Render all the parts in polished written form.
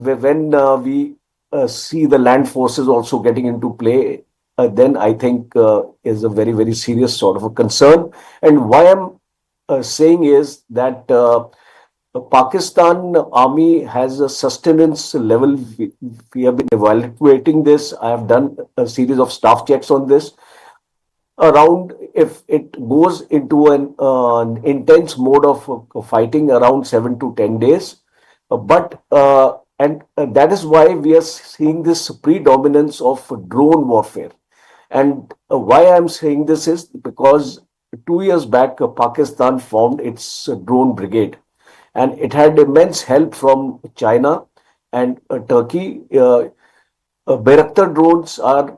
when we see the land forces also getting into play, then I think is a very, very serious sort of a concern. And why I'm saying is that the Pakistan Army has a sustenance level. We have been evaluating this. I have done a series of staff checks on this. Around, if it goes into an intense mode of fighting, around 7 to 10 days. And that is why we are seeing this predominance of drone warfare. And why I'm saying this is because 2 years back, Pakistan formed its drone brigade, and it had immense help from China and Turkey. Bayraktar drones are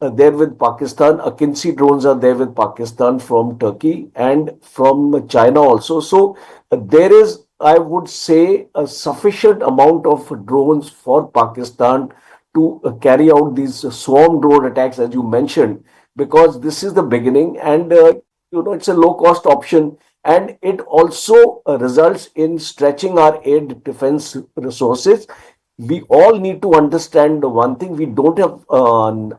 there with Pakistan. Akinci drones are there with Pakistan from Turkey and from China also. So there is, I would say, a sufficient amount of drones for Pakistan to carry out these swarm drone attacks, as you mentioned, because this is the beginning, and it's a low cost option, and it also results in stretching our air defense resources. We all need to understand one thing: we don't have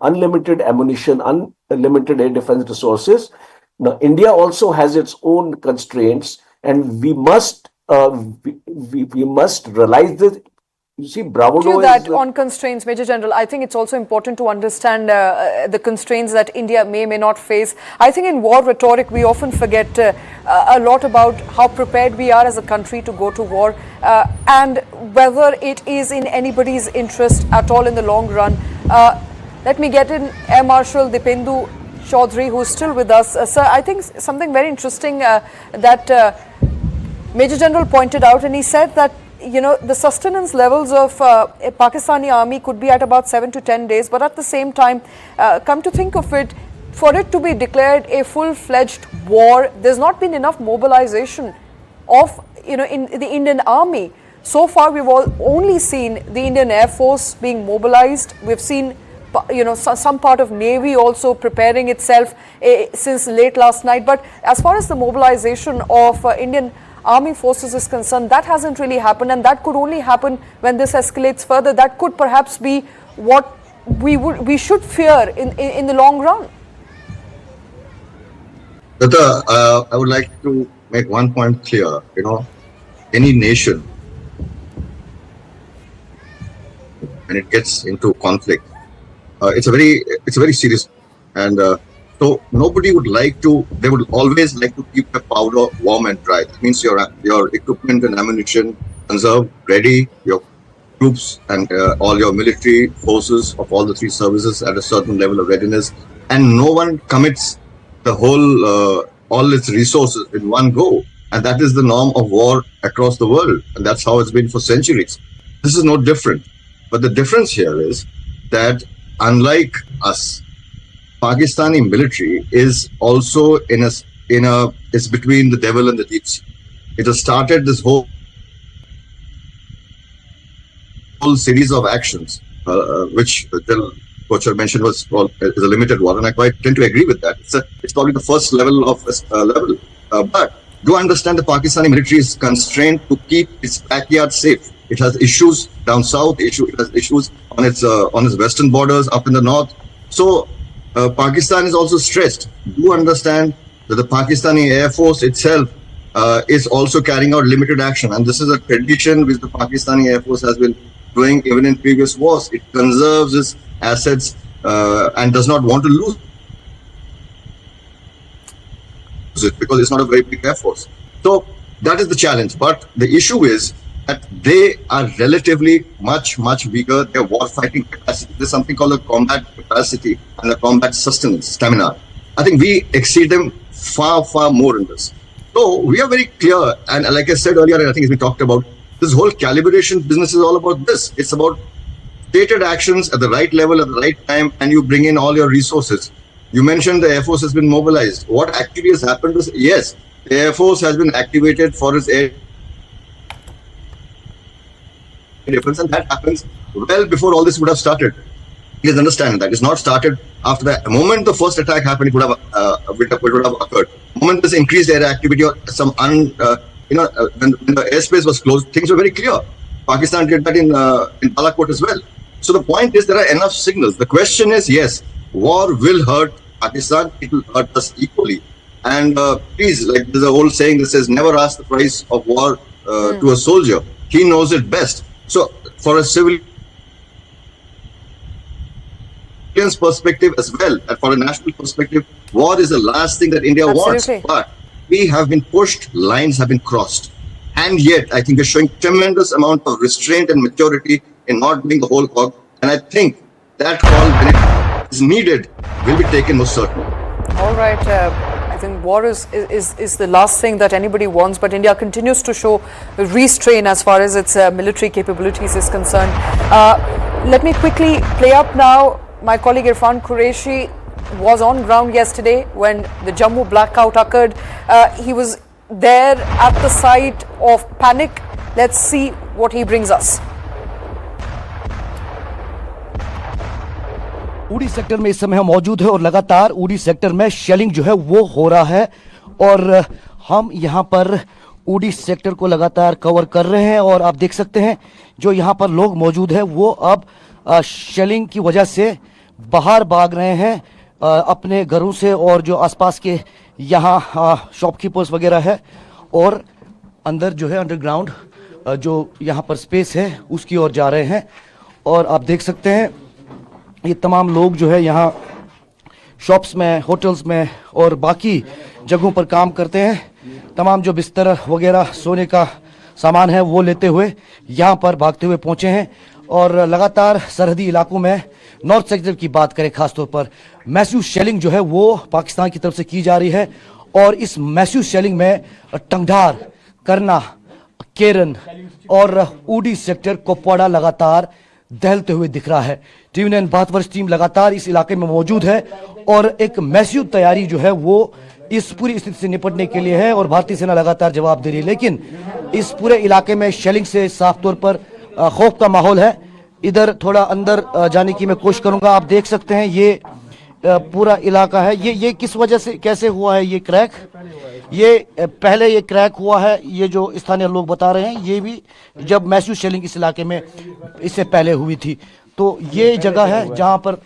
unlimited ammunition, unlimited air defense resources. Now, India also has its own constraints, and we must realize this. You see, bravado that on constraints, Major General, I think it's also important to understand the constraints that India may not face. I think in war rhetoric, we often forget a lot about how prepared we are as a country to go to war and whether it is in anybody's interest at all in the long run. Let me get in Air Marshal Dipendu Chaudhary, who is still with us. Sir, I think something very interesting that Major General pointed out, and he said that the sustenance levels of a Pakistani army could be at about 7 to 10 days. But at the same time, come to think of it, for it to be declared a full-fledged war, there's not been enough mobilization of, in the Indian army. So far, we've only seen the Indian Air Force being mobilized. We've seen, some part of Navy also preparing itself since late last night. But as far as the mobilization of Indian Army forces is concerned, that hasn't really happened, and that could only happen when this escalates further. That could perhaps be what we should fear in the long run. Tata, I would like to make one point clear. Any nation, when it gets into conflict, it's a very serious, and so nobody would like to. They would always like to keep the powder warm and dry. That means your equipment and ammunition conserved, ready. Your troops and all your military forces of all the three services at a certain level of readiness, and no one commits the whole all its resources in one go. And that is the norm of war across the world, and that's how it's been for centuries. This is no different. But the difference here is that unlike us, Pakistani military is also it's between the devil and the deep sea. It has started this whole series of actions, which the coach mentioned is a limited one, and I quite tend to agree with that. It's probably the first level of but do understand the Pakistani military is constrained to keep its backyard safe. It has issues down south. It has issues on its western borders, up in the north. So Pakistan is also stressed. Do understand that the Pakistani Air Force itself is also carrying out limited action, and this is a tradition which the Pakistani Air Force has been doing even in previous wars. It conserves its assets and does not want to lose it because it's not a very big Air Force. So that is the challenge. But the issue is that they are relatively much weaker. Their war fighting capacity, there's something called a combat capacity and a combat sustenance, stamina. I think we exceed them far more in this. So we are very clear, and like I said earlier, and I think as we talked about, this whole calibration business is all about this. It's about stated actions at the right level at the right time, and you bring in all your resources. You mentioned the Air Force has been mobilized. What actually has happened is, yes, the Air Force has been activated for its air defense, and that happens well before all this would have started. Please understand that it's not started after the moment the first attack happened. It would have occurred. The moment this increased air activity or some when the airspace was closed, things were very clear. Pakistan did that in Balakot as well. So the point is there are enough signals. The question is, yes, war will hurt Pakistan. It will hurt us equally. And please, like there's an old saying that says, never ask the price of war to a soldier. He knows it best. So for a civilian's perspective as well, and for a national perspective, war is the last thing that India wants. But we have been pushed, lines have been crossed. And yet, I think we're showing tremendous amount of restraint and maturity in not doing the whole call. And I think that call, when it is needed, will be taken most certainly. All right. I think war is the last thing that anybody wants, but India continues to show restraint as far as its military capabilities is concerned. Let me quickly play up now. My colleague Irfan Qureshi was on ground yesterday when the Jammu blackout occurred. He was there at the site of panic. Let's see what he brings us. उड़ी sector में इस समय हम मौजूद है और लगातार उड़ी सेक्टर में शेलिंग जो है वो हो रहा है और हम यहाँ पर उड़ी सेक्टर को लगातार कवर कर रहे हैं और आप देख सकते हैं जो यहाँ पर लोग मौजूद हैं वो अब शेलिंग की वजह से बाहर भाग रहे हैं अपने घरों से और जो आसपास के यहाँ शॉपकीपर्स वगैरह है और अंदर जो है अंडरग्राउंड जो यहाँ पर स्पेस है उसकी ओर जा रहे हैं और आप देख सकते हैं ये तमाम लोग जो है यहाँ शॉप्स में होटल्स में और बाकी जगहों पर काम करते हैं तमाम जो बिस्तर वगैरह सोने का सामान है वो लेते हुए यहाँ पर भागते हुए पहुँचे हैं और लगातार सरहदी इलाकों में नॉर्थ सेक्टर की बात करें खासतौर पर मैसिव शेलिंग जो है वो पाकिस्तान की तरफ से की जा रही है और इस मैसिव शेलिंग में टंगधार करना केरन और उड़ी सेक्टर कुपवाड़ा लगातार दहलते हुए दिख रहा है। टीवी 9 भारतवर्ष टीम लगातार इस इलाके में मौजूद है और एक मैसिव तैयारी जो है वो इस पूरी स्थिति से निपटने के लिए है और भारतीय सेना लगातार जवाब दे रही है लेकिन इस पूरे इलाके में शेलिंग से साफ तौर पर खौफ का माहौल है। इधर थोड़ा अंदर जाने की मैं कोशिश करूंगा। आप देख सकते हैं ये पूरा इलाका है। ये किस वजह से कैसे हुआ है ये क्रैक? ये पहले ये क्रैक हुआ है, ये जो स्थानीय लोग बता रहे हैं, ये भी जब मैसिव शेलिंग इस इलाके में इससे पहले हुई थी। तो ये जगह है जहां पर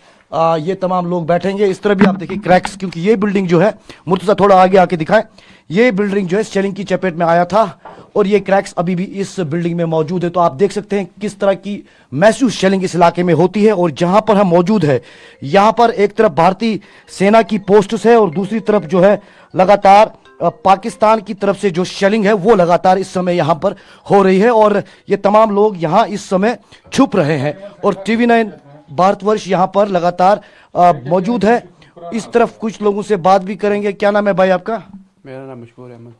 ये तमाम लोग बैठेंगे। इस तरह भी आप देखिए क्रैक्स, क्योंकि ये बिल्डिंग जो है, मुर्तजा थोड़ा आगे आके दिखाएं, ये बिल्डिंग जो है शेलिंग की चपेट में आया था और ये क्रैक्स अभी भी इस बिल्डिंग में मौजूद है। तो आप देख सकते हैं किस तरह की मैसिव शेलिंग इस इलाके में होती है और जहां पर हम मौजूद है यहां पर एक तरफ भारतीय सेना की पोस्ट्स है और दूसरी तरफ जो है लगातार पाकिस्तान की तरफ से जो शेलिंग है वो लगातार इस समय यहां पर हो रही है और ये तमाम लोग यहां इस समय छुप रहे हैं और टीवी 9 भारतवर्ष यहां पर लगातार मौजूद है। इस तरफ कुछ लोगों से बात भी करेंगे। क्या नाम है भाई आपका? मेरा नाम मशहूर अहमद।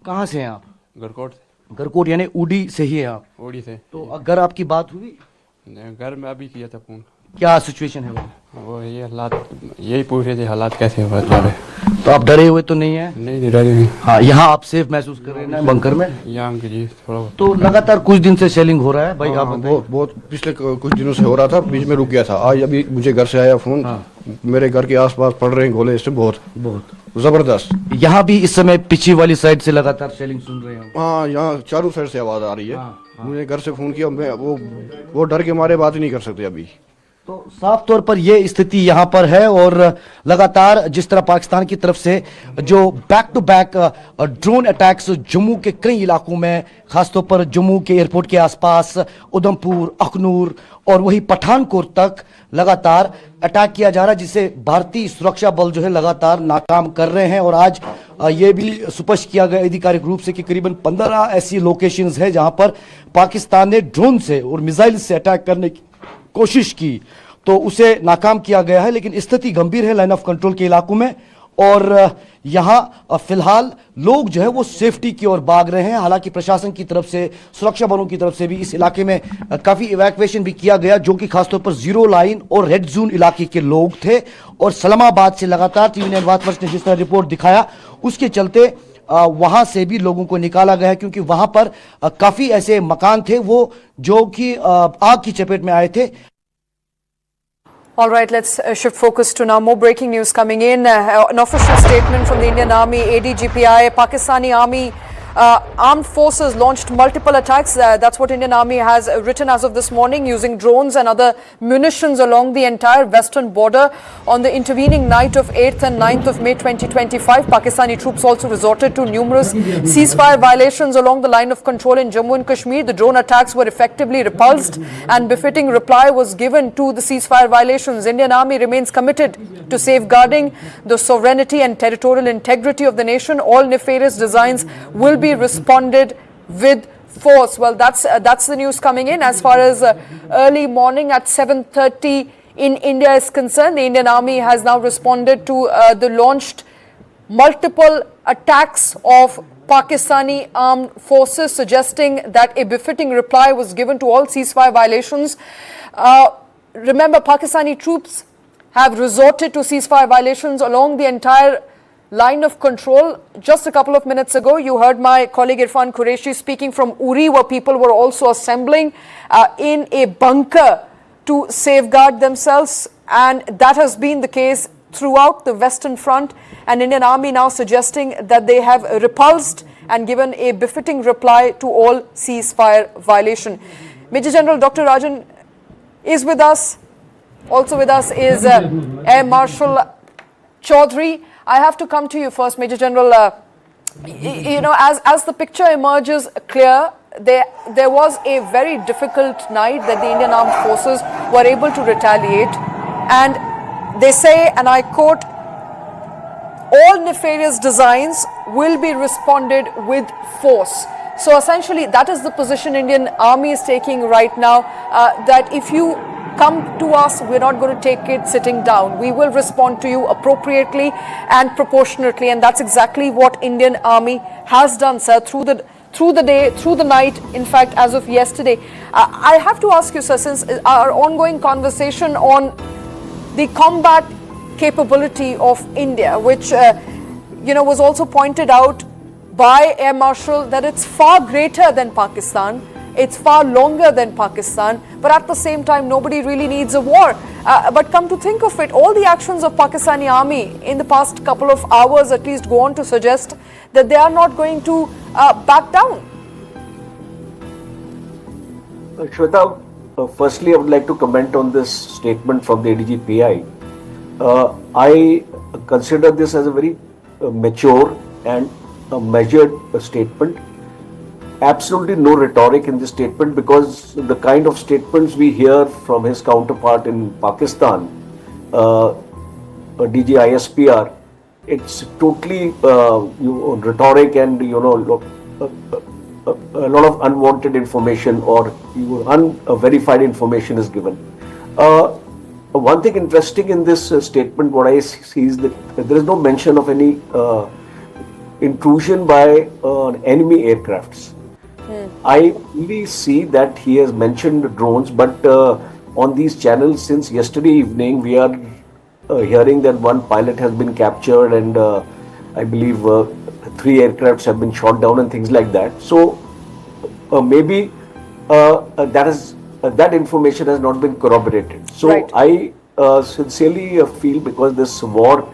कहाँ से हैं आप? गरकोट से। गरकोट यानी उड़ी से ही है आप? उड़ी से। तो अगर आपकी बात हुई? घर में अभी किया था फोन। क्या सिचुएशन है वो ये हालात यही पूछ रहे थे, हालात कैसे हो रहे? तो आप डरे हुए तो नहीं है? नहीं डरे नहीं। हाँ, यहाँ आप सेफ महसूस कर रहे हैं ना बंकर में? यहाँ जी थोड़ा। तो लगातार कुछ दिन से शेलिंग हो रहा है भाई? आप बहुत पिछले कुछ दिनों से हो रहा था, बीच में रुक गया था। आज अभी मुझे घर से आया फोन। मेरे घर के आसपास पड़ रहे हैं गोले, इससे बहुत जबरदस्त। यहाँ भी इस समय पीछे वाली साइड से लगातार शेलिंग सुन रहे हैं? हाँ, यहाँ चारों साइड से आवाज आ रही है। मुझे घर से फोन किया, मैं वो डर के मारे बात ही नहीं कर सकते अभी। तो साफ तौर पर यह स्थिति यहां पर है और लगातार जिस तरह पाकिस्तान की तरफ से जो back to back drone attacks Jammu के कई इलाकों में, खासतौर पर जम्मू के एयरपोर्ट के आसपास, उधमपुर, अखनूर और वही पठानकोट तक लगातार अटैक किया जा रहा है, जिसे भारतीय सुरक्षा बल जो है लगातार नाकाम कर रहे हैं। और आज ये भी स्पष्ट किया गया आधिकारिक रूप से कि करीबन 15 ऐसी लोकेशंस है जहां पर पाकिस्तान ने ड्रोन से और मिसाइल से अटैक करने की कोशिश की तो उसे नाकाम किया गया है। लेकिन स्थिति गंभीर है लाइन ऑफ कंट्रोल के इलाकों में और यहां फिलहाल लोग जो है वो सेफ्टी की ओर भाग रहे हैं। हालांकि प्रशासन की तरफ से, सुरक्षा बलों की तरफ से भी इस इलाके में काफी इवैक्यूएशन भी किया गया, जो कि खासतौर पर जीरो लाइन और रेड जोन इलाके के लोग थे। और सलामाबाद से लगातार टीवी 9 भारतवर्ष ने जिस तरह रिपोर्ट दिखाया उसके चलते वहां से भी लोगों को निकाला गया है, क्योंकि वहां पर काफी ऐसे मकान थे वो जो कि आग की चपेट में आए थे। All right, let's shift focus to now more breaking news coming in. An official statement from the Indian Army, ADGPI, Pakistani Army armed forces launched multiple attacks. That's what Indian Army has written as of this morning, using drones and other munitions along the entire western border. On the intervening night of 8th and 9th of May 2025, Pakistani troops also resorted to numerous ceasefire violations along the line of control in Jammu and Kashmir. The drone attacks were effectively repulsed and befitting reply was given to the ceasefire violations. Indian Army remains committed to safeguarding the sovereignty and territorial integrity of the nation. All nefarious designs will be responded with force. Well, that's the news coming in. As far as early morning at 7:30 in India is concerned, the Indian Army has now responded to the launched multiple attacks of Pakistani armed forces, suggesting that a befitting reply was given to all ceasefire violations. Remember, Pakistani troops have resorted to ceasefire violations along the entire line of control. Just a couple of minutes ago, you heard my colleague Irfan Qureshi speaking from URI, where people were also assembling in a bunker to safeguard themselves, and that has been the case throughout the Western Front. And Indian Army now suggesting that they have repulsed and given a befitting reply to all ceasefire violation. Major General Dr. Rajan is with us. Also with us is Air Marshal Chaudhry. I have to come to you first, Major General. You know, as the picture emerges clear, there was a very difficult night that the Indian Armed Forces were able to retaliate. And they say, and I quote, all nefarious designs will be responded with force. So essentially, that is the position Indian Army is taking right now, that if you come to us, we're not going to take it sitting down. We will respond to you appropriately and proportionately, and that's exactly what Indian Army has done, sir, through the day, through the night, in fact, as of yesterday. I have to ask you, sir, since our ongoing conversation on the combat capability of India, which was also pointed out by Air Marshal, that it's far greater than Pakistan. It's far longer than Pakistan, but at the same time, nobody really needs a war. But come to think of it, all the actions of Pakistani army in the past couple of hours at least go on to suggest that they are not going to back down. Shweta, firstly, I would like to comment on this statement from the ADG PI. I consider this as a very mature and a measured statement. Absolutely no rhetoric in this statement, because the kind of statements we hear from his counterpart in Pakistan, DG ISPR, it's totally rhetoric and a lot of unwanted information or unverified information is given. One thing interesting in this statement, what I see is that there is no mention of any intrusion by enemy aircrafts. I really see that he has mentioned drones, but on these channels since yesterday evening, we are hearing that one pilot has been captured and I believe 3 aircrafts have been shot down and things like that. So maybe that information has not been corroborated. So right. I sincerely feel, because this war,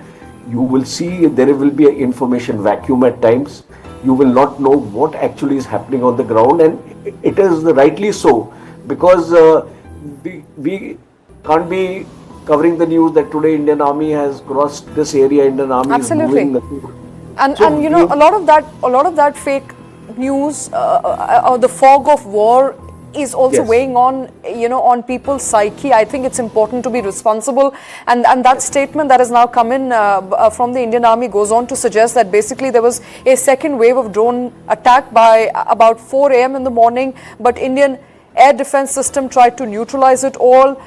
you will see there will be an information vacuum at times. You will not know what actually is happening on the ground, and it is rightly so, because we can't be covering the news that today Indian Army has crossed this area, Indian Army Absolutely. is moving. And a lot of that fake news or the fog of war is also Yes. weighing on people's psyche. I think it's important to be responsible, and that statement that has now come in from the Indian Army goes on to suggest that basically there was a second wave of drone attack by about 4 a.m. in the morning, but Indian air defense system tried to neutralize it all.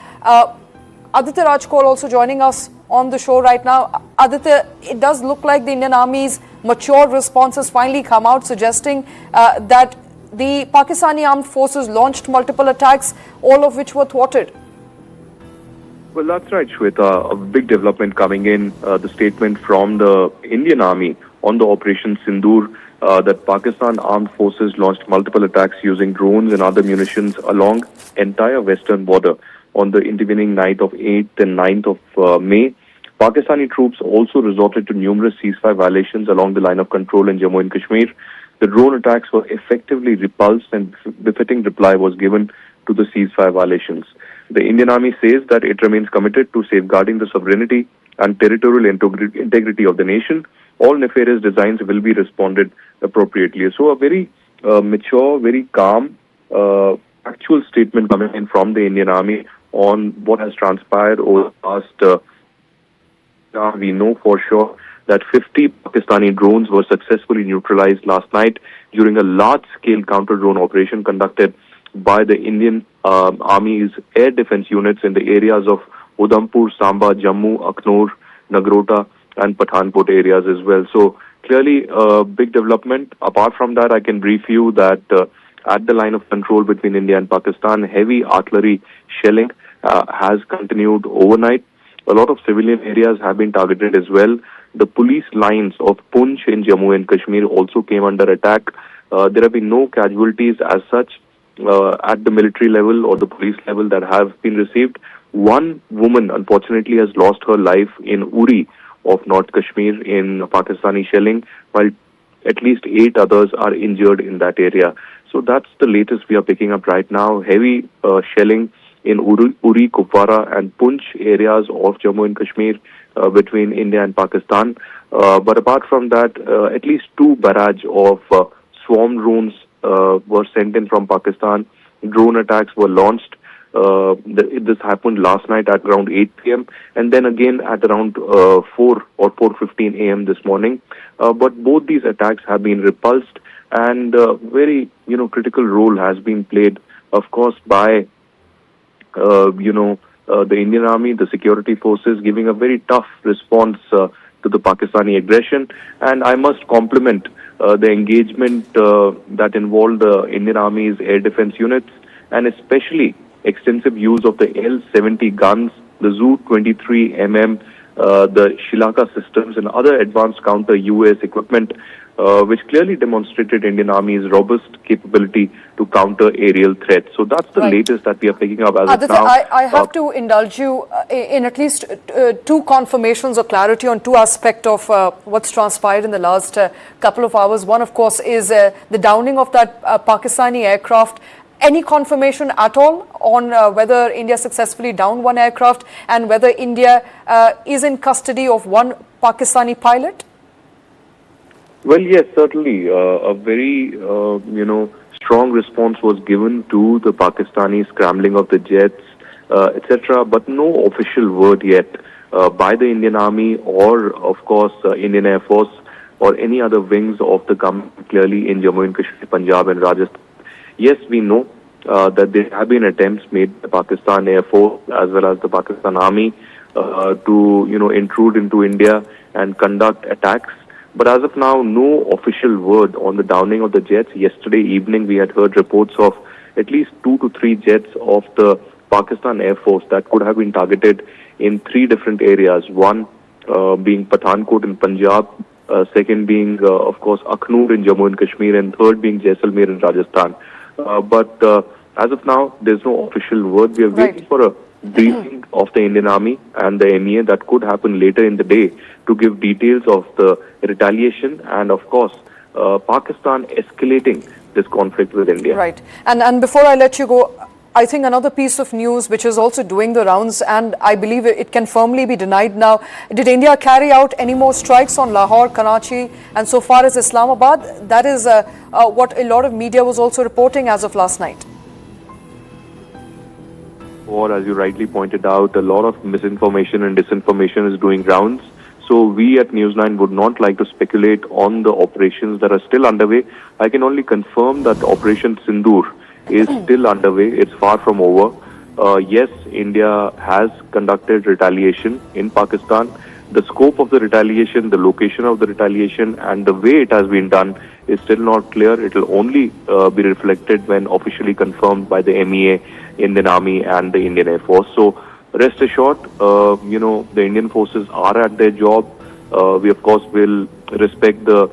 Aditya Rajkor also joining us on the show right now. Aditya, it does look like the Indian Army's mature response has finally come out, suggesting that the Pakistani armed forces launched multiple attacks, all of which were thwarted. Well, that's right, Shweta. A big development coming in, the statement from the Indian Army on the Operation Sindoor, that Pakistan armed forces launched multiple attacks using drones and other munitions along entire western border on the intervening night of 8th and 9th of May. Pakistani troops also resorted to numerous ceasefire violations along the line of control in Jammu and Kashmir. The drone attacks were effectively repulsed and befitting reply was given to the ceasefire violations. The Indian Army says that it remains committed to safeguarding the sovereignty and territorial integrity of the nation. All nefarious designs will be responded appropriately. So a very mature, very calm, actual statement coming in from the Indian Army on what has transpired over the past. Now we know for sure that 50 Pakistani drones were successfully neutralized last night during a large-scale counter-drone operation conducted by the Indian Army's air defense units in the areas of Udhampur, Samba, Jammu, Akhnor, Nagrota and Pathankot areas as well. So clearly big development. Apart from that, I can brief you that at the line of control between India and Pakistan, heavy artillery shelling has continued overnight. A lot of civilian areas have been targeted as well. The police lines of Poonch in Jammu and Kashmir also came under attack. There have been no casualties as such at the military level or the police level that have been received. One woman, unfortunately, has lost her life in URI of North Kashmir in Pakistani shelling, while at least 8 others are injured in that area. So that's the latest we are picking up right now. Heavy shelling in Uri, Kupwara and Poonch areas of Jammu and Kashmir between India and Pakistan. But apart from that, at least 2 barrage of swarm drones were sent in from Pakistan. Drone attacks were launched. This happened last night at around 8 p.m. and then again at around 4 or 4:15 a.m. this morning. But both these attacks have been repulsed, and very critical role has been played, of course, by the Indian Army, the security forces, giving a very tough response to the Pakistani aggression. And I must compliment the engagement that involved the Indian Army's air defense units, and especially extensive use of the L-70 guns, the Zu-23 the Shilaka systems and other advanced counter-UAS equipment, which clearly demonstrated Indian Army's robust capability to counter aerial threats. So that's the latest that we are picking up as of now. I have to indulge you in at least 2 confirmations or clarity on 2 aspects of what's transpired in the last couple of hours. One, of course, is the downing of that Pakistani aircraft. Any confirmation at all on whether India successfully downed one aircraft and whether India is in custody of one Pakistani pilot? Well, yes, certainly. A very, strong response was given to the Pakistani scrambling of the jets, etc. But no official word yet by the Indian Army or, of course, Indian Air Force or any other wings of the government, clearly in Jammu and Kashmir, Punjab and Rajasthan. Yes, we know that there have been attempts made by Pakistan Air Force as well as the Pakistan Army to, intrude into India and conduct attacks. But as of now, no official word on the downing of the jets. Yesterday evening, we had heard reports of at least 2 to 3 jets of the Pakistan Air Force that could have been targeted in 3 different areas. One being Pathankot in Punjab, second being, of course, Akhnur in Jammu and Kashmir, and third being Jaisalmer in Rajasthan. But as of now, there's no official word. We are waiting for a briefing of the Indian Army and the MEA that could happen later in the day to give details of the retaliation and, of course, Pakistan escalating this conflict with India. Right. And before I let you go, I think another piece of news which is also doing the rounds, and I believe it can firmly be denied now. Did India carry out any more strikes on Lahore, Karachi, and so far as Islamabad? That is what a lot of media was also reporting as of last night. Or, as you rightly pointed out, a lot of misinformation and disinformation is doing rounds. So we at News9 would not like to speculate on the operations that are still underway. I can only confirm that Operation Sindoor is still underway. It's far from over. Yes, India has conducted retaliation in Pakistan. The scope of the retaliation, the location of the retaliation, and the way it has been done is still not clear. It will only be reflected when officially confirmed by the MEA, Indian Army, and the Indian Air Force. So rest assured, the Indian forces are at their job. We, of course, will respect the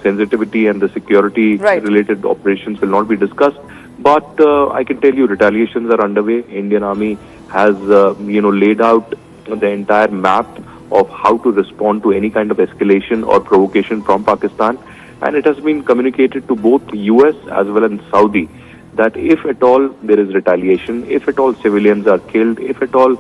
sensitivity and the security related operations will not be discussed. But I can tell you retaliations are underway. Indian Army has, laid out the entire map of how to respond to any kind of escalation or provocation from Pakistan. and it has been communicated to both US as well as Saudi that if at all there is retaliation, if at all civilians are killed, if at all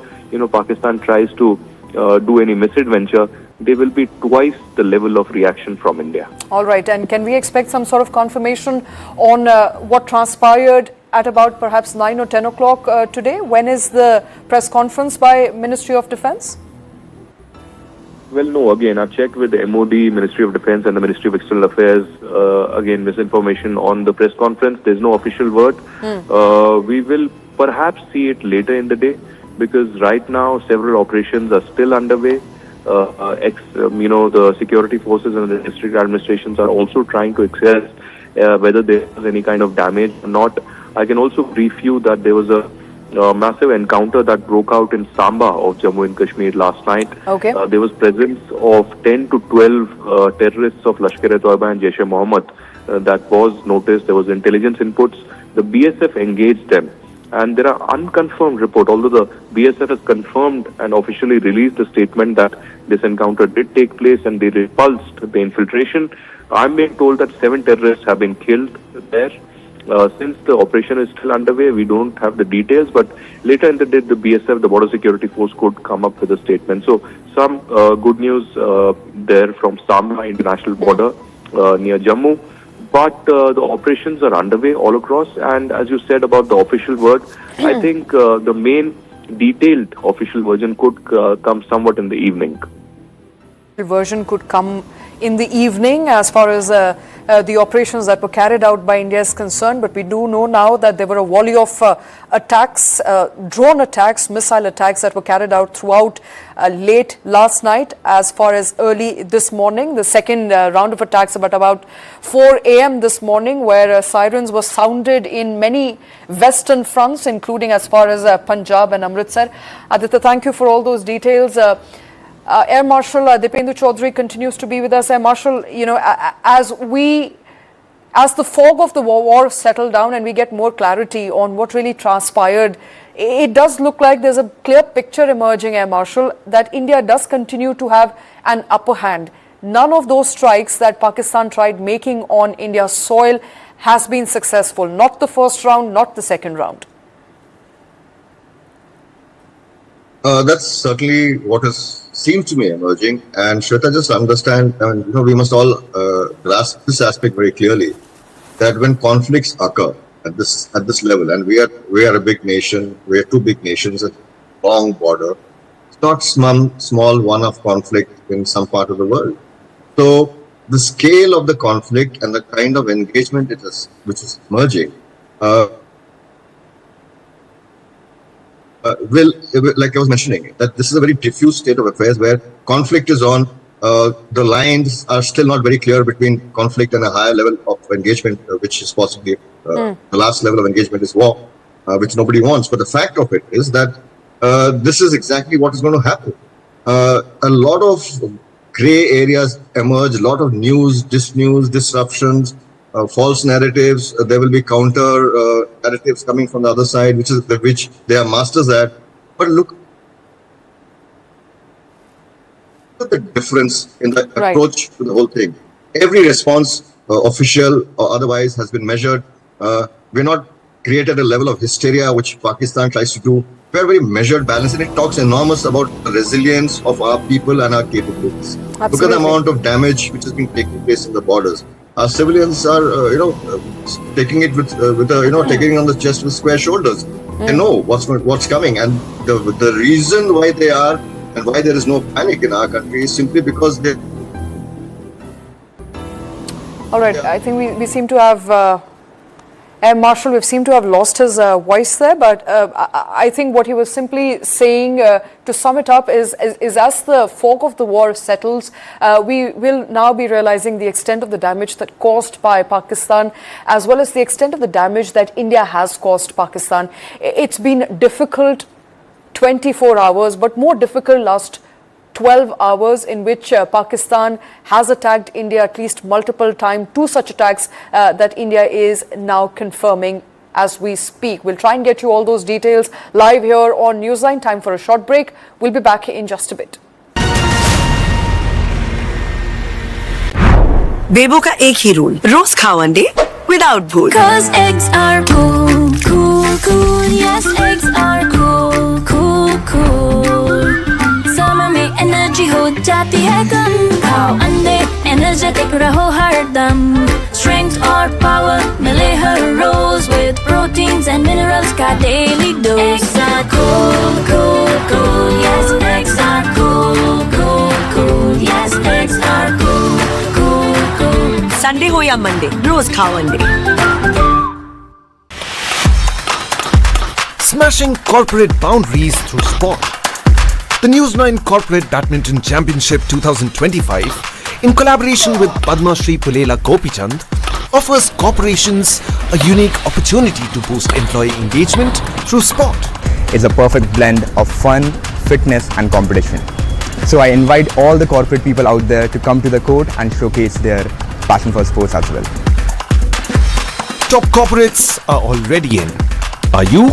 Pakistan tries to do any misadventure, there will be twice the level of reaction from India. All right, and can we expect some sort of confirmation on what transpired at about perhaps 9 or 10 o'clock today? When is the press conference by Ministry of Defence? Well, no, again, I've checked with the MOD, Ministry of Defence and the Ministry of External Affairs. Again, misinformation on the press conference. There's no official word. We will perhaps see it later in the day because right now several operations are still underway. The security forces and the district administrations are also trying to assess whether there was any kind of damage or not. I can also brief you that there was a massive encounter that broke out in Samba of Jammu and Kashmir last night. Okay. There was presence of 10 to 12 terrorists of Lashkar-e-Toiba and Jaish-e-Mohammed that was noticed. There was intelligence inputs. The BSF engaged them. And there are unconfirmed reports, although the BSF has confirmed and officially released a statement that this encounter did take place and they repulsed the infiltration. I'm being told that 7 terrorists have been killed there. Since the operation is still underway, we don't have the details, but later in the day, the BSF, the Border Security Force, could come up with a statement. So some good news there from Samra International Border near Jammu. But the operations are underway all across. And as you said about the official word, I think the main detailed official version could come somewhat in the evening. The version could come in the evening as far as the operations that were carried out by India is concerned. But we do know now that there were a volley of attacks, drone attacks, missile attacks that were carried out throughout late last night as far as early this morning. The second round of attacks about 4 a.m. this morning, where sirens were sounded in many western fronts, including as far as Punjab and Amritsar. Aditya, thank you for all those details. Air Marshal Dipendu Chaudhary continues to be with us. Air Marshal, as the fog of the war settle down and we get more clarity on what really transpired, it does look like there's a clear picture emerging, Air Marshal, that India does continue to have an upper hand. None of those strikes that Pakistan tried making on India's soil has been successful. Not the first round, not the second round. That's certainly what seems to me emerging. And Shweta, just understand, we must all grasp this aspect very clearly, that when conflicts occur at this level, and we are a big nation, we are 2 big nations, a long border. It's not small one-off conflict in some part of the world. So the scale of the conflict and the kind of engagement which is emerging, like I was mentioning, that this is a very diffuse state of affairs where conflict is on. The lines are still not very clear between conflict and a higher level of engagement, which is possibly the last level of engagement is war, which nobody wants. But the fact of it is that this is exactly what is going to happen. A lot of gray areas emerge, a lot of news, disruptions, false narratives. There will be counter narratives coming from the other side, which they are masters at. But look at the difference in the approach to the whole thing. Every response, official or otherwise, has been measured. We're not created a level of hysteria which Pakistan tries to do. We're very measured, balanced, and it talks enormous about the resilience of our people and our capabilities. Absolutely. Look at the amount of damage which has been taking place in the borders. Our civilians are, taking it with taking it on the chest with square shoulders. They know what's coming, and the reason why they are and why there is no panic in our country is simply because they. All right, I think we seem to have. Air Marshal, we seem to have lost his voice there, but I think what he was simply saying, to sum it up, is as the fog of the war settles, we will now be realizing the extent of the damage that caused by Pakistan, as well as the extent of the damage that India has caused Pakistan. It's been difficult 24 hours, but more difficult last 12 hours in which Pakistan has attacked India at least multiple times, 2 such attacks that India is now confirming as we speak. We'll try and get you all those details live here on Newsline. Time for a short break. We'll be back in just a bit. बेबो का एक ही rule, रोज खाओ अंडे without भूल। Cause eggs are cool, cool, cool. Yes, eggs are cool, cool, cool. Summer में energy हो जाती है कम, खाओ अंडे एनर्जेटिक रहो हरदम। Strength और पावर मिले हर रोज with proteins and minerals का daily dose। Eggs are cool, cool, cool. Yes, eggs are cool, cool, cool. Yes, eggs are cool, cool, cool. Sunday हो या मंडे, रोज खाओ अंडे। Smashing corporate boundaries through sport. The News 9 Corporate Badminton Championship 2025, in collaboration with Padma Shri Pulela Gopichand, offers corporations a unique opportunity to boost employee engagement through sport. It's a perfect blend of fun, fitness and competition. So I invite all the corporate people out there to come to the court and showcase their passion for sports as well. Top corporates are already in. Are you?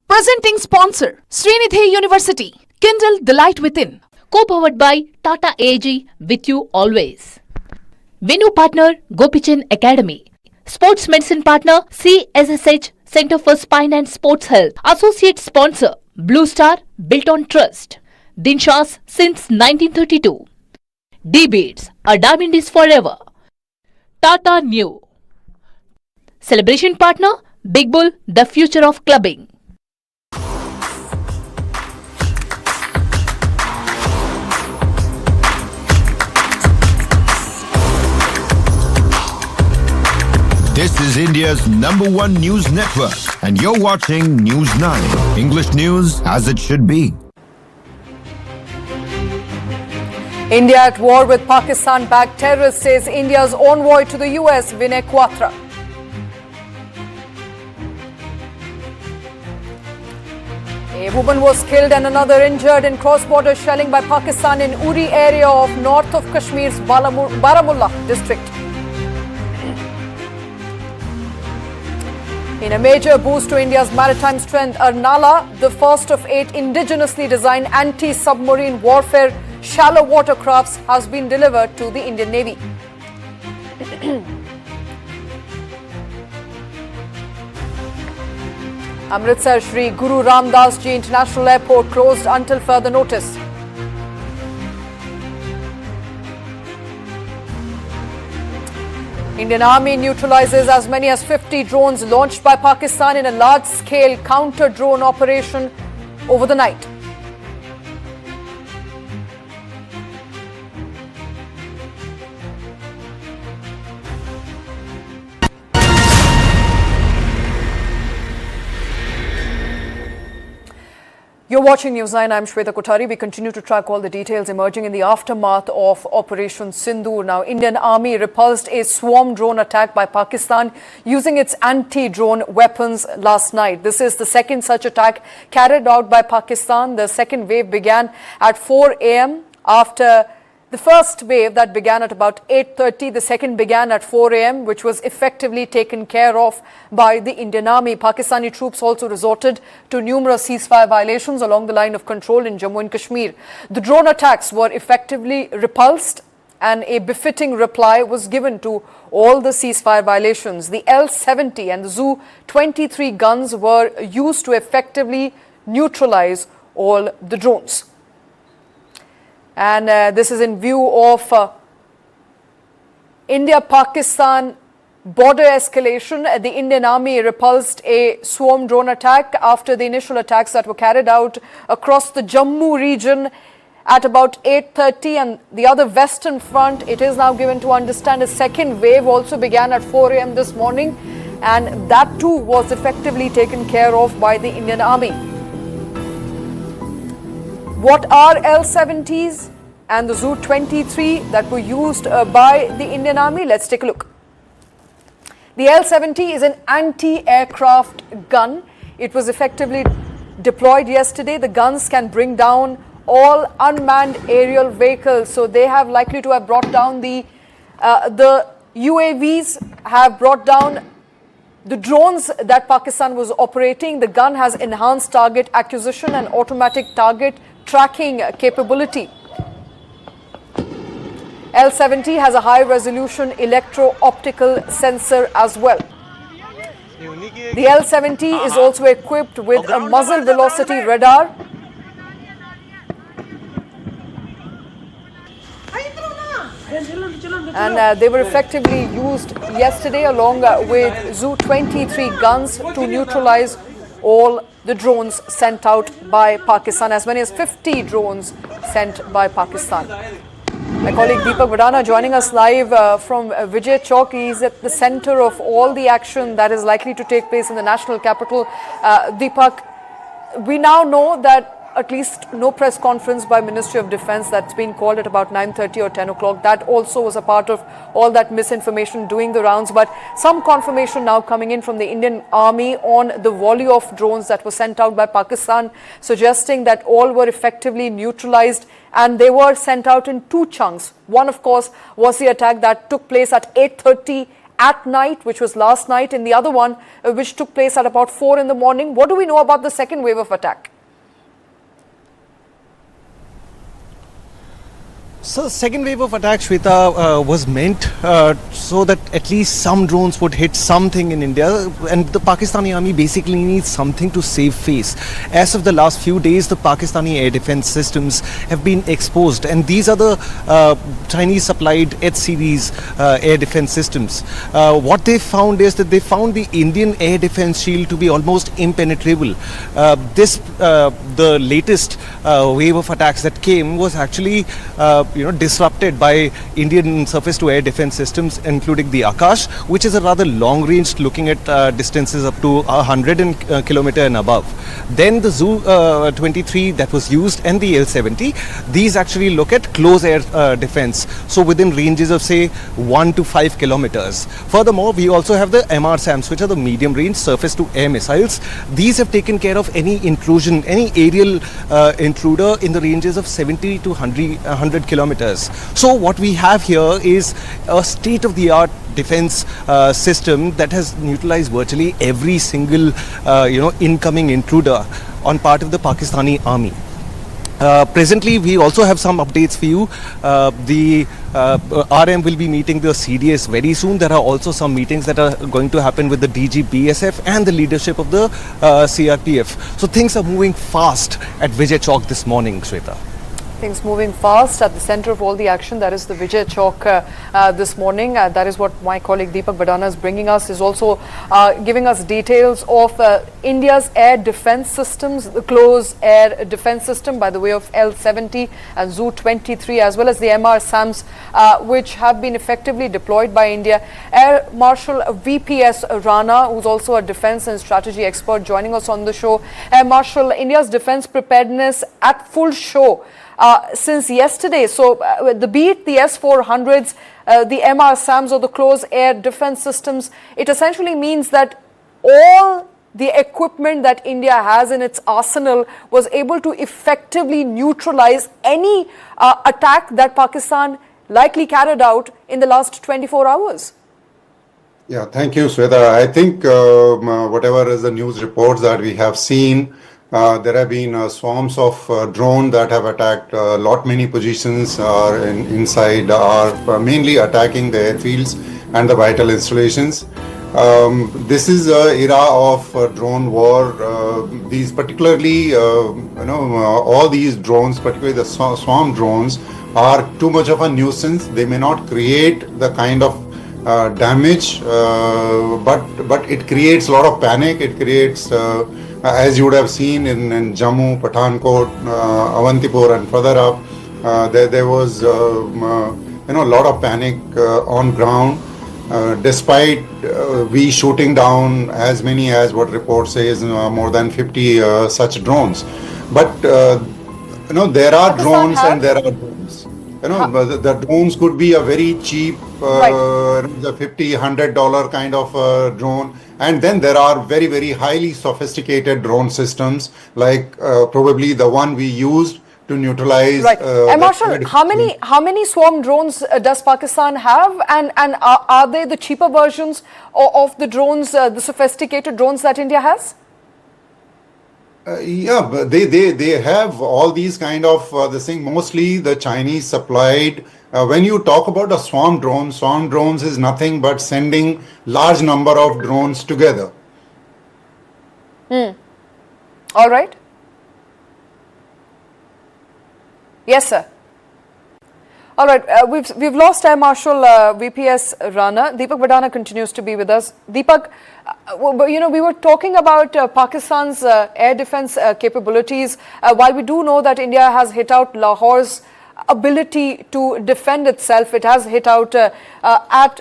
Presenting sponsor, Srinidhi University, Kindle the Light Within. Co-powered by Tata AG, with you always. Venue partner, Gopichan Academy. Sports medicine partner, CSSH, Center for Spine and Sports Health. Associate sponsor, Blue Star, built on trust. Dinshas since 1932. D-Beats, a diamond is forever. Tata New. Celebration partner, Big Bull, the future of clubbing. This is India's #1 news network, and you're watching News 9. English news as it should be. India at war with Pakistan-backed terrorists, says India's envoy to the US, Vinay Quatra. A woman was killed and another injured in cross-border shelling by Pakistan in URI area of north of Kashmir's Baramulla district. In a major boost to India's maritime strength, Arnala, the first of 8 indigenously designed anti-submarine warfare shallow water crafts, has been delivered to the Indian Navy. Amritsar Shri Guru Ram Das Ji International Airport closed until further notice. Indian Army neutralizes as many as 50 drones launched by Pakistan in a large-scale counter-drone operation over the night. You're watching News 9. I'm Shweta Kothari. We continue to track all the details emerging in the aftermath of Operation Sindoor. Now, Indian Army repulsed a swarm drone attack by Pakistan using its anti-drone weapons last night. This is the second such attack carried out by Pakistan. The second wave began at 4 a.m. after the first wave that began at about 8:30. The second began at 4 a.m., which was effectively taken care of by the Indian Army. Pakistani troops also resorted to numerous ceasefire violations along the line of control in Jammu and Kashmir. The drone attacks were effectively repulsed and a befitting reply was given to all the ceasefire violations. The L-70 and the Zu-23 guns were used to effectively neutralize all the drones. And this is in view of India-Pakistan border escalation. The Indian Army repulsed a swarm drone attack after the initial attacks that were carried out across the Jammu region at about 8:30, and the other western front, it is now given to understand a second wave also began at 4 a.m. this morning, and that too was effectively taken care of by the Indian Army. What are L-70s and the Zu-23 that were used by the Indian Army? Let's take a look. The L-70 is an anti-aircraft gun. It was effectively deployed yesterday. The guns can bring down all unmanned aerial vehicles. So they have likely to have brought down the UAVs, have brought down the drones that Pakistan was operating. The gun has enhanced target acquisition and automatic target tracking capability. L-70 has a high-resolution electro-optical sensor as well. The L-70 is also equipped with a muzzle velocity radar. And they were effectively used yesterday along with Zu-23 guns to neutralize all the drones sent out by Pakistan, as many as 50 drones sent by Pakistan. My colleague Deepak Vadana joining us live from Vijay Chowk. He is at the center of all the action that is likely to take place in the national capital. Deepak, we now know that at least no press conference by Ministry of Defence that's been called at about 9:30 or 10 o'clock. That also was a part of all that misinformation doing the rounds. But some confirmation now coming in from the Indian Army on the volley of drones that were sent out by Pakistan, suggesting that all were effectively neutralized and they were sent out in two chunks. One, of course, was the attack that took place at 8:30 at night, which was last night, and the other one which took place at about 4 in the morning. What do we know about the second wave of attack? So the second wave of attack, Shweta, was meant so that at least some drones would hit something in India, and the Pakistani army basically needs something to save face. As of the last few days, the Pakistani air defense systems have been exposed, and these are the Chinese supplied H-series air defense systems. What they found is that they found the Indian air defense shield to be almost impenetrable. The latest wave of attacks that came was actually disrupted by Indian surface to air defense systems, including the Akash, which is a rather long range, looking at distances up to 100 kilometer and above. Then the Zu-23 that was used and the L-70, these actually look at close air defense, so within ranges of say 1 to 5 kilometers. Furthermore, we also have the MR-SAMs, which are the medium range surface to air missiles. These have taken care of any intrusion, any aerial intruder in the ranges of 70 to 100 kilometers. So what we have here is a state-of-the-art defense system that has neutralized virtually every single incoming intruder on part of the Pakistani army. Presently, we also have some updates for you. The RM will be meeting the CDS very soon. There are also some meetings that are going to happen with the DG BSF and the leadership of the CRPF. So things are moving fast at Vijay Chowk this morning, Shweta. Things moving fast at the center of all the action. That is the Vijay Chowk this morning. That is what my colleague Deepak Vadana is bringing us. Is also giving us details of India's air defense systems, the close air defense system by the way of L-70 and Zu-23, as well as the MR-SAMs, which have been effectively deployed by India. Air Marshal VPS Rana, who's also a defense and strategy expert, joining us on the show. Air Marshal, India's defense preparedness at full show since yesterday. So be it the S-400s, the MR-SAMs or the close air defense systems, it essentially means that all the equipment that India has in its arsenal was able to effectively neutralize any attack that Pakistan likely carried out in the last 24 hours. Yeah, thank you, Sweta. I think whatever is the news reports that we have seen, there have been swarms of drones that have attacked many positions inside, are mainly attacking the airfields and the vital installations. This is an era of drone war. These particularly, all these drones, particularly the swarm drones, are too much of a nuisance. They may not create the kind of damage, but it creates a lot of panic. It creates, as you would have seen in Jammu, Pathankot, Avantipur, and further up, there was a lot of panic on ground. Despite we shooting down as many as what report says, more than 50 such drones, but there are drones and there are drones. The drones could be a very cheap, the $50-$100 kind of drone, and then there are very, very highly sophisticated drone systems like probably the one we used to neutralize. Right. Marshal, how many swarm drones does Pakistan have, and are they the cheaper versions of the drones, the sophisticated drones that India has? Yeah, but they have all these kind of this thing. Mostly the Chinese supplied. When you talk about a swarm drones is nothing but sending large number of drones together. All right. Yes, sir. All right, we've lost Air Marshal VPS Rana. Deepak Badana continues to be with us. Deepak, we were talking about Pakistan's air defense capabilities. While we do know that India has hit out Lahore's ability to defend itself, it has hit out at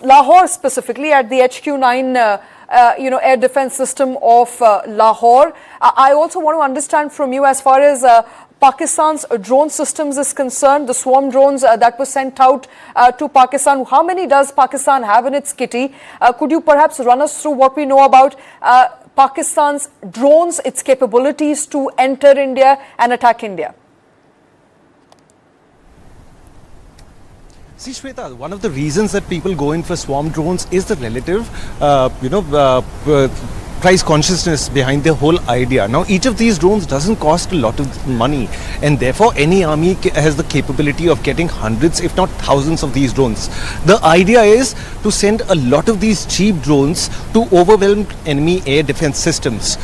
Lahore specifically at the HQ-9 air defense system of Lahore. I also want to understand from you, as far as Pakistan's drone systems is concerned, the swarm drones that were sent out to Pakistan, how many does Pakistan have in its kitty? Could you perhaps run us through what we know about Pakistan's drones, its capabilities to enter India and attack India? See, Shweta, one of the reasons that people go in for swarm drones is the relative, price consciousness behind the whole idea. Now, each of these drones doesn't cost a lot of money, and therefore any army has the capability of getting hundreds, if not thousands of these drones. The idea is to send a lot of these cheap drones to overwhelm enemy air defense systems.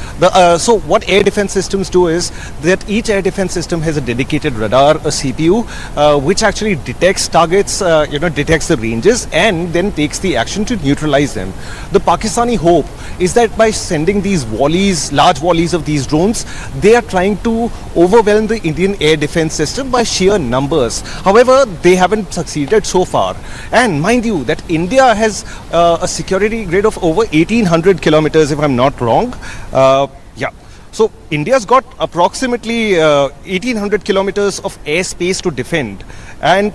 So what air defense systems do is that each air defense system has a dedicated radar, a CPU, which actually detects targets, detects the ranges, and then takes the action to neutralize them. The Pakistani hope is that by sending these volleys, large volleys of these drones, they are trying to overwhelm the Indian air defense system by sheer numbers. However, they haven't succeeded so far. And mind you, that India has a security grid of over 1800 kilometers, if I'm not wrong. So India's got approximately 1800 kilometers of airspace to defend. And,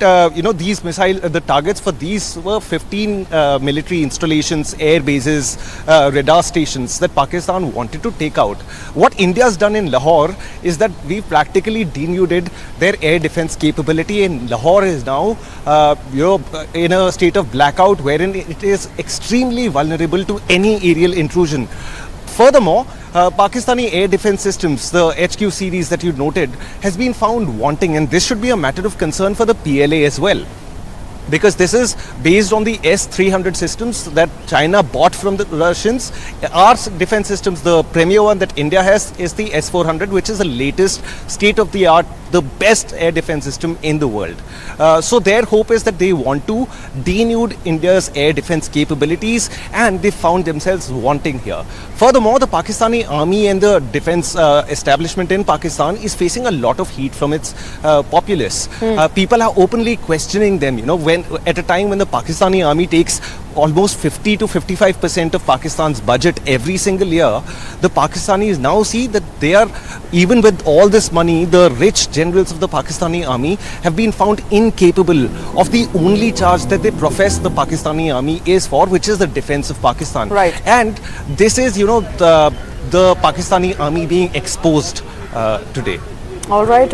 these the targets for these were 15 military installations, air bases, radar stations that Pakistan wanted to take out. What India's done in Lahore is that we've practically denuded their air defense capability, and Lahore is now, in a state of blackout wherein it is extremely vulnerable to any aerial intrusion. Furthermore, Pakistani air defense systems, the HQ series that you noted, has been found wanting, and this should be a matter of concern for the PLA as well. Because this is based on the S-300 systems that China bought from the Russians. Our defense systems, the premier one that India has, is the S-400, which is the latest state-of-the-art, the best air defense system in the world. So their hope is that they want to denude India's air defense capabilities, and they found themselves wanting here. Furthermore, the Pakistani army and the defense establishment in Pakistan is facing a lot of heat from its populace. People are openly questioning them, when at a time when the Pakistani army takes almost 50 to 55% of Pakistan's budget every single year, the Pakistanis now see that they are, even with all this money, the rich generals of the Pakistani army have been found incapable of the only charge that they profess the Pakistani army is for, which is the defense of Pakistan. Right. And this is, the Pakistani army being exposed today. All right.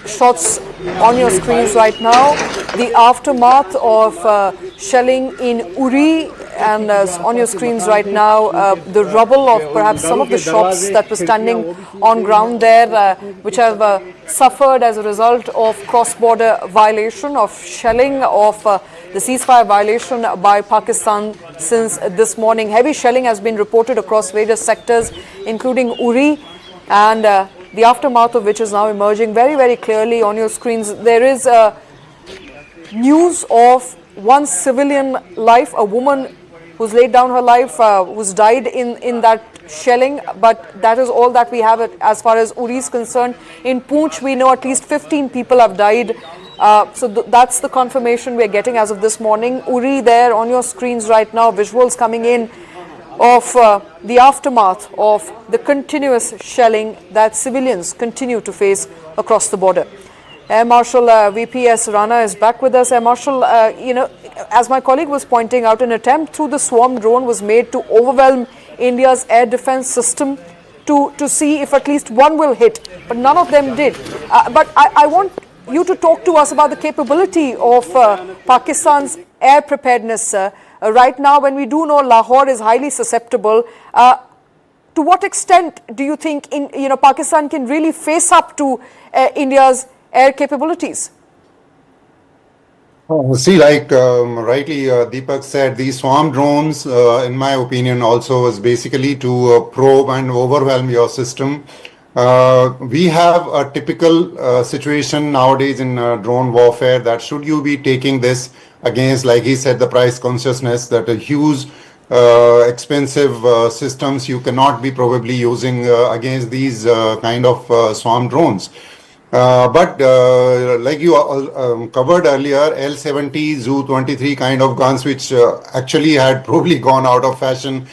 Shots on your screens right now. The aftermath of shelling in Uri, and on your screens right now, the rubble of perhaps some of the shops that were standing on ground there, which have suffered as a result of cross-border violation, of shelling, of the ceasefire violation by Pakistan since this morning. Heavy shelling has been reported across various sectors, including Uri, and the aftermath of which is now emerging very, very clearly on your screens. There is news of one civilian life, a woman who's laid down her life, who's died in that shelling, but that is all that we have as far as Uri is concerned. In Poonch, we know at least 15 people have died. So that's the confirmation we're getting as of this morning. Uri there on your screens right now, visuals coming in of the aftermath of the continuous shelling that civilians continue to face across the border. Air Marshal VPS Rana is back with us. Air Marshal, as my colleague was pointing out, an attempt through the swarm drone was made to overwhelm India's air defense system to see if at least one will hit, but none of them did. But I want you to talk to us about the capability of Pakistan's air preparedness, right now, when we do know Lahore is highly susceptible. to what extent do you think Pakistan can really face up to India's air capabilities? See, like rightly Deepak said, these swarm drones, in my opinion, also is basically to probe and overwhelm your system. We have a typical situation nowadays in drone warfare that should you be taking this against, like he said, the price consciousness, that a huge, expensive systems you cannot be probably using against these kind of swarm drones. But like you covered earlier, L-70, Zu-23 kind of guns, which actually had probably gone out of fashion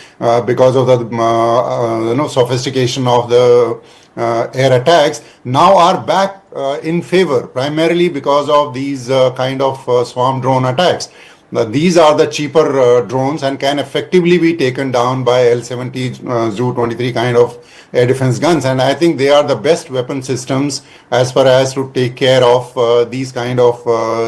because of the sophistication of the air attacks, now are back in favor, primarily because of these kind of swarm drone attacks. These are the cheaper drones and can effectively be taken down by L-70, Zu-23 kind of air defense guns. And I think they are the best weapon systems as far as to take care of these kind of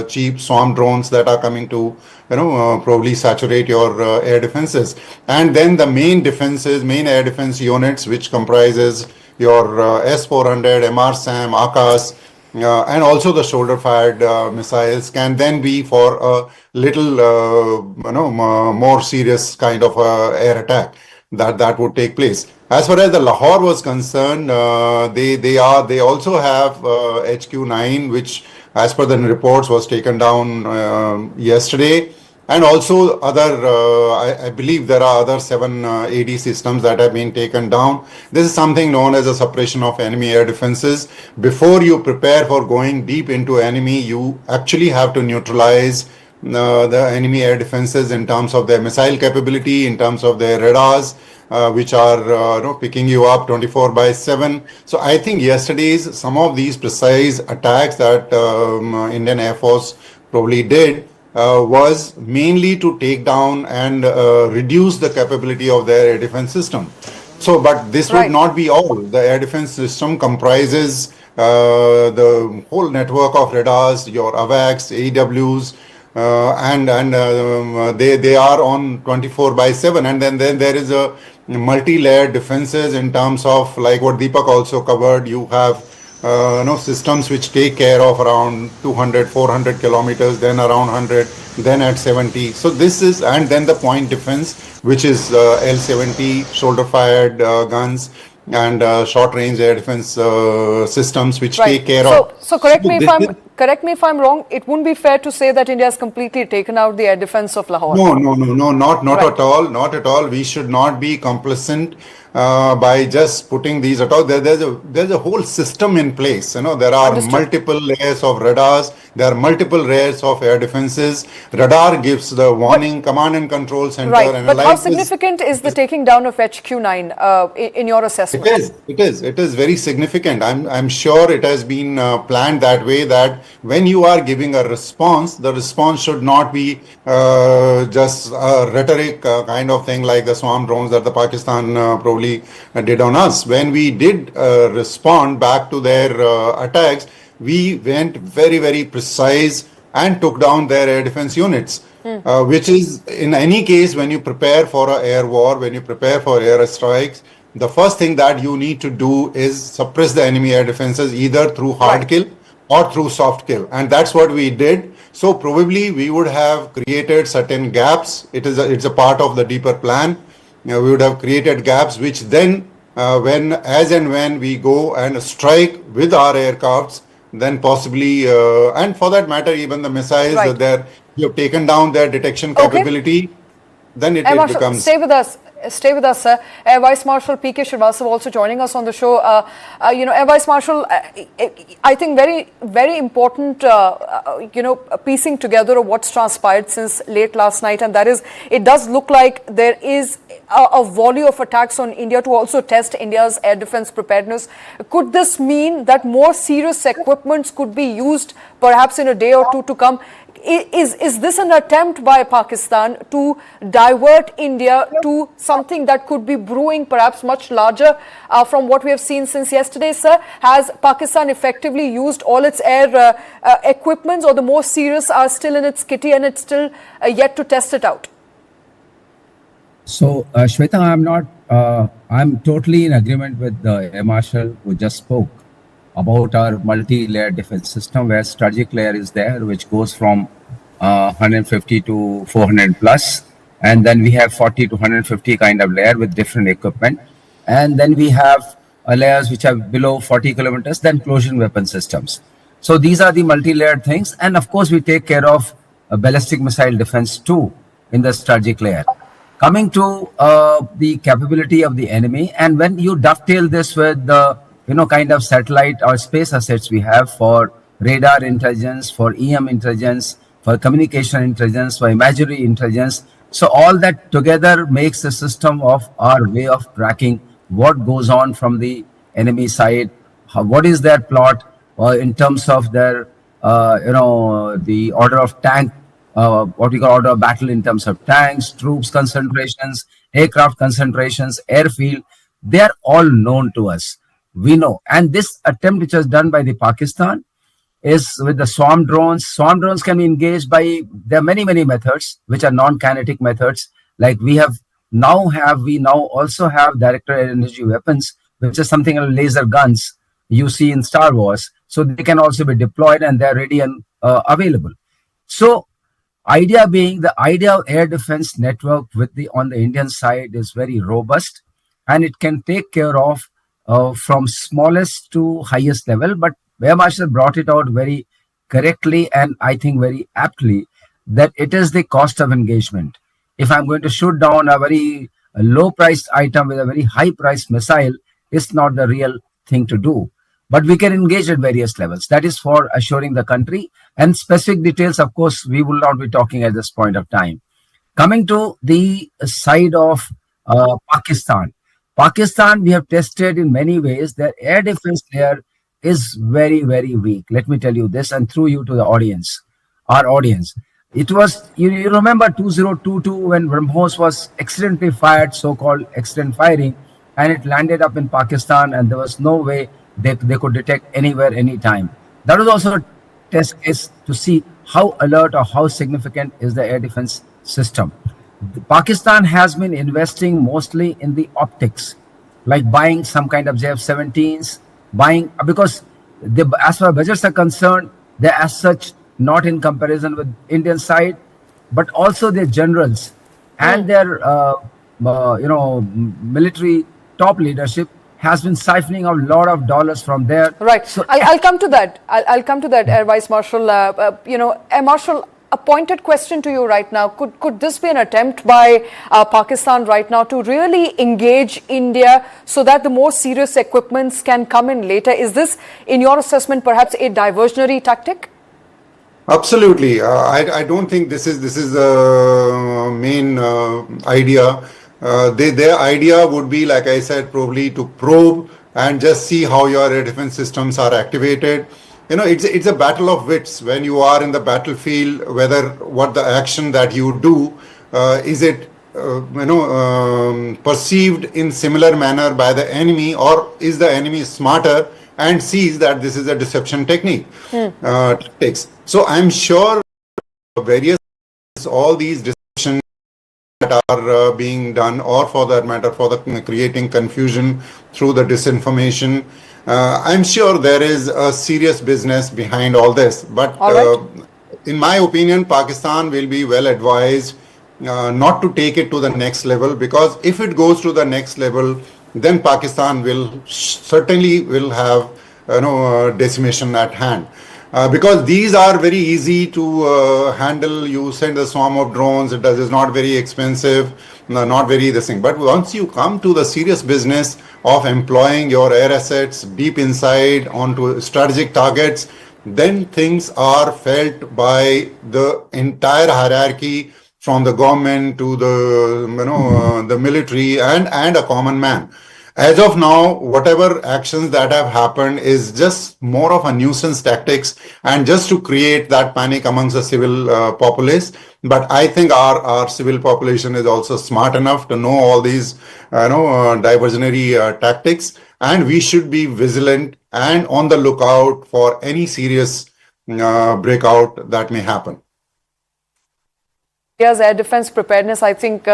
cheap swarm drones that are coming to, probably saturate your air defenses. And then the main defenses, main air defense units, which comprises your S-400, MR-SAM, AKAS, and also the shoulder-fired missiles can then be for a little, more serious kind of air attack that would take place. As far as the Lahore was concerned, they also have HQ-9, which, as per the reports, was taken down yesterday. And also other, I believe there are other 7 AD systems that have been taken down. This is something known as a suppression of enemy air defenses. Before you prepare for going deep into enemy, you actually have to neutralize the enemy air defenses in terms of their missile capability, in terms of their radars, which are picking you up 24/7. So I think yesterday's some of these precise attacks that Indian Air Force probably did was mainly to take down and reduce the capability of their air defense system. So, but this would not be all. The air defense system comprises the whole network of radars, your AWACS, AWs, and they are on 24/7. And then there is a multi-layered defenses in terms of, like what Deepak also covered. You have systems which take care of around 200, 400 kilometers, then around 100, then at 70. So this is, and then the point defense, which is L-70 shoulder-fired guns and short-range air defense systems, which take care of. So correct me if I'm wrong. It wouldn't be fair to say that India has completely taken out the air defense of Lahore. No, not at all, not at all. We should not be complacent by just putting these at all. There's a whole system in place. There are multiple layers of radars. There are multiple layers of air defenses. Radar gives the warning, command and control center. Right, but how significant is the taking down of HQ-9 in your assessment? It is very significant. I'm sure it has been planned that way, that when you are giving a response, the response should not be just a rhetoric kind of thing like the swarm drones that the Pakistan probably did on us. When we did respond back to their attacks, we went very, very precise and took down their air defense units, which is, in any case, when you prepare for an air war, when you prepare for air strikes, the first thing that you need to do is suppress the enemy air defenses, either through hard kill or through soft kill. And that's what we did. So probably we would have created certain gaps. It's a part of the deeper plan. We would have created gaps, which then when we go and strike with our aircrafts, then possibly, and for that matter, even the missiles, you have taken down their detection capability, then it becomes... Stay with us, sir. Air Vice Marshal P.K. Srivastava also joining us on the show. Air Vice Marshal, I think very, very important, piecing together of what's transpired since late last night, and that is, it does look like there is a volley of attacks on India to also test India's air defense preparedness. Could this mean that more serious equipments could be used perhaps in a day or two to come? Is this an attempt by Pakistan to divert India to something that could be brewing, perhaps much larger from what we have seen since yesterday, sir? Has Pakistan effectively used all its air equipments, or the more serious are still in its kitty and it's still yet to test it out? So, Shweta, I'm totally in agreement with the Air Marshal who just spoke about our multi-layer defense system, where strategic layer is there, which goes from 150 to 400 plus, and then we have 40 to 150 kind of layer with different equipment, and then we have layers which are below 40 kilometers, then closure weapon systems. So these are the multi-layered things, and of course we take care of ballistic missile defense too in the strategic layer. Coming to the capability of the enemy, and when you dovetail this with the kind of satellite or space assets we have for radar intelligence, for EM intelligence, for communication intelligence, for imagery intelligence, so all that together makes a system of our way of tracking what goes on from the enemy side, what is their plot in terms of their the order of tank, what we call order of battle in terms of tanks, troops concentrations, aircraft concentrations, airfield. They are all known to us. We know. And this attempt which was done by the Pakistan is with the swarm drones. Swarm drones can be engaged by, there are many methods which are non-kinetic methods. Like we now also have directed energy weapons, which is something like laser guns you see in Star Wars. So they can also be deployed and they're ready and available. So idea being, the idea of air defense network with the on the Indian side is very robust, and it can take care of from smallest to highest level. But Air Marshal brought it out very correctly and I think very aptly that it is the cost of engagement. If I'm going to shoot down a very low priced item with a very high priced missile, it's not the real thing to do. But we can engage at various levels. That is for assuring the country. And specific details, of course, we will not be talking at this point of time. Coming to the side of Pakistan. Pakistan, we have tested in many ways. Their air defense there is very weak. Let me tell you this, and through you to the audience, our audience. It was, you remember 2022 when BrahMos was accidentally fired, so-called accident firing, and it landed up in Pakistan, and there was no way they could detect anywhere, anytime. That was also a test case to see how alert or how significant is the air defense system. Pakistan has been investing mostly in the optics, like buying some kind of JF-17s, buying, because as far as budgets are concerned, they're as such not in comparison with Indian side, but also their generals and their military top leadership has been siphoning a lot of dollars from there. Right. So I'll come to that. I'll come to that, Air Vice Marshal. Air Marshal, a pointed question to you right now. Could this be an attempt by Pakistan right now to really engage India so that the more serious equipments can come in later? Is this, in your assessment, perhaps a diversionary tactic? Absolutely. I don't think this is the main idea. Their idea would be, like I said, probably to probe and just see how your air defense systems are activated. It's a battle of wits when you are in the battlefield, whether what the action that you do, is it perceived in similar manner by the enemy, or is the enemy smarter and sees that this is a deception technique. Tactics. So I'm sure various, all these deceptions that are being done, or for that matter, for the creating confusion through the disinformation, I'm sure there is a serious business behind all this. But in my opinion, Pakistan will be well advised not to take it to the next level, because if it goes to the next level, then Pakistan will certainly will have decimation at hand. Because these are very easy to handle. You send a swarm of drones, it is not very expensive, not very this thing. But once you come to the serious business of employing your air assets deep inside onto strategic targets, then things are felt by the entire hierarchy, from the government to the military and a common man. As of now, whatever actions that have happened is just more of a nuisance tactics and just to create that panic amongst the civil populace. But I think our civil population is also smart enough to know all these diversionary tactics, and we should be vigilant and on the lookout for any serious breakout that may happen. India's air defense preparedness, I think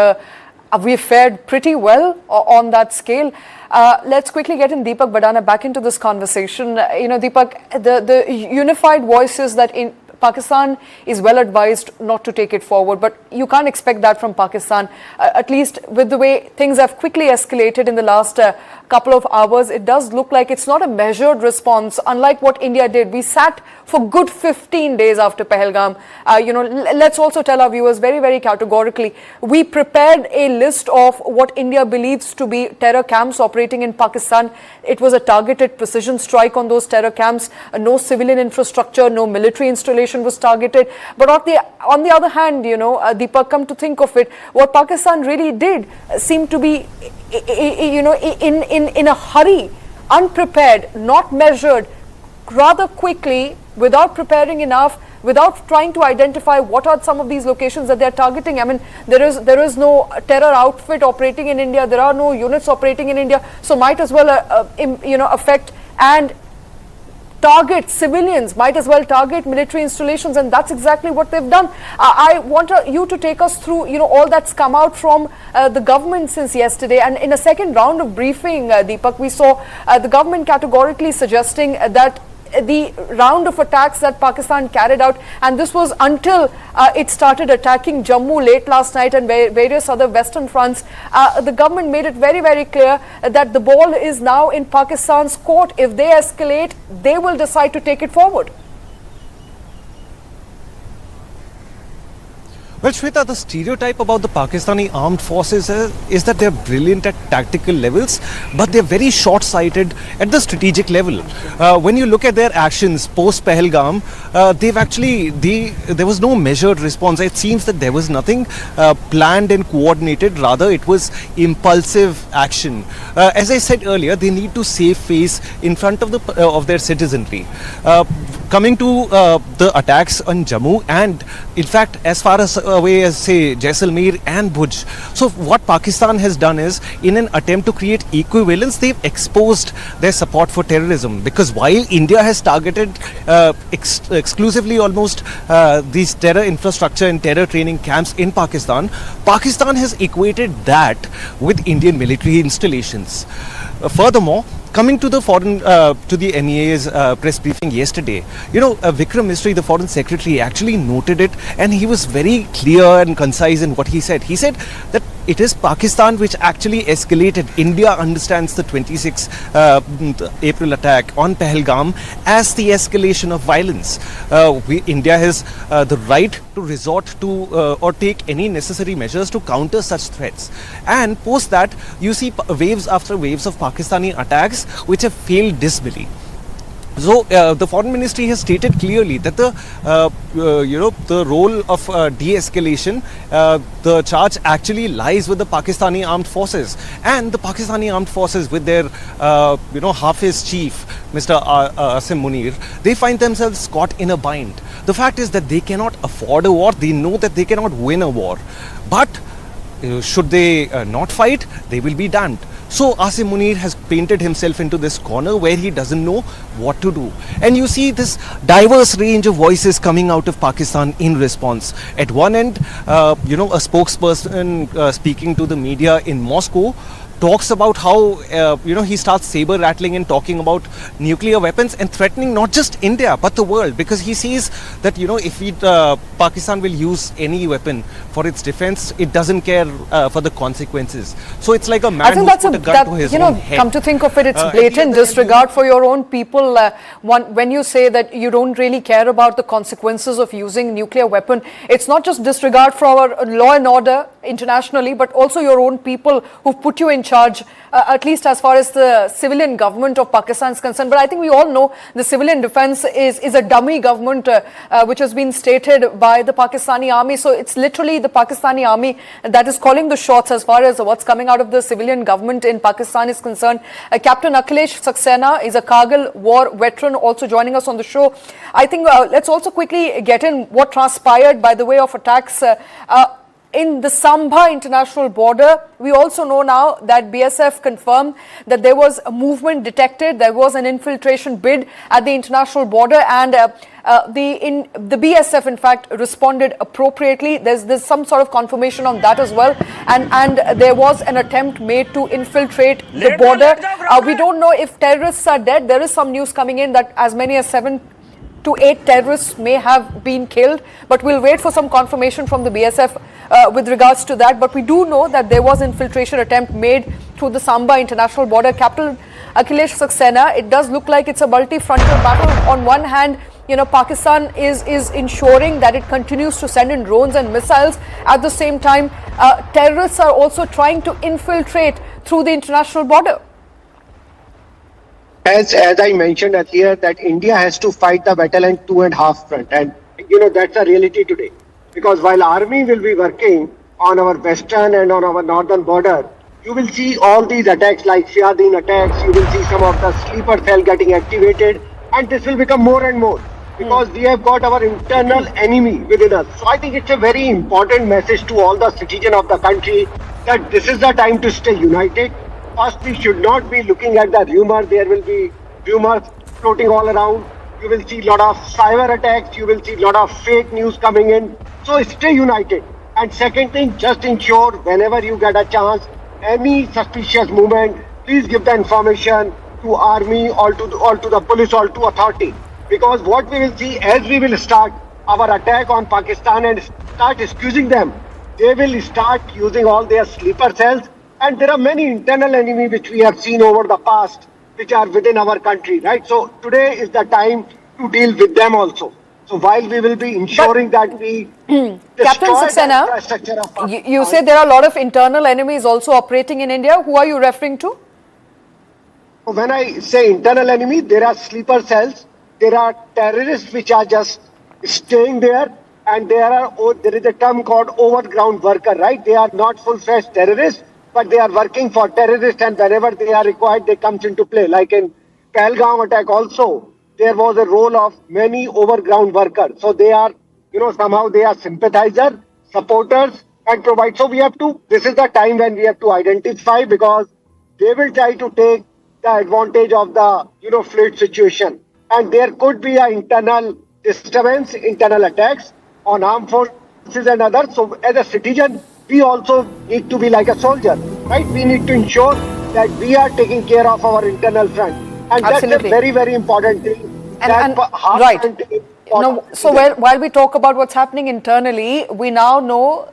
we fared pretty well on that scale. Let's quickly get in Deepak Badana back into this conversation. Deepak, the unified voice is that in Pakistan is well advised not to take it forward, but you can't expect that from Pakistan. At least with the way things have quickly escalated in the last couple of hours, it does look like it's not a measured response, unlike what India did. We sat for good 15 days after Pahalgam. Let's also tell our viewers very, very categorically, we prepared a list of what India believes to be terror camps operating in Pakistan. It was a targeted precision strike on those terror camps. No civilian infrastructure, no military installation was targeted. But on the other hand, Deepak, come to think of it, what Pakistan really did seemed to be, in a hurry, unprepared, not measured, rather quickly, without preparing enough, without trying to identify what are some of these locations that they're targeting. I mean, there is no terror outfit operating in India. There are no units operating in India. So might as well, affect and target civilians, might as well target military installations, and that's exactly what they've done. I want you to take us through, all that's come out from the government since yesterday. And in a second round of briefing, Deepak, we saw the government categorically suggesting that the round of attacks that Pakistan carried out, and this was until it started attacking Jammu late last night and various other western fronts, the government made it very, very clear that the ball is now in Pakistan's court. If they escalate, they will decide to take it forward. Well, Shweta, the stereotype about the Pakistani armed forces is that they're brilliant at tactical levels, but they're very short-sighted at the strategic level. When you look at their actions post-Pahalgam, there was no measured response. It seems that there was nothing planned and coordinated. Rather, it was impulsive action. As I said earlier, they need to save face in front of their citizenry. Coming to the attacks on Jammu, and in fact, as far as away as, say, Jaisalmer and Bhuj. So what Pakistan has done is, in an attempt to create equivalence, they've exposed their support for terrorism. Because while India has targeted exclusively almost these terror infrastructure and terror training camps in Pakistan, Pakistan has equated that with Indian military installations. Furthermore, coming to the the MEA's press briefing yesterday, Vikram Misri, the foreign secretary, actually noted it, and he was very clear and concise in what he said. He said that it is Pakistan which actually escalated. India understands the 26th April attack on Pahalgam as the escalation of violence. India has the right to resort to or take any necessary measures to counter such threats. And post that, you see waves after waves of Pakistani attacks which have failed dismally. So the foreign ministry has stated clearly that the role of de-escalation, the charge actually lies with the Pakistani armed forces, and the Pakistani armed forces with their Hafiz chief, Mr. Asim Munir, they find themselves caught in a bind. The fact is that they cannot afford a war. They know that they cannot win a war, but should they not fight, they will be damned. So Asim Munir has painted himself into this corner where he doesn't know what to do. And you see this diverse range of voices coming out of Pakistan in response. At one end, a spokesperson speaking to the media in Moscow talks about how he starts saber rattling and talking about nuclear weapons and threatening not just India but the world, because he sees that if Pakistan will use any weapon for its defense, it doesn't care for the consequences. So it's like a man who's put a gun to his own head. Come to think of it, it's blatant disregard for your own people. When you say that you don't really care about the consequences of using nuclear weapon, it's not just disregard for our law and order internationally, but also your own people who put you in charge, at least as far as the civilian government of Pakistan is concerned. But I think we all know the civilian defense is a dummy government which has been stated by the Pakistani army. So it's literally the Pakistani army that is calling the shots as far as what's coming out of the civilian government in Pakistan is concerned. Captain Akhilesh Saxena is a Kargil war veteran, also joining us on the show. I think let's also quickly get in what transpired by the way of attacks. in the Samba international border, we also know now that BSF confirmed that there was a movement detected. There was an infiltration bid at the international border, and the BSF in fact responded appropriately. There's some sort of confirmation on that as well, and there was an attempt made to infiltrate the border. We don't know if terrorists are dead. There is some news coming in that as many as 7 to 8 terrorists may have been killed, but we'll wait for some confirmation from the BSF with regards to that. But we do know that there was infiltration attempt made through the Samba international border. Captain Akhilesh Saxena, it does look like it's a multi-frontal battle. On one hand, Pakistan is ensuring that it continues to send in drones and missiles. At the same time, terrorists are also trying to infiltrate through the international border. As I mentioned earlier, that India has to fight the battle on 2.5 front, and that's a reality today. Because while army will be working on our western and on our northern border, you will see all these attacks like Siadin attacks. You will see some of the sleeper cell getting activated, and this will become more and more because we have got our internal enemy within us. So I think it's a very important message to all the citizens of the country that this is the time to stay united. First, we should not be looking at the rumor. There will be rumors floating all around. You will see a lot of cyber attacks. You will see a lot of fake news coming in. So stay united. And second thing, just ensure whenever you get a chance, any suspicious movement, please give the information to army or to the police or to authority. Because what we will see as we will start our attack on Pakistan and start excusing them, they will start using all their sleeper cells. And there are many internal enemies which we have seen over the past, which are within our country, right? So today is the time to deal with them also. So while we will be ensuring that we Captain Saxena, you say there are a lot of internal enemies also operating in India. Who are you referring to? When I say internal enemy, there are sleeper cells. There are terrorists which are just staying there, and there is a term called overground worker, right? They are not full-fledged terrorists, but they are working for terrorists, and whenever they are required, they come into play. Like in Pahalgam attack also, there was a role of many overground workers. So they are, somehow they are sympathizers, supporters, and provide. So this is the time when we have to identify, because they will try to take the advantage of the, fluid situation. And there could be an internal disturbance, internal attacks on armed forces and others. So as a citizen, we also need to be like a soldier, right? We need to ensure that we are taking care of our internal front. And Absolutely. That's a very, very important thing. Right. So while we talk about what's happening internally, we now know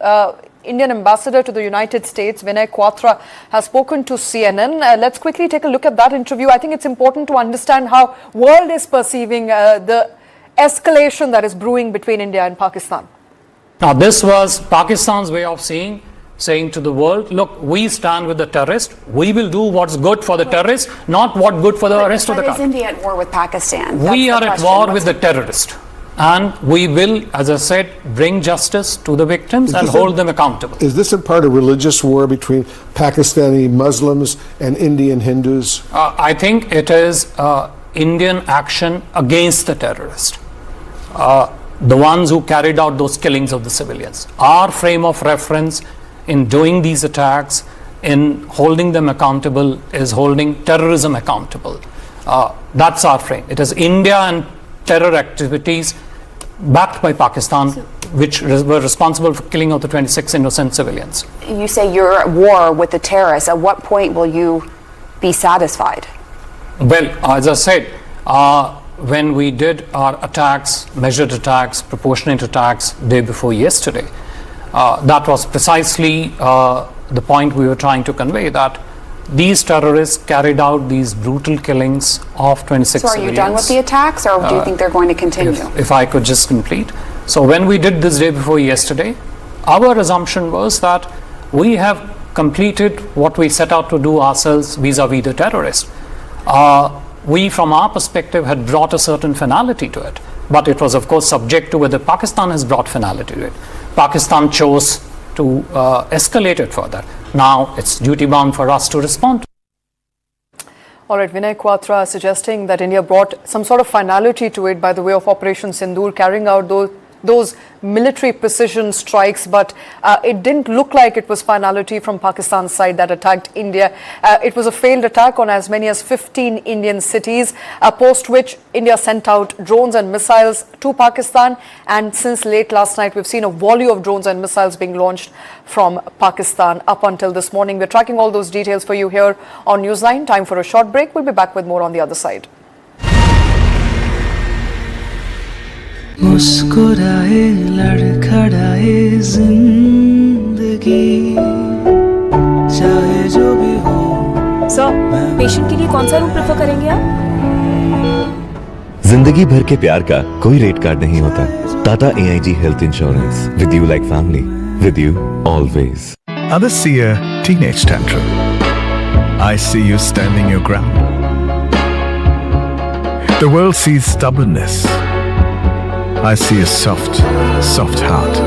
Indian ambassador to the United States, Vinay Quatra, has spoken to CNN. Let's quickly take a look at that interview. I think it's important to understand how world is perceiving the escalation that is brewing between India and Pakistan. Now, this was Pakistan's way of saying to the world, look, we stand with the terrorists. We will do what's good for the terrorists, not what's good for the rest of the country. Is India at war with Pakistan? We are at war with the terrorists. And we will, as I said, bring justice to the victims and hold them accountable. Is this a part of religious war between Pakistani Muslims and Indian Hindus? I think it is Indian action against the terrorists. The ones who carried out those killings of the civilians. Our frame of reference in doing these attacks, in holding them accountable, is holding terrorism accountable. That's our frame. It is India and terror activities backed by Pakistan, which were responsible for killing of the 26 innocent civilians. You say you're at war with the terrorists. At what point will you be satisfied? Well, as I said, when we did our attacks, measured attacks, proportionate attacks day before yesterday, that was precisely the point we were trying to convey, that these terrorists carried out these brutal killings of 26 civilians. So are you done with the attacks, or do you think they're going to continue? If I could just complete. So when we did this day before yesterday, our assumption was that we have completed what we set out to do ourselves vis-a-vis the terrorists. We, from our perspective, had brought a certain finality to it. But it was, of course, subject to whether Pakistan has brought finality to it. Pakistan chose to escalate it further. Now it's duty bound for us to respond. All right, Vinay Quatra suggesting that India brought some sort of finality to it by the way of Operation Sindoor, carrying out those military precision strikes, but it didn't look like it was finality from Pakistan's side that attacked India. It was a failed attack on as many as 15 Indian cities, post which India sent out drones and missiles to Pakistan. And since late last night, we've seen a volley of drones and missiles being launched from Pakistan up until this morning. We're tracking all those details for you here on Newsline. Time for a short break. We'll be back with more on the other side. मुस्कुराए लड़खड़ाए जिंदगी चाहे जो भी हो। Sir, patient के लिए कौन सा रूम प्रेफर करेंगे आप? जिंदगी भर के प्यार का कोई रेट कार्ड नहीं होता। Tata AIG health insurance, with you like family, with you always. Others see a teenage tantrum. I see you standing your ground. The world sees stubbornness. I see a soft, soft heart.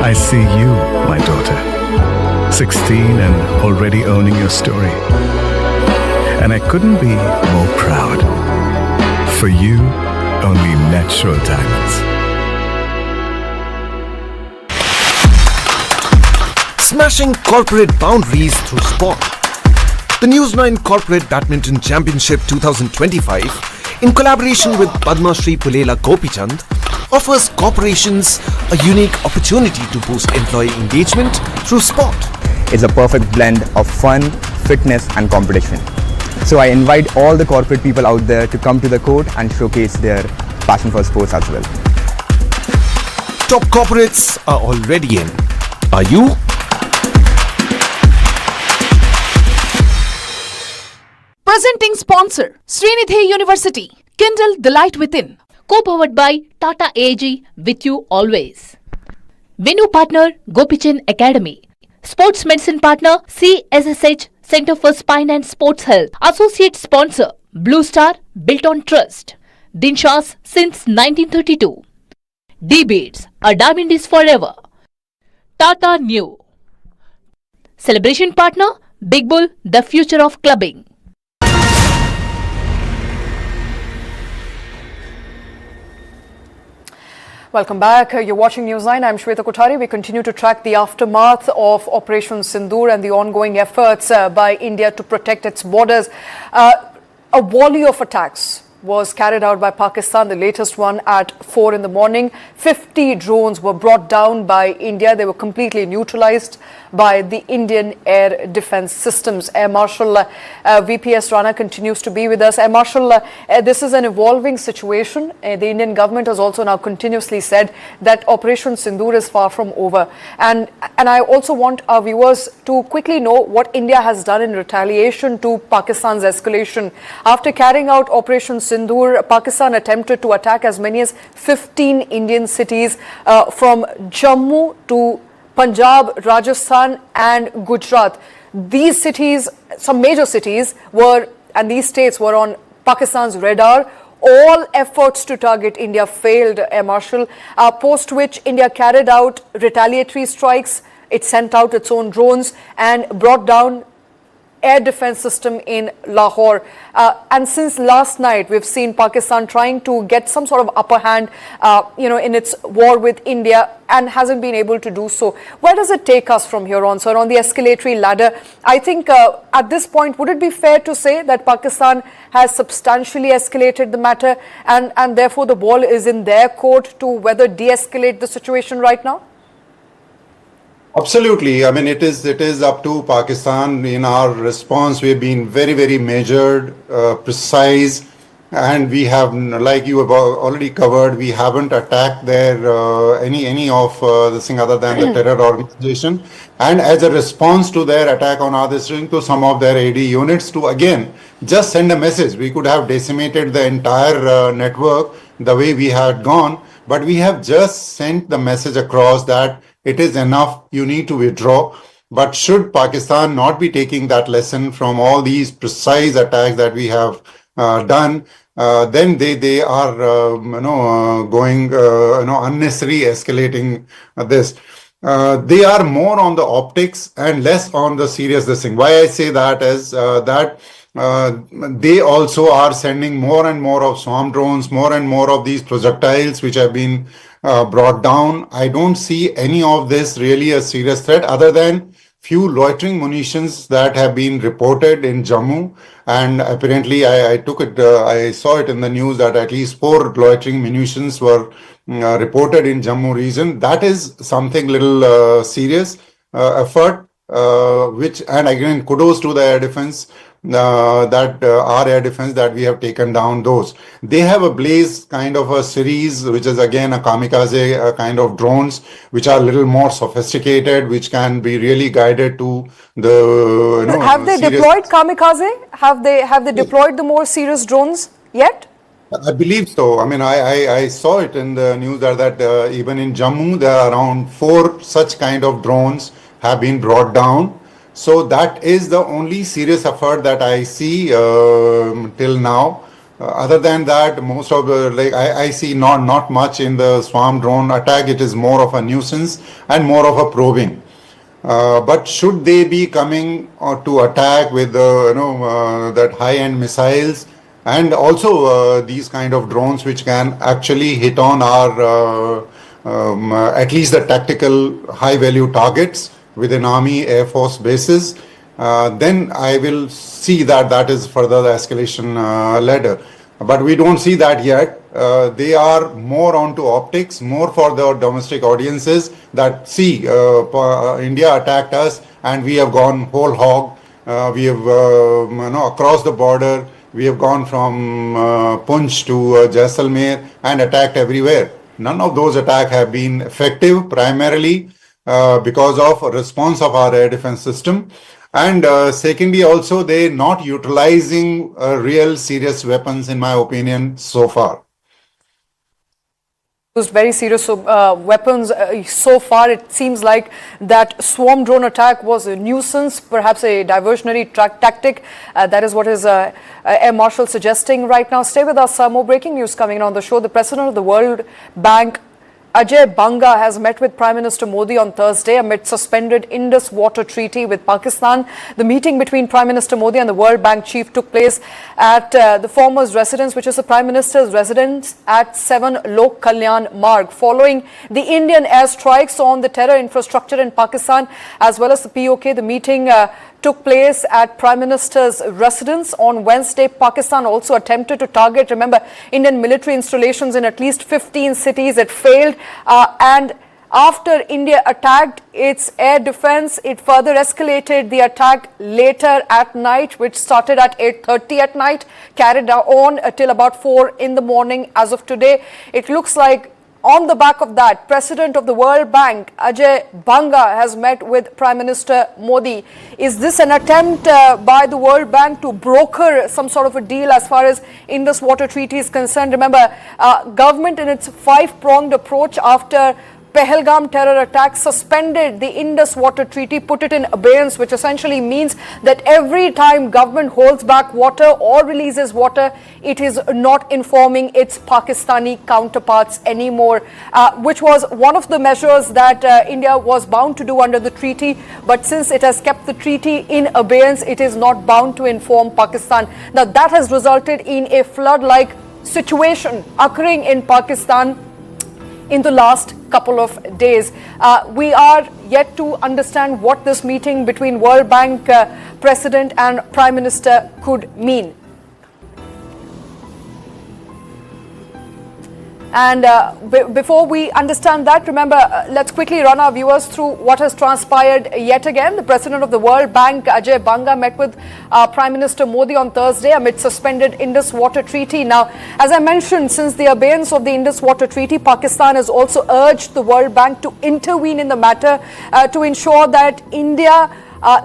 I see you, my daughter, 16 and already owning your story. And I couldn't be more proud. For you, only natural diamonds. Smashing corporate boundaries through sport. The News 9 Corporate Badminton Championship 2025, in collaboration with Padma Shri Pulela Gopichand, offers corporations a unique opportunity to boost employee engagement through sport. It's a perfect blend of fun, fitness and competition. So I invite all the corporate people out there to come to the court and showcase their passion for sports as well. Top corporates are already in. Are you? Presenting sponsor, Sindoor University, Kindle the Light Within. Co-powered by Tata AG, with you always. Venue partner, Gopichand Academy. Sports medicine partner, CSSH, Center for Spine and Sports Health. Associate sponsor, Blue Star, built on trust. Dinshas since 1932. D-Beats, a diamond is forever. Tata New. Celebration partner, Big Bull, the future of clubbing. Welcome back. You're watching Newsline. I'm Shweta Kothari. We continue to track the aftermath of Operation Sindoor and the ongoing efforts by India to protect its borders. A volley of attacks was carried out by Pakistan, the latest one at 4 in the morning. 50 drones were brought down by India. They were completely neutralized by the Indian air defense systems. Air Marshal VPS Rana continues to be with us. Air Marshal, this is an evolving situation. The Indian government has also now continuously said that Operation Sindoor is far from over. And I also want our viewers to quickly know what India has done in retaliation to Pakistan's escalation. After carrying out Operation Sindoor, Pakistan attempted to attack as many as 15 Indian cities from Jammu to Punjab, Rajasthan and Gujarat. These cities, some major cities were, and these states were on Pakistan's radar. All efforts to target India failed, Air Marshal, post which India carried out retaliatory strikes. It sent out its own drones and brought down air defense system in Lahore. And since last night, we've seen Pakistan trying to get some sort of upper hand, in its war with India and hasn't been able to do so. Where does it take us from here on, sir, on the escalatory ladder? I think at this point, would it be fair to say that Pakistan has substantially escalated the matter and therefore the ball is in their court to whether de-escalate the situation right now? Absolutely. I mean, it is up to Pakistan. In our response, we've been very, very measured, precise, and we have, like you have already covered, we haven't attacked their any of this thing other than the terror organization. And as a response to their attack on our district, to some of their AD units, to again just send a message. We could have decimated the entire network the way we had gone, but we have just sent the message across that it is enough, you need to withdraw. But should Pakistan not be taking that lesson from all these precise attacks that we have done, then they are going unnecessary escalating this. They are more on the optics and less on the serious this thing. Why I say that is that they also are sending more and more of swarm drones, more and more of these projectiles which have been brought down. I don't see any of this really a serious threat other than few loitering munitions that have been reported in Jammu, and apparently I took it, I saw it in the news that at least 4 loitering munitions were reported in Jammu region. That is something little serious effort, which, and again, kudos to the air defense, our air defense, that we have taken down those. They have a Blaze kind of a series, which is again a kamikaze kind of drones, which are a little more sophisticated, which can be really guided to the, have they deployed kamikaze? Have they deployed the more serious drones yet? I believe so. I mean, I saw it in the news that even in Jammu, there are around 4 such kind of drones have been brought down. So that is the only serious effort that I see till now. Other than that, most of the, I see not much in the swarm drone attack. It is more of a nuisance and more of a probing. But should they be coming to attack with that high-end missiles and also these kind of drones which can actually hit on our at least the tactical high-value targets within Army, Air Force bases, then I will see that is further the escalation ladder. But we don't see that yet. They are more onto optics, more for the domestic audiences that see India attacked us and we have gone whole hog. We have across the border. We have gone from Punch to Jaisalmer and attacked everywhere. None of those attacks have been effective, primarily because of a response of our air defense system. And secondly, also, they not utilizing real serious weapons, in my opinion, so far. Used very serious weapons so far. It seems like that swarm drone attack was a nuisance, perhaps a diversionary tactic. That is what is Air Marshal suggesting right now. Stay with us. More breaking news coming in on the show. The president of the World Bank, Ajay Banga, has met with Prime Minister Modi on Thursday amid suspended Indus water treaty with Pakistan. The meeting between Prime Minister Modi and the World Bank chief took place at the former's residence, which is the Prime Minister's residence at 7 Lok Kalyan Marg, following the Indian airstrikes on the terror infrastructure in Pakistan as well as the POK. The meeting took place at Prime Minister's residence on Wednesday. Pakistan also attempted to target, remember, Indian military installations in at least 15 cities. It failed. And after India attacked its air defense, it further escalated the attack later at night, which started at 8:30 at night, carried on till about 4 in the morning as of today. It looks like on the back of that, President of the World Bank, Ajay Banga, has met with Prime Minister Modi. Is this an attempt by the World Bank to broker some sort of a deal as far as Indus Water Treaty is concerned? Remember, government in its 5-pronged approach after Pahalgam terror attack suspended the Indus Water Treaty, put it in abeyance, which essentially means that every time government holds back water or releases water, it is not informing its Pakistani counterparts anymore, which was one of the measures that India was bound to do under the treaty. But since it has kept the treaty in abeyance, it is not bound to inform Pakistan. Now, that has resulted in a flood-like situation occurring in Pakistan in the last couple of days. We are yet to understand what this meeting between World Bank President and Prime Minister could mean. And before we understand that, remember, let's quickly run our viewers through what has transpired yet again. The President of the World Bank, Ajay Banga, met with Prime Minister Modi on Thursday amid suspended Indus Water Treaty. Now, as I mentioned, since the abeyance of the Indus Water Treaty, Pakistan has also urged the World Bank to intervene in the matter to ensure that India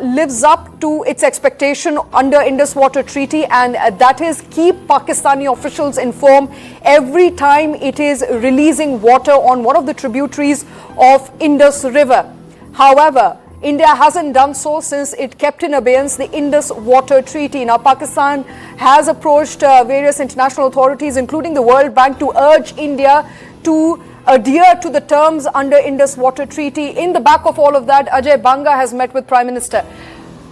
lives up to its expectation under Indus Water Treaty, and that is keep Pakistani officials informed every time it is releasing water on one of the tributaries of Indus River. However, India hasn't done so since it kept in abeyance the Indus Water Treaty. Now, Pakistan has approached various international authorities, including the World Bank, to urge India to adhere to the terms under Indus Water Treaty. In the back of all of that, Ajay Banga has met with Prime Minister.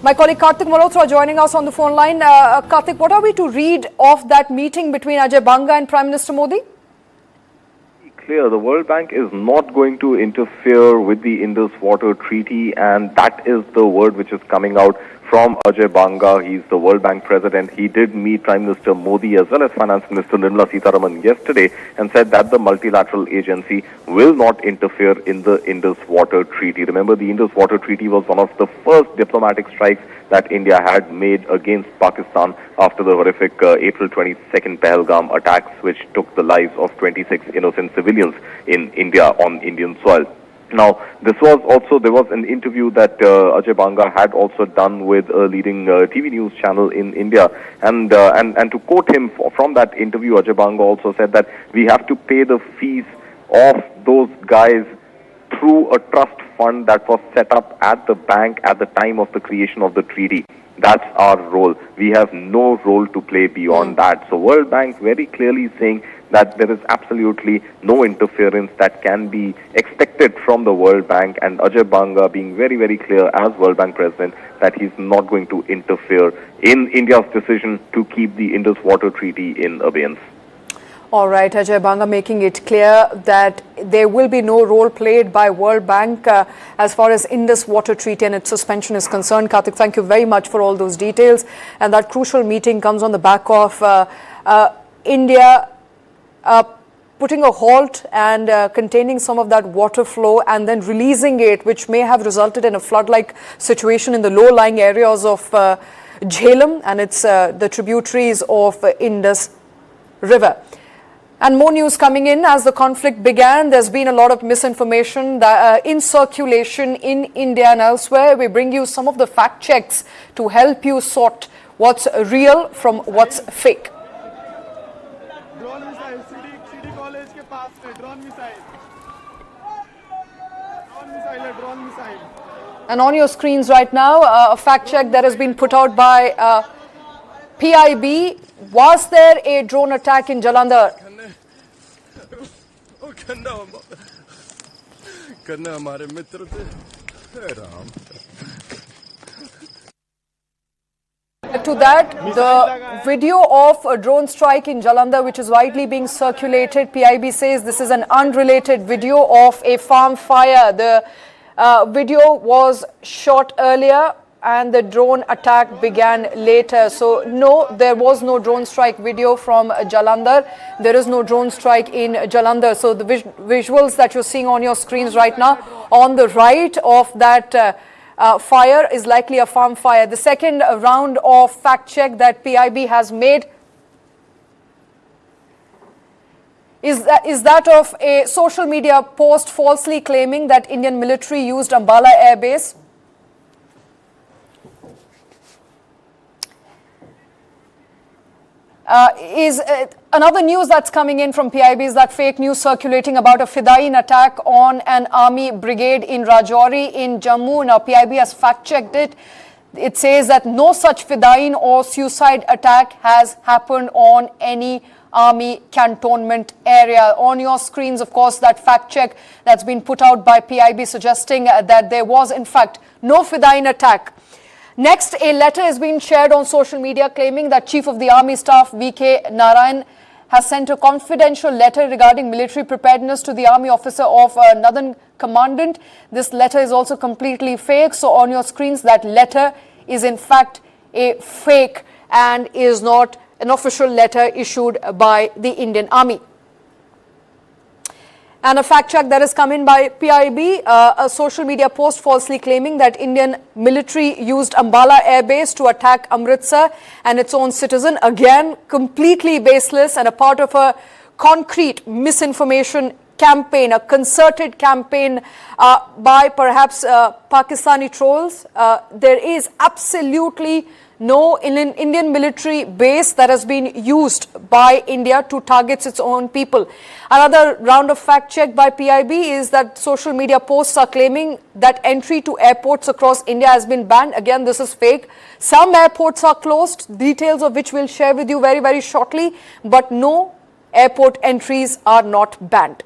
My colleague Karthik Malhotra joining us on the phone line. Karthik, what are we to read of that meeting between Ajay Banga and Prime Minister Modi? Clear, the World Bank is not going to interfere with the Indus Water Treaty, and that is the word which is coming out from Ajay Banga. He's the World Bank president. He did meet Prime Minister Modi as well as Finance Minister Nirmala Sitharaman yesterday and said that the multilateral agency will not interfere in the Indus Water Treaty. Remember, the Indus Water Treaty was one of the first diplomatic strikes that India had made against Pakistan after the horrific April 22nd Pahalgam attacks, which took the lives of 26 innocent civilians in India on Indian soil. Now, there was an interview that Ajay Banga had also done with a leading TV news channel in India, and to quote him from that interview, Ajay Banga also said that we have to pay the fees of those guys through a trust fund that was set up at the bank at the time of the creation of the treaty. That's our role. We have no role to play beyond that. So World Bank very clearly saying that there is absolutely no interference that can be expected from the World Bank, and Ajay Banga being very, very clear as World Bank president that he's not going to interfere in India's decision to keep the Indus Water Treaty in abeyance. All right, Ajay Banga making it clear that there will be no role played by World Bank as far as Indus Water Treaty and its suspension is concerned. Karthik, thank you very much for all those details. And that crucial meeting comes on the back of India putting a halt and containing some of that water flow and then releasing it, which may have resulted in a flood-like situation in the low-lying areas of Jhelum and its the tributaries of Indus River. And more news coming in as the conflict began. There's been a lot of misinformation in circulation in India and elsewhere. We bring you some of the fact checks to help you sort what's real from what's fake. And on your screens right now, a fact check that has been put out by PIB. Was there a drone attack in Jalandhar? To that, the video of a drone strike in Jalandhar, which is widely being circulated, PIB says this is an unrelated video of a farm fire. The video was shot earlier and the drone attack began later. So no, there was no drone strike video from Jalandhar. There is no drone strike in Jalandhar. So the visuals that you're seeing on your screens right now, on the right of that fire is likely a farm fire. The second round of fact check that PIB has made is that of a social media post falsely claiming that Indian military used Ambala Air Base. Another news that's coming in from PIB is that fake news circulating about a Fidain attack on an army brigade in Rajouri in Jammu. Now PIB has fact-checked it. It says that no such Fidain or suicide attack has happened on any army cantonment area. On your screens, of course, that fact check that's been put out by PIB suggesting that there was in fact no Fidain attack. Next, a letter has been shared on social media claiming that Chief of the Army Staff V.K. Narayan has sent a confidential letter regarding military preparedness to the army officer of Northern Commandant. This letter is also completely fake. So on your screens, that letter is in fact a fake and is not an official letter issued by the Indian Army. And a fact check that has come in by PIB, a social media post falsely claiming that Indian military used Ambala Air Base to attack Amritsar and its own citizen. Again, completely baseless and a part of a concrete misinformation campaign, a concerted campaign by perhaps Pakistani trolls. There is absolutely no Indian military base that has been used by India to target its own people. Another round of fact check by PIB is that social media posts are claiming that entry to airports across India has been banned. Again, this is fake. Some airports are closed, details of which we'll share with you very, very shortly, but no, airport entries are not banned.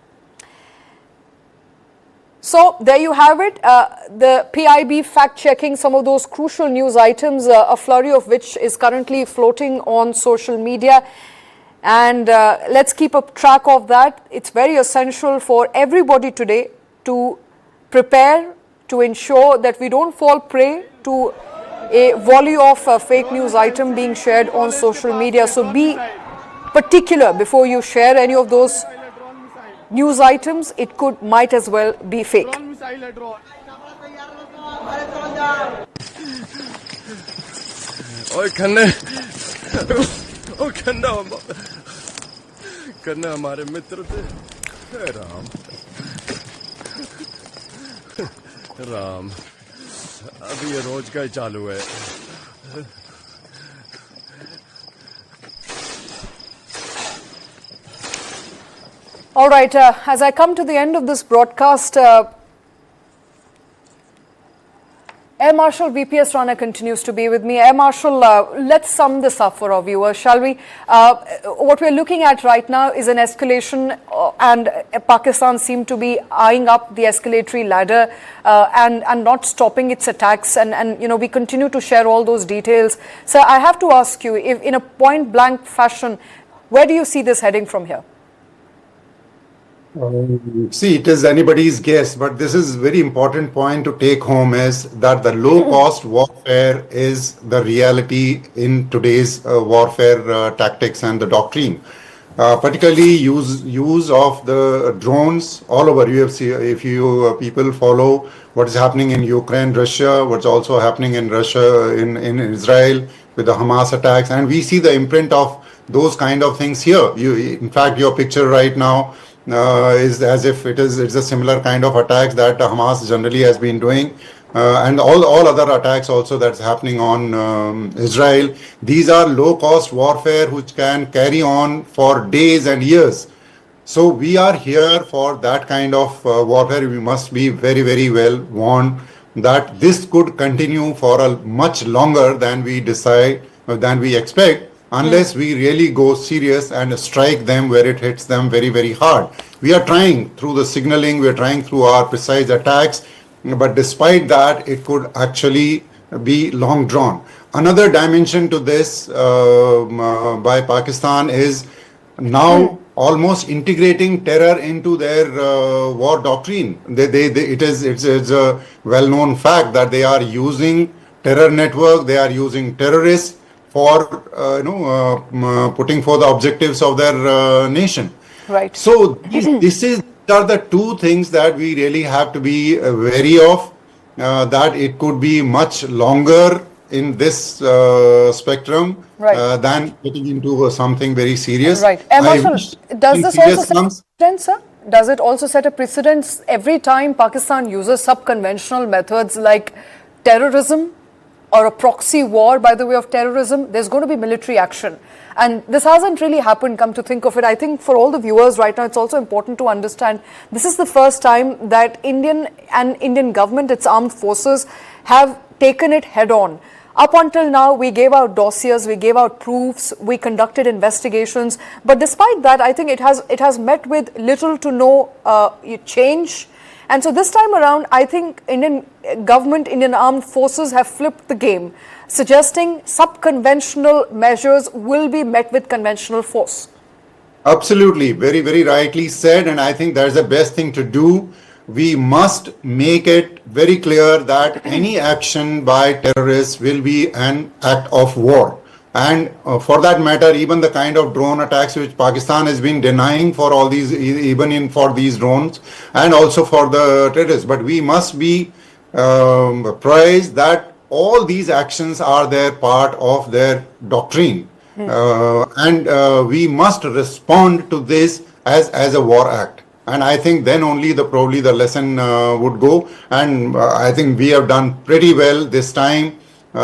So there you have it, the PIB fact-checking some of those crucial news items, a flurry of which is currently floating on social media. And let's keep a track of that. It's very essential for everybody today to prepare to ensure that we don't fall prey to a volley of fake news item being shared on social media. So be particular before you share any of those news items. It might as well be fake. करना हमारे मित्र थे राम राम अभी ये रोज का ही चालू है All right, as I come to the end of this broadcast, Air Marshal VPS Rana continues to be with me. Air Marshal, let's sum this up for our viewers, shall we? What we're looking at right now is an escalation and Pakistan seemed to be eyeing up the escalatory ladder and not stopping its attacks. And you know, we continue to share all those details. So I have to ask you, if in a point blank fashion, where do you see this heading from here? See, it is anybody's guess, but this is very important point to take home is that the low-cost warfare is the reality in today's warfare tactics and the doctrine. Particularly use of the drones all over. You have seen, if you people follow what is happening in Ukraine, Russia, what's also happening in Russia, in Israel with the Hamas attacks, and we see the imprint of those kind of things here. In fact, your picture right now is as if it's a similar kind of attacks that Hamas generally has been doing, and all other attacks also that's happening on Israel. These are low-cost warfare which can carry on for days and years. So we are here for that kind of warfare. We must be very, very well warned that this could continue for a much longer than we expect. Unless we really go serious and strike them where it hits them very, very hard. We are trying through the signaling, we are trying through our precise attacks, but despite that, it could actually be long drawn. Another dimension to this by Pakistan is now almost integrating terror into their war doctrine. It's a well-known fact that they are using terror network, they are using terrorists for putting for the objectives of their nation. Right. So these are the two things that we really have to be wary of. That it could be much longer in this spectrum than getting into something very serious. Right. Marshal, does this also set a precedent, sir? Does it also set a precedent every time Pakistan uses sub-conventional methods like terrorism or a proxy war by the way of terrorism, there's going to be military action. And this hasn't really happened, come to think of it. I think for all the viewers right now, it's also important to understand this is the first time that Indian government, its armed forces, have taken it head on. Up until now, we gave out dossiers, we gave out proofs, we conducted investigations. But despite that, I think it has met with little to no change. And so this time around, I think Indian government, Indian armed forces have flipped the game, suggesting sub-conventional measures will be met with conventional force. Absolutely. Very, very rightly said. And I think that's the best thing to do. We must make it very clear that any action by terrorists will be an act of war. And for that matter, even the kind of drone attacks which Pakistan has been denying for all these, for these drones and also for the terrorists. But we must be apprised that all these actions are their part of their doctrine. And we must respond to this as a war act. And I think then only probably the lesson would go. And I think we have done pretty well this time.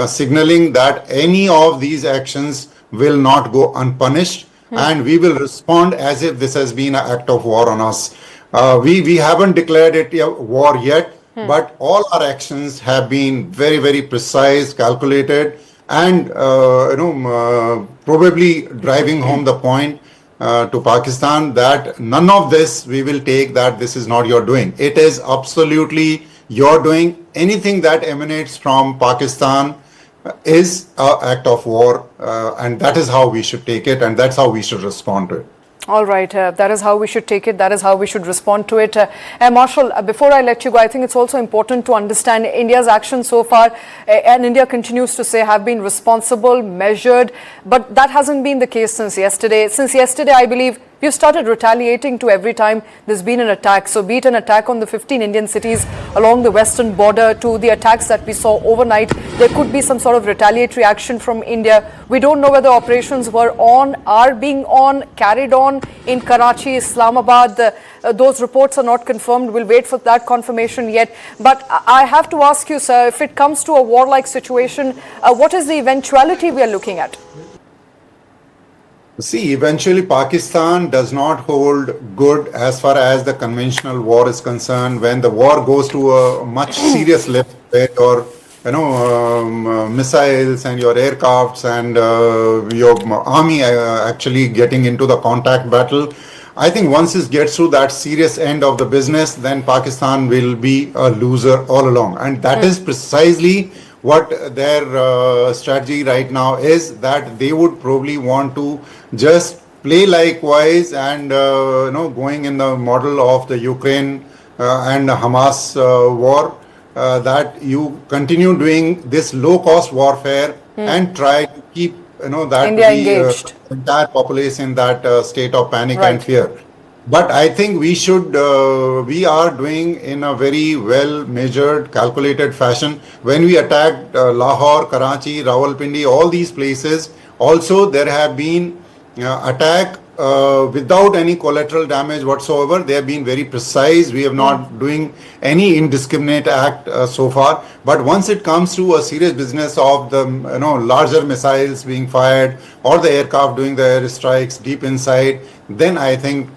Signaling that any of these actions will not go unpunished and we will respond as if this has been an act of war on us. We haven't declared it a war yet, but all our actions have been very, very precise, calculated, and probably driving home the point to Pakistan that none of this we will take, that this is not your doing. It is absolutely your doing. Anything that emanates from Pakistan is an act of war, and that is how we should take it, and that's how we should respond to it. All right, that is how we should take it. That is how we should respond to it. Marshall, before I let you go, I think it's also important to understand India's actions so far, and India continues to say have been responsible, measured, but that hasn't been the case since yesterday. Since yesterday, I believe we've started retaliating to every time there's been an attack. So be it an attack on the 15 Indian cities along the western border to the attacks that we saw overnight, there could be some sort of retaliatory action from India. We don't know whether operations were on, are being on, carried on in Karachi, Islamabad. Those reports are not confirmed. We'll wait for that confirmation yet. But I have to ask you, sir, if it comes to a warlike situation, what is the eventuality we are looking at? See, eventually Pakistan does not hold good as far as the conventional war is concerned. When the war goes to a much serious level where your missiles and your aircrafts and your army actually getting into the contact battle, I think once it gets to that serious end of the business, then Pakistan will be a loser all along. And that is precisely what their strategy right now is, that they would probably want to just play likewise and going in the model of the Ukraine and Hamas war, that you continue doing this low-cost warfare and try to keep that India engaged. Entire populace in that state of panic and fear. But I think we are doing in a very well measured, calculated fashion. When we attacked Lahore, Karachi, Rawalpindi, all these places, also there have been attack without any collateral damage whatsoever. They have been very precise. We have not doing any indiscriminate act so far. But once it comes to a serious business of the larger missiles being fired or the aircraft doing the air strikes deep inside, then I think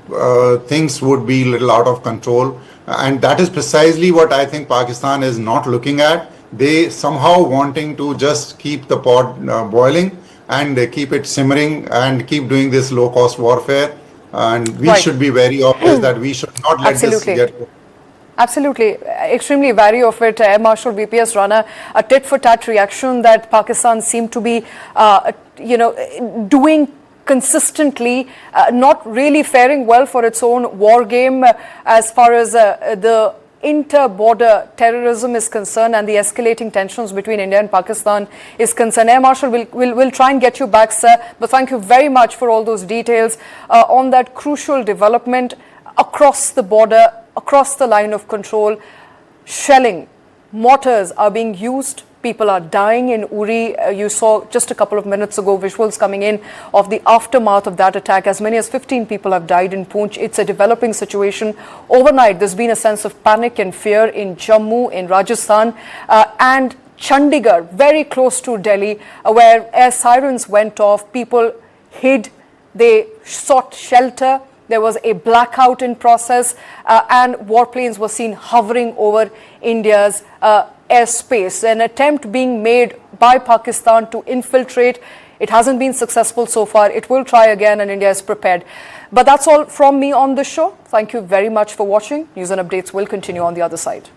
things would be a little out of control. And that is precisely what I think Pakistan is not looking at. They somehow wanting to just keep the pot boiling and keep it simmering and keep doing this low-cost warfare. And we should be very obvious that we should not let this get... Absolutely. Extremely wary of it. Air Marshal VPS Rana, a tit-for-tat reaction that Pakistan seemed to be, doing consistently, not really faring well for its own war game as far as the inter-border terrorism is concerned and the escalating tensions between India and Pakistan is concerned. Air Marshal, we'll try and get you back, sir, but thank you very much for all those details on that crucial development across the border, across the line of control. Shelling, mortars are being used. People are dying in URI. You saw just a couple of minutes ago visuals coming in of the aftermath of that attack. As many as 15 people have died in Poonch. It's a developing situation. Overnight, there's been a sense of panic and fear in Jammu, in Rajasthan, and Chandigarh, very close to Delhi, where air sirens went off. People hid. They sought shelter. There was a blackout in process, and warplanes were seen hovering over India's airspace. An attempt being made by Pakistan to infiltrate. It hasn't been successful so far. It will try again, and India is prepared. But that's all from me on this show. Thank you very much for watching. News and updates will continue on the other side.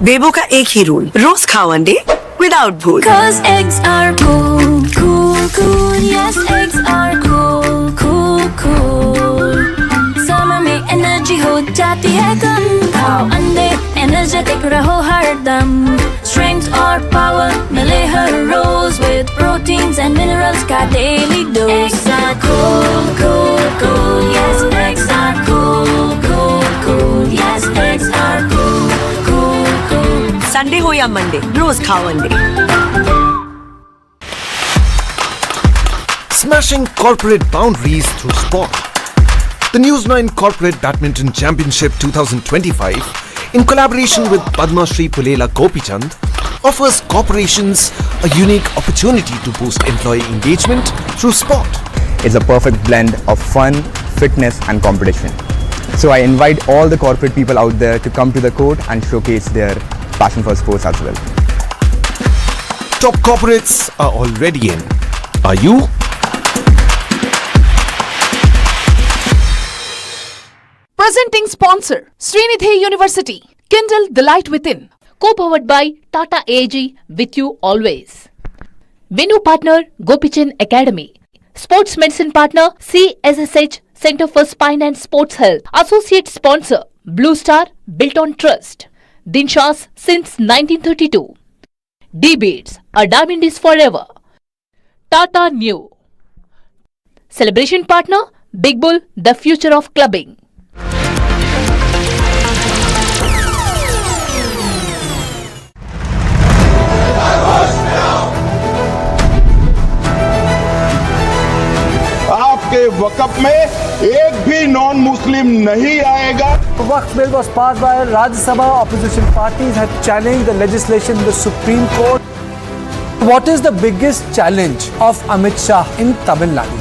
बेबो का एक ही rule, रोज खाओ अंडे without भूल। 'Cause eggs are cool, cool, cool. Yes, eggs are cool, cool, cool. Summer में energy हो जाती है कम। खाओ अंडे, एनर्जेटिक रहो हरदम। Strength और पावर मिले हर रोज with proteins and minerals का daily dose। Eggs are cool, cool, cool. Yes, eggs are cool, cool, cool. Yes, eggs are cool, cool, cool. Sunday हो या मंडे, रोज खाओ अंडे। Smashing corporate boundaries through sport. The News 9 Corporate Badminton Championship 2025, in collaboration with Padma Shri Pulela Gopichand, offers corporations a unique opportunity to boost employee engagement through sport. It's a perfect blend of fun, fitness and competition. So I invite all the corporate people out there to come to the court and showcase their passion for sports as well. Top corporates are already in. Are you? Presenting sponsor, Srinidhi University, Kindle the Light Within. Co-powered by Tata AG, with you always. Venue partner, Gopichand Academy. Sports medicine partner, CSSH, Center for Spine and Sports Health. Associate sponsor, Blue Star, built on trust. Dinshas since 1932. D-Beats, a diamond is forever. Tata New. Celebration partner, Big Bull, the future of clubbing. आपके वक़्फ में एक भी non Muslim नहीं आएगा. Waqf bill was passed by Rajya Sabha. Opposition parties had challenged the legislation in the Supreme Court. What is the biggest challenge of Amit Shah in Tamil Nadu?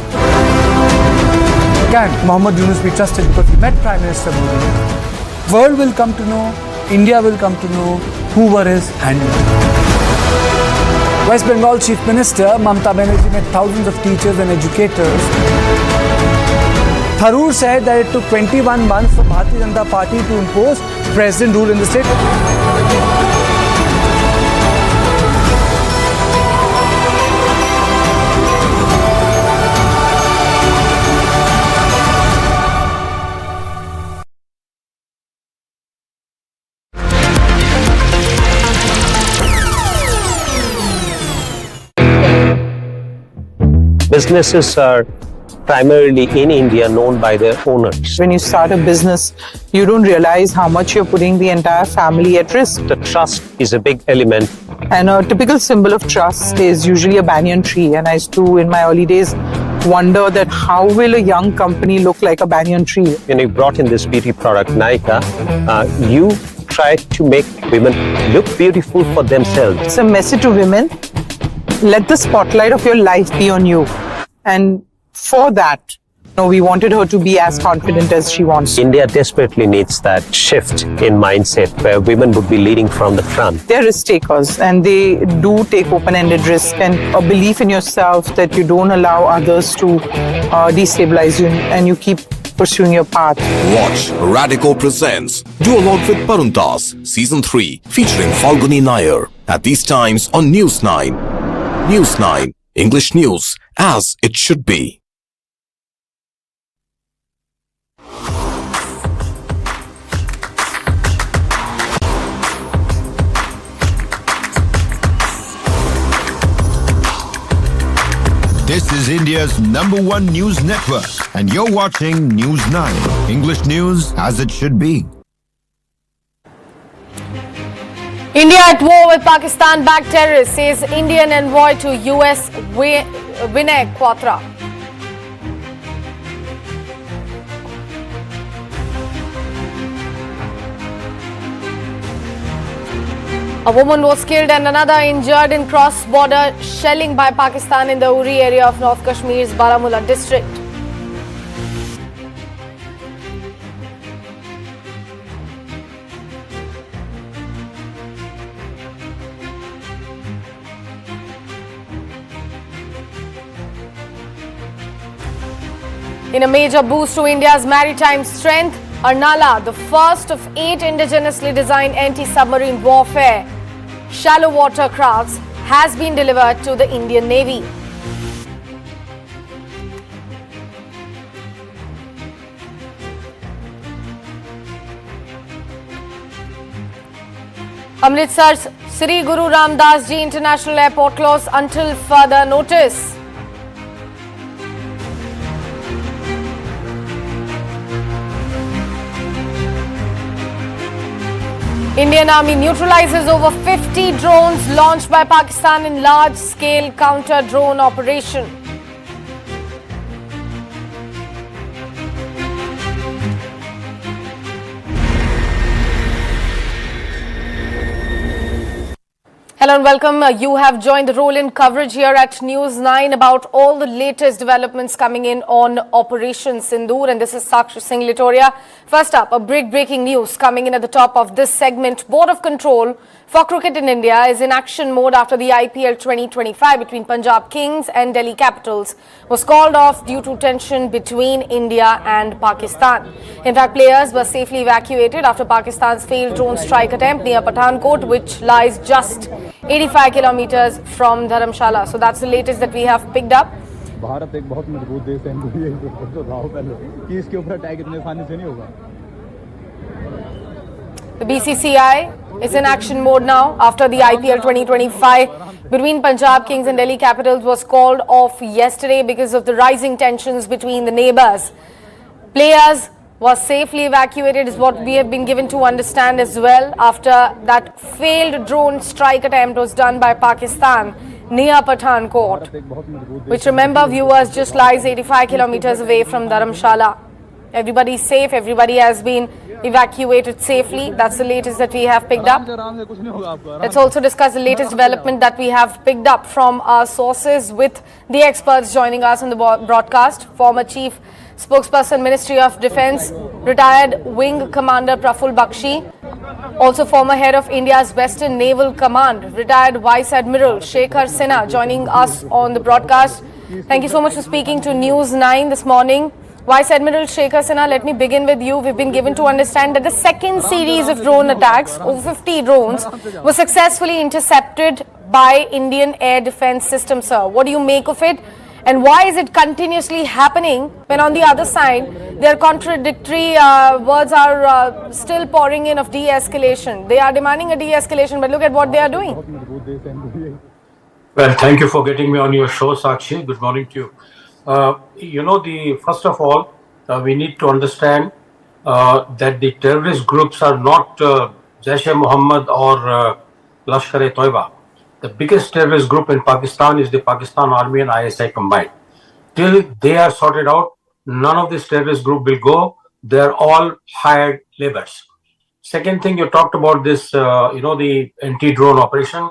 Can Muhammad Yunus be trusted because he met Prime Minister Modi? World will come to know, India will come to know who were his handlers. West Bengal Chief Minister Mamata Banerjee met thousands of teachers and educators. Tharoor said that it took 21 months for Bharatiya Janata Party to impose president rule in the state. Businesses are primarily in India known by their owners. When you start a business, you don't realize how much you're putting the entire family at risk. The trust is a big element. And a typical symbol of trust is usually a banyan tree. And I used to, in my early days, wonder that how will a young company look like a banyan tree? When you brought in this beauty product, Nykaa, you tried to make women look beautiful for themselves. It's a message to women. Let the spotlight of your life be on you. And for that, we wanted her to be as confident as she wants. India desperately needs that shift in mindset where women would be leading from the front. They're risk takers and they do take open-ended risk, and a belief in yourself that you don't allow others to destabilize you and you keep pursuing your path. Watch Radico Presents Duo Along with Barun Das Season 3 featuring Falguni Nair at these times on News 9. News 9, English news as it should be. This is India's #1 news network, and you're watching News 9, English news as it should be. India at war with Pakistan-backed terrorists, says Indian envoy to US Vinay Quatra. A woman was killed and another injured in cross-border shelling by Pakistan in the URI area of North Kashmir's Baramulla district. In a major boost to India's maritime strength, Arnala, the first of 8 indigenously designed anti-submarine warfare shallow water crafts, has been delivered to the Indian Navy. Amritsar's Sri Guru Ramdas Ji International Airport closed until further notice. Indian Army neutralizes over 50 drones launched by Pakistan in large-scale counter-drone operation. Hello and welcome. You have joined the roll-in coverage here at News 9 about all the latest developments coming in on Operation Sindoor, and this is Sakshi Singh Litoria. First up, a breaking news coming in at the top of this segment. Board of Control For cricket in India is in action mode after the IPL 2025 between Punjab Kings and Delhi Capitals was called off due to tension between India and Pakistan. In fact, players were safely evacuated after Pakistan's failed drone strike attempt near Pathankot, which lies just 85 kilometers from Dharamshala. So that's the latest that we have picked up. Bharat एक बहुत मजबूत देश है तो राव पहले कि इसके ऊपर अटैक इतने आसानी से नहीं होगा. The BCCI is in action mode now after the IPL 2025 between Punjab Kings and Delhi Capitals was called off yesterday because of the rising tensions between the neighbours. Players were safely evacuated is what we have been given to understand as well after that failed drone strike attempt was done by Pakistan near Pathankot, which, remember viewers, just lies 85 kilometers away from Dharamshala. Everybody is safe, everybody has been evacuated safely. That's the latest that we have picked up. Let's also discuss the latest development that we have picked up from our sources with the experts joining us on the broadcast. Former Chief Spokesperson, Ministry of Defence, retired Wing Commander Praful Bakshi. Also former head of India's Western Naval Command, retired Vice Admiral Shekhar Sinha joining us on the broadcast. Thank you so much for speaking to News 9 this morning. Vice Admiral Shekhar Sinha, let me begin with you. We've been given to understand that the second series of drone attacks, over 50 drones, were successfully intercepted by Indian Air Defence System, sir. What do you make of it? And why is it continuously happening when on the other side, their contradictory words are still pouring in of de-escalation? They are demanding a de-escalation, but look at what they are doing. Well, thank you for getting me on your show, Sakshi. Good morning to you. First of all, we need to understand that the terrorist groups are not Jaish-e-Mohammed or Lashkar-e-Toiba. The biggest terrorist group in Pakistan is the Pakistan Army and ISI combined. Till they are sorted out, none of this terrorist group will go. They are all hired laborers. Second thing, you talked about this, the anti-drone operation.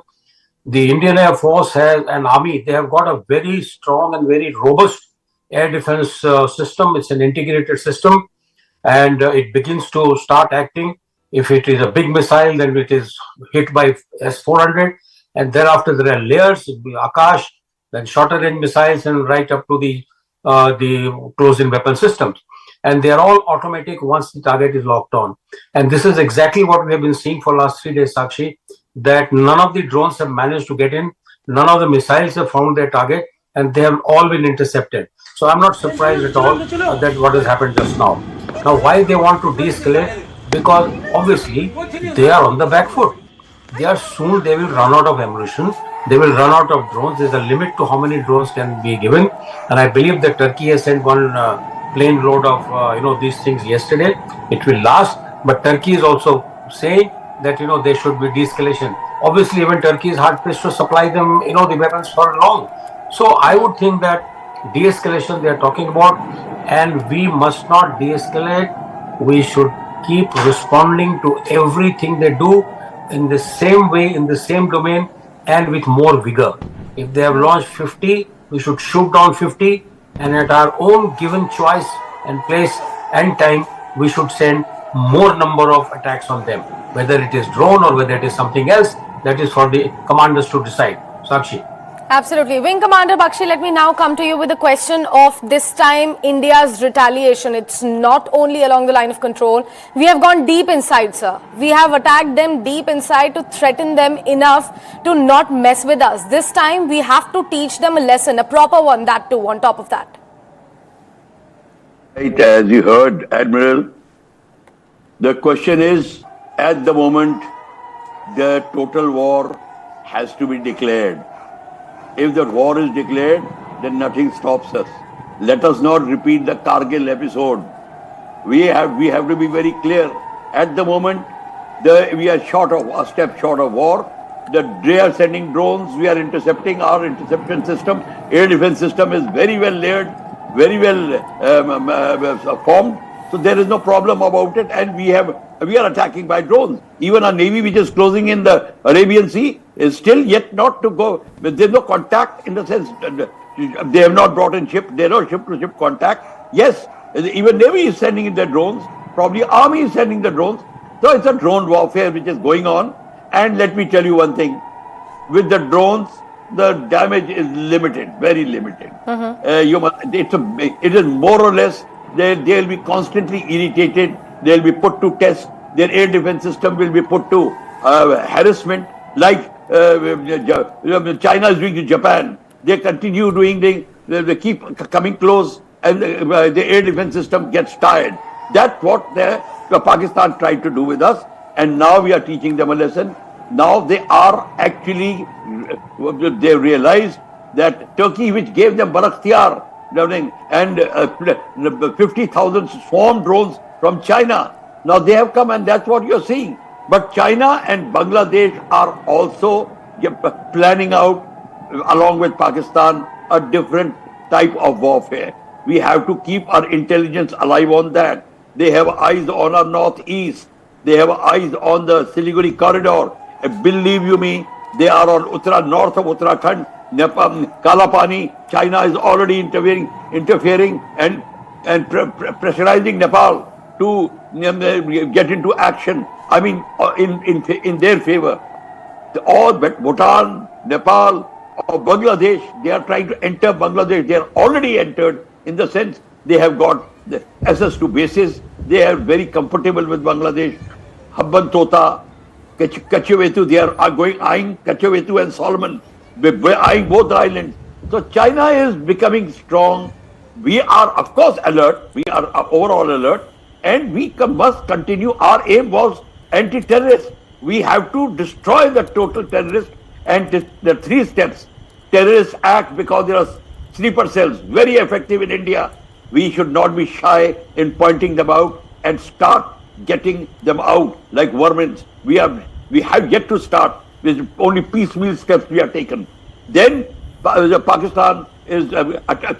The Indian Air Force has an army. They have got a very strong and very robust air defense system. It's an integrated system, and it begins to start acting. If it is a big missile, then it is hit by S-400. And thereafter there are layers, Akash, then shorter range missiles, and right up to the close-in weapon systems. And they are all automatic once the target is locked on. And this is exactly what we have been seeing for last 3 days, Sakshi, that none of the drones have managed to get in, none of the missiles have found their target, and they have all been intercepted. So I'm not surprised at all that what has happened just now. Now, why they want to de-escalate? Because obviously they are on the back foot. They will run out of ammunition. They will run out of drones. There's a limit to how many drones can be given. And I believe that Turkey has sent one plane load of these things yesterday. It will last. But Turkey is also saying that there should be de-escalation. Obviously, even Turkey is hard pressed to supply them the weapons for long. So I would think that de-escalation they are talking about, and we must not de-escalate. We should keep responding to everything they do in the same way, in the same domain, and with more vigor. If they have launched 50, we should shoot down 50, and at our own given choice and place and time, we should send more number of attacks on them. Whether it is drone or whether it is something else, that is for the commanders to decide. Sakshi. Absolutely. Wing Commander Bakshi, let me now come to you with the question of this time India's retaliation. It's not only along the line of control. We have gone deep inside, sir. We have attacked them deep inside to threaten them enough to not mess with us. This time we have to teach them a lesson, a proper one, that too, on top of that. Right, as you heard, Admiral, the question is, at the moment, the total war has to be declared. If the war is declared, then nothing stops us. Let us not repeat the Kargil episode. We have to be very clear. At the moment, we are a step short of war. They are sending drones. We are intercepting. Our interception system, air defense system, is very well layered, very well formed. So there is no problem about it. And we are attacking by drones. Even our navy, which is closing in the Arabian Sea, is still yet not to go. But there's no contact in the sense they have not brought in ship. There's no ship-to-ship contact. Yes, even navy is sending in their drones. Probably army is sending the drones. So it's a drone warfare which is going on. And let me tell you one thing, with the drones, the damage is limited, very limited. It is more or less, they'll be constantly irritated, they'll be put to test, their air defense system will be put to harassment, like China is doing to Japan. They continue doing, they keep coming close, and the air defense system gets tired. That's what Pakistan tried to do with us, and now we are teaching them a lesson. Now they are actually, they realize that Turkey, which gave them Barakhtiyar and 50,000 swarm drones from China, now they have come, and that's what you're seeing. But China and Bangladesh are also planning out, along with Pakistan, a different type of warfare. We have to keep our intelligence alive on that. They have eyes on our northeast. They have eyes on the Siliguri corridor. Believe you me, they are on north of Uttarakhand, Nepal, Kalapani. China is already interfering and pressurizing Nepal to get into action. I mean, in their favor. All but Bhutan, Nepal, or Bangladesh, they are trying to enter Bangladesh. They are already entered, in the sense they have got the access to bases. They are very comfortable with Bangladesh. Habban Tota, Kachevetu, they are eyeing Kachevetu and Solomon, eyeing both islands. So China is becoming strong. We are, of course, alert. We are overall alert, and we must continue. Our aim was anti-terrorist. We have to destroy the total terrorist, and the 3 steps. Terrorists act because there are sleeper cells, very effective in India. We should not be shy in pointing them out and start getting them out like vermin. We have yet to start with only piecemeal steps we have taken. Then Pakistan is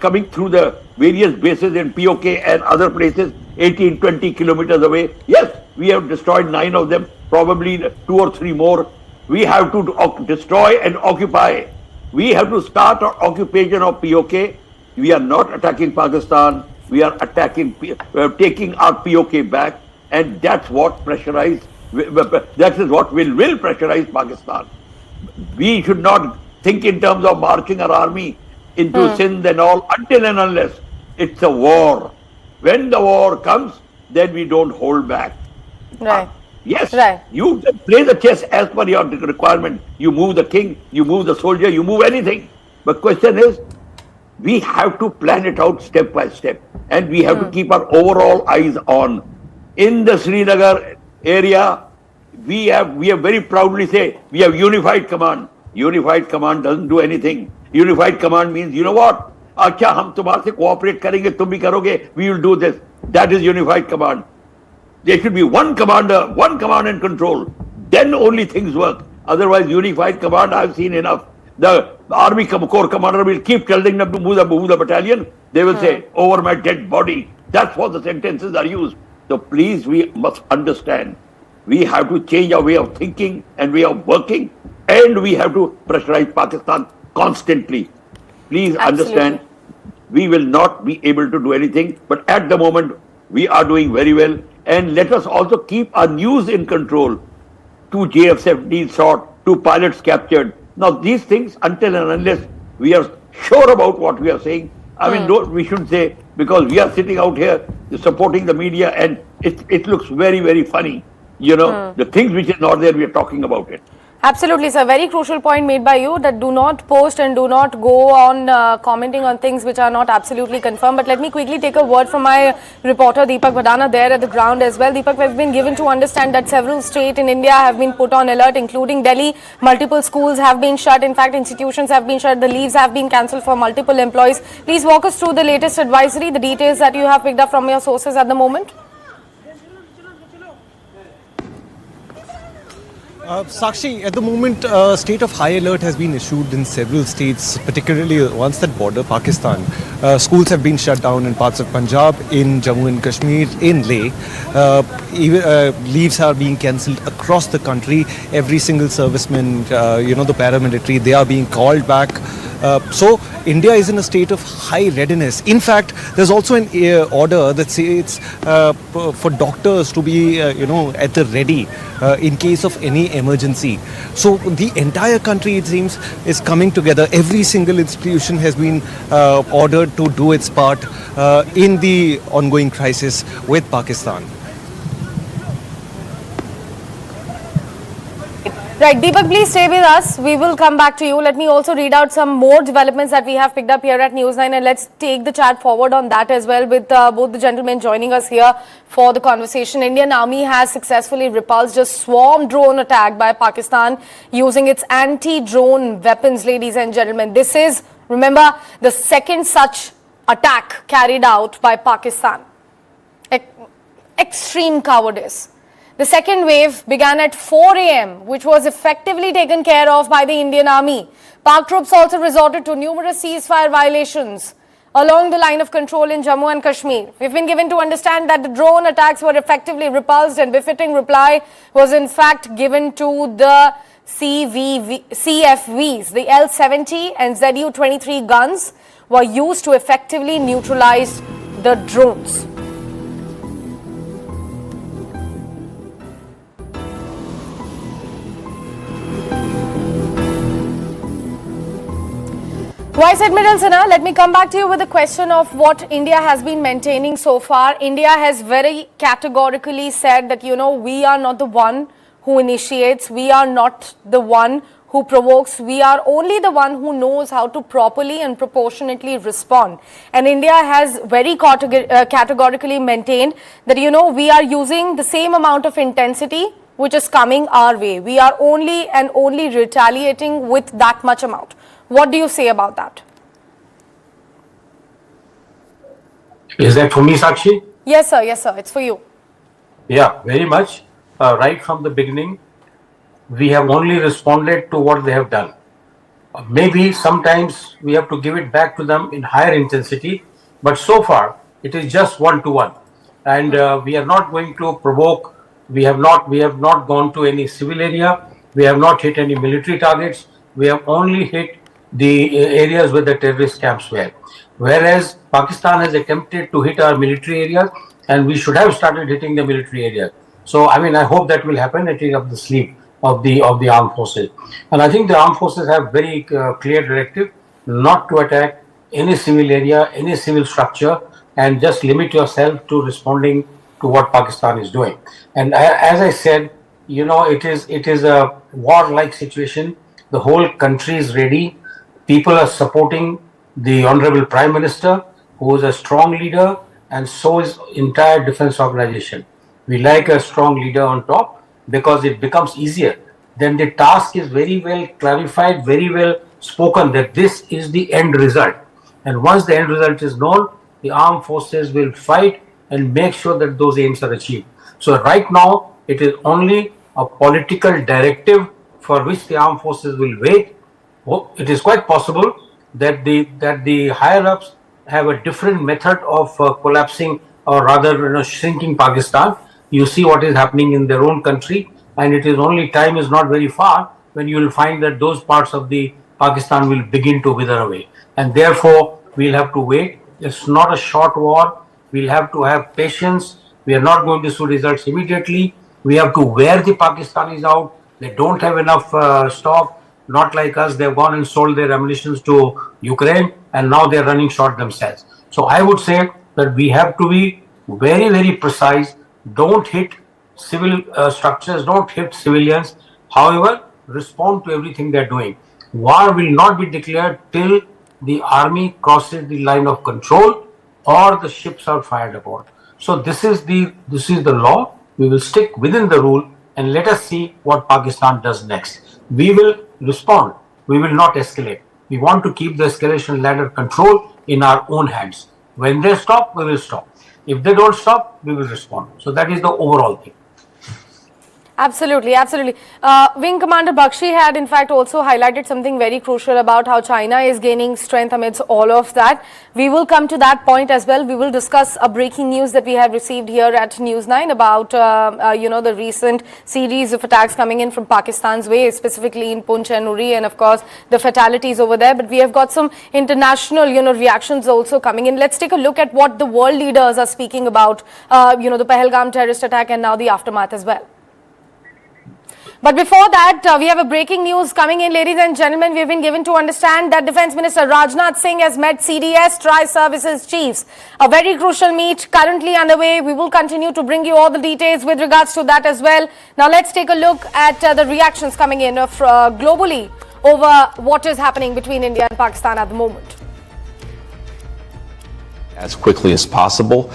coming through the various bases in POK and other places, 18-20 kilometers away. Yes, we have destroyed 9 of them, probably 2 or 3 more. We have to destroy and occupy. We have to start our occupation of POK. We are not attacking Pakistan. We are taking our POK back, and that's what that is what will pressurize Pakistan. We should not think in terms of marching our army into Sindh and all, until and unless it's a war. When the war comes, then we don't hold back. Right. Yes, right. You play the chess as per your requirement. You move the king, you move the soldier, you move anything. But question is, we have to plan it out step by step, and we have to keep our overall eyes on. In the Srinagar area, we have very proudly say we have unified command. Unified command doesn't do anything. Unified command means, you know what? Acha, hum tumhare se cooperate karenge, tum bhi karoge, we will do this. That is unified command. There should be one commander, one command and control. Then only things work. Otherwise, unified command, I've seen enough. The army corps commander will keep telling them to move the battalion. They will say, over my dead body. That's what the sentences are used. So please, we must understand. We have to change our way of thinking and way of working. And we have to pressurize Pakistan constantly. Please understand, we will not be able to do anything. But at the moment, we are doing very well. And let us also keep our news in control. 2 JF-17 shot, 2 pilots captured. Now these things, until and unless we are sure about what we are saying, I mean, we shouldn't say, because we are sitting out here supporting the media, and it looks very, very funny. You know, the things which is not there, we are talking about it. Absolutely, sir. Very crucial point made by you, that do not post and do not go on commenting on things which are not absolutely confirmed. But let me quickly take a word from my reporter Deepak Badana there at the ground as well. Deepak, we've been given to understand that several states in India have been put on alert, including Delhi. Multiple schools have been shut. In fact, institutions have been shut. The leaves have been cancelled for multiple employees. Please walk us through the latest advisory, the details that you have picked up from your sources at the moment. Sakshi, at the moment, a state of high alert has been issued in several states, particularly ones that border Pakistan. Schools have been shut down in parts of Punjab, in Jammu and Kashmir, in Leh. Leaves are being cancelled across the country. Every single serviceman, the paramilitary, they are being called back. So India is in a state of high readiness. In fact, there's also an order that says for doctors to be, at the ready in case of any emergency. So the entire country, it seems, is coming together. Every single institution has been ordered to do its part in the ongoing crisis with Pakistan. Right, Deepak, please stay with us. We will come back to you. Let me also read out some more developments that we have picked up here at News 9, and let's take the chat forward on that as well, with both the gentlemen joining us here for the conversation. Indian Army has successfully repulsed a swarm drone attack by Pakistan using its anti-drone weapons, ladies and gentlemen. This is, remember, the second such attack carried out by Pakistan. Extreme cowardice. The second wave began at 4 a.m., which was effectively taken care of by the Indian Army. Pak troops also resorted to numerous ceasefire violations along the line of control in Jammu and Kashmir. We've been given to understand that the drone attacks were effectively repulsed, and befitting reply was in fact given to the CFVs. The L-70 and ZU-23 guns were used to effectively neutralize the drones. Vice Admiral Sinha, let me come back to you with the question of what India has been maintaining so far. India has very categorically said that, we are not the one who initiates, we are not the one who provokes, we are only the one who knows how to properly and proportionately respond. And India has very categorically maintained that, we are using the same amount of intensity which is coming our way. We are only and only retaliating with that much amount. What do you say about that? Is that for me, Sakshi? Yes, sir. Yes, sir. It's for you. Yeah, very much. Right from the beginning, we have only responded to what they have done. Maybe sometimes we have to give it back to them in higher intensity, but so far it is just one-to-one. And we are not going to provoke. We have not gone to any civil area. We have not hit any military targets. We have only hit the areas where the terrorist camps were. Whereas Pakistan has attempted to hit our military areas, and we should have started hitting the military areas. So, I hope that will happen at the up the sleeve of the armed forces. And I think the armed forces have very clear directive not to attack any civil area, any civil structure, and just limit yourself to responding to what Pakistan is doing. And as I said, it is a war-like situation. The whole country is ready. People are supporting the Honorable Prime Minister, who is a strong leader, and so is entire defense organization. We like a strong leader on top because it becomes easier. Then the task is very well clarified, very well spoken that this is the end result. And once the end result is known, the armed forces will fight and make sure that those aims are achieved. So right now, it is only a political directive for which the armed forces will wait. It is quite possible that the higher-ups have a different method of collapsing, or rather shrinking Pakistan. You see what is happening in their own country, and it is only time is not very far when you will find that those parts of the Pakistan will begin to wither away. And therefore, we'll have to wait. It's not a short war. We'll have to have patience. We are not going to see results immediately. We have to wear the Pakistanis out. They don't have enough stock. Not like us, they've gone and sold their ammunition to Ukraine, and now they're running short themselves. So I would say that we have to be very, very precise. Don't hit civil structures, don't hit civilians. However, respond to everything they're doing. War will not be declared till the army crosses the line of control or the ships are fired upon. So this is the law. We will stick within the rule, and let us see what Pakistan does next. We will respond. We will not escalate. We want to keep the escalation ladder control in our own hands. When they stop, we will stop. If they don't stop, we will respond. So that is the overall thing. Absolutely, absolutely. Wing Commander Bakshi had in fact also highlighted something very crucial about how China is gaining strength amidst all of that. We will come to that point as well. We will discuss a breaking news that we have received here at News 9 about, the recent series of attacks coming in from Pakistan's way, specifically in Poonch and URI, and of course the fatalities over there. But we have got some international, reactions also coming in. Let's take a look at what the world leaders are speaking about, the Pahalgam terrorist attack and now the aftermath as well. But before that, we have a breaking news coming in, ladies and gentlemen. We have been given to understand that Defence Minister Rajnath Singh has met CDS Tri-Services Chiefs. A very crucial meet currently underway. We will continue to bring you all the details with regards to that as well. Now let's take a look at the reactions coming in globally over what is happening between India and Pakistan at the moment. As quickly as possible.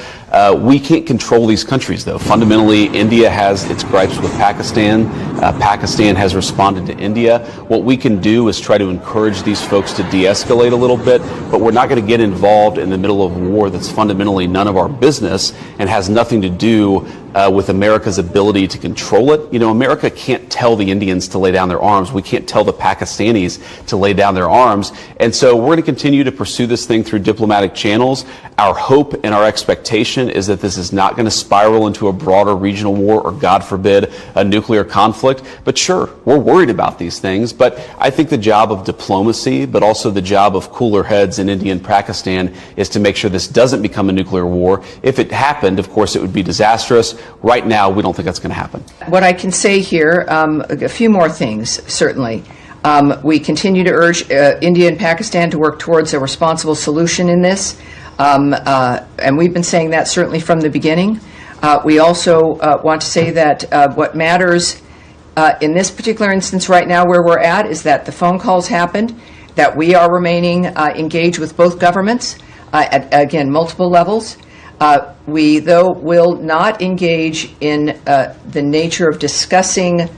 We can't control these countries, though. Fundamentally, India has its gripes with Pakistan. Pakistan has responded to India. What we can do is try to encourage these folks to de-escalate a little bit, but we're not going to get involved in the middle of a war that's fundamentally none of our business and has nothing to do with America's ability to control it. America can't tell the Indians to lay down their arms. We can't tell the Pakistanis to lay down their arms. And so we're going to continue to pursue this thing through diplomatic channels. Our hope and our expectation is that this is not going to spiral into a broader regional war or, God forbid, a nuclear conflict. But sure, we're worried about these things. But I think the job of diplomacy, but also the job of cooler heads in India and Pakistan, is to make sure this doesn't become a nuclear war. If it happened, of course, it would be disastrous. Right now, we don't think that's going to happen. What I can say here, a few more things, certainly. We continue to urge India and Pakistan to work towards a responsible solution in this. And we've been saying that certainly from the beginning. We also want to say that what matters in this particular instance right now where we're at is that the phone calls happened, that we are remaining engaged with both governments at, again, multiple levels. We, though, will not engage in the nature of discussing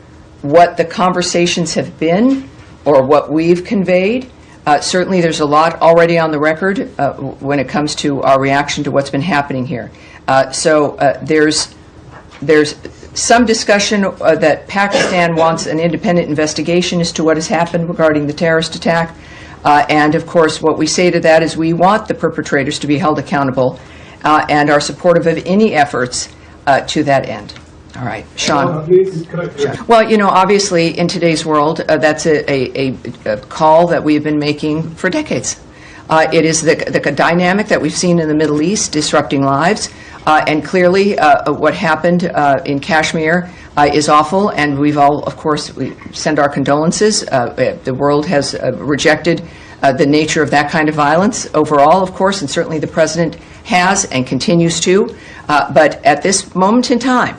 what the conversations have been or what we've conveyed. Certainly there's a lot already on the record when it comes to our reaction to what's been happening here. So there's some discussion that Pakistan wants an independent investigation as to what has happened regarding the terrorist attack. And of course, what we say to that is we want the perpetrators to be held accountable and are supportive of any efforts to that end. All right, Sean. Well, obviously in today's world, that's a call that we've been making for decades. It is the dynamic that we've seen in the Middle East disrupting lives, and clearly what happened in Kashmir is awful, and we've all, of course, we send our condolences. The world has rejected the nature of that kind of violence overall, of course, and certainly the President has and continues to. But at this moment in time,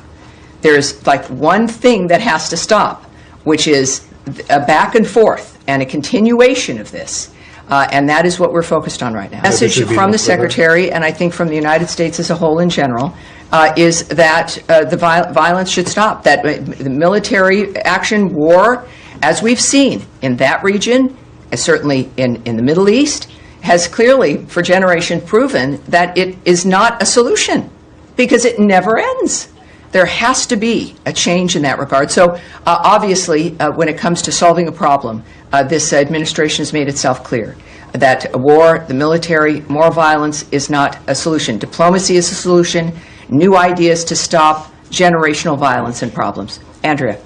there's like one thing that has to stop, which is a back and forth and a continuation of this. And that is what we're focused on right now. The message from the Secretary, and I think from the United States as a whole in general, is that the violence should stop, that the military action, war, as we've seen in that region, and certainly in the Middle East, has clearly for generations proven that it is not a solution because it never ends. There has to be a change in that regard. So obviously, when it comes to solving a problem, this administration has made itself clear that a war, the military, more violence is not a solution. Diplomacy is a solution, new ideas to stop generational violence and problems. Andrea.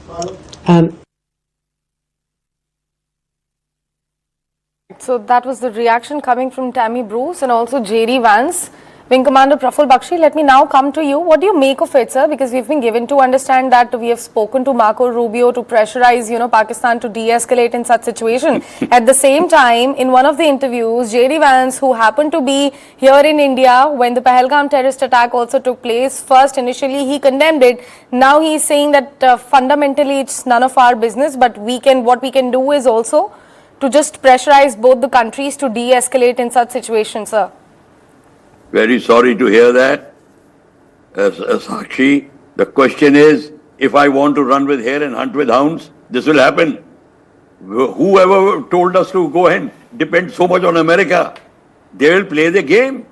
So that was the reaction coming from Tammy Bruce and also J.D. Vance. Wing Commander Praful Bakshi, let me now come to you. What do you make of it, sir? Because we've been given to understand that we have spoken to Marco Rubio to pressurize, Pakistan to de-escalate in such situation. At the same time, in one of the interviews, J.D. Vance, who happened to be here in India when the Pahalgam terrorist attack also took place, first initially he condemned it. Now he is saying that fundamentally it's none of our business, but what we can do is also to just pressurize both the countries to de-escalate in such situations, sir. Very sorry to hear that, Sakshi. The question is, if I want to run with hare and hunt with hounds, this will happen. Whoever told us to go ahead depends so much on America. They will play the game.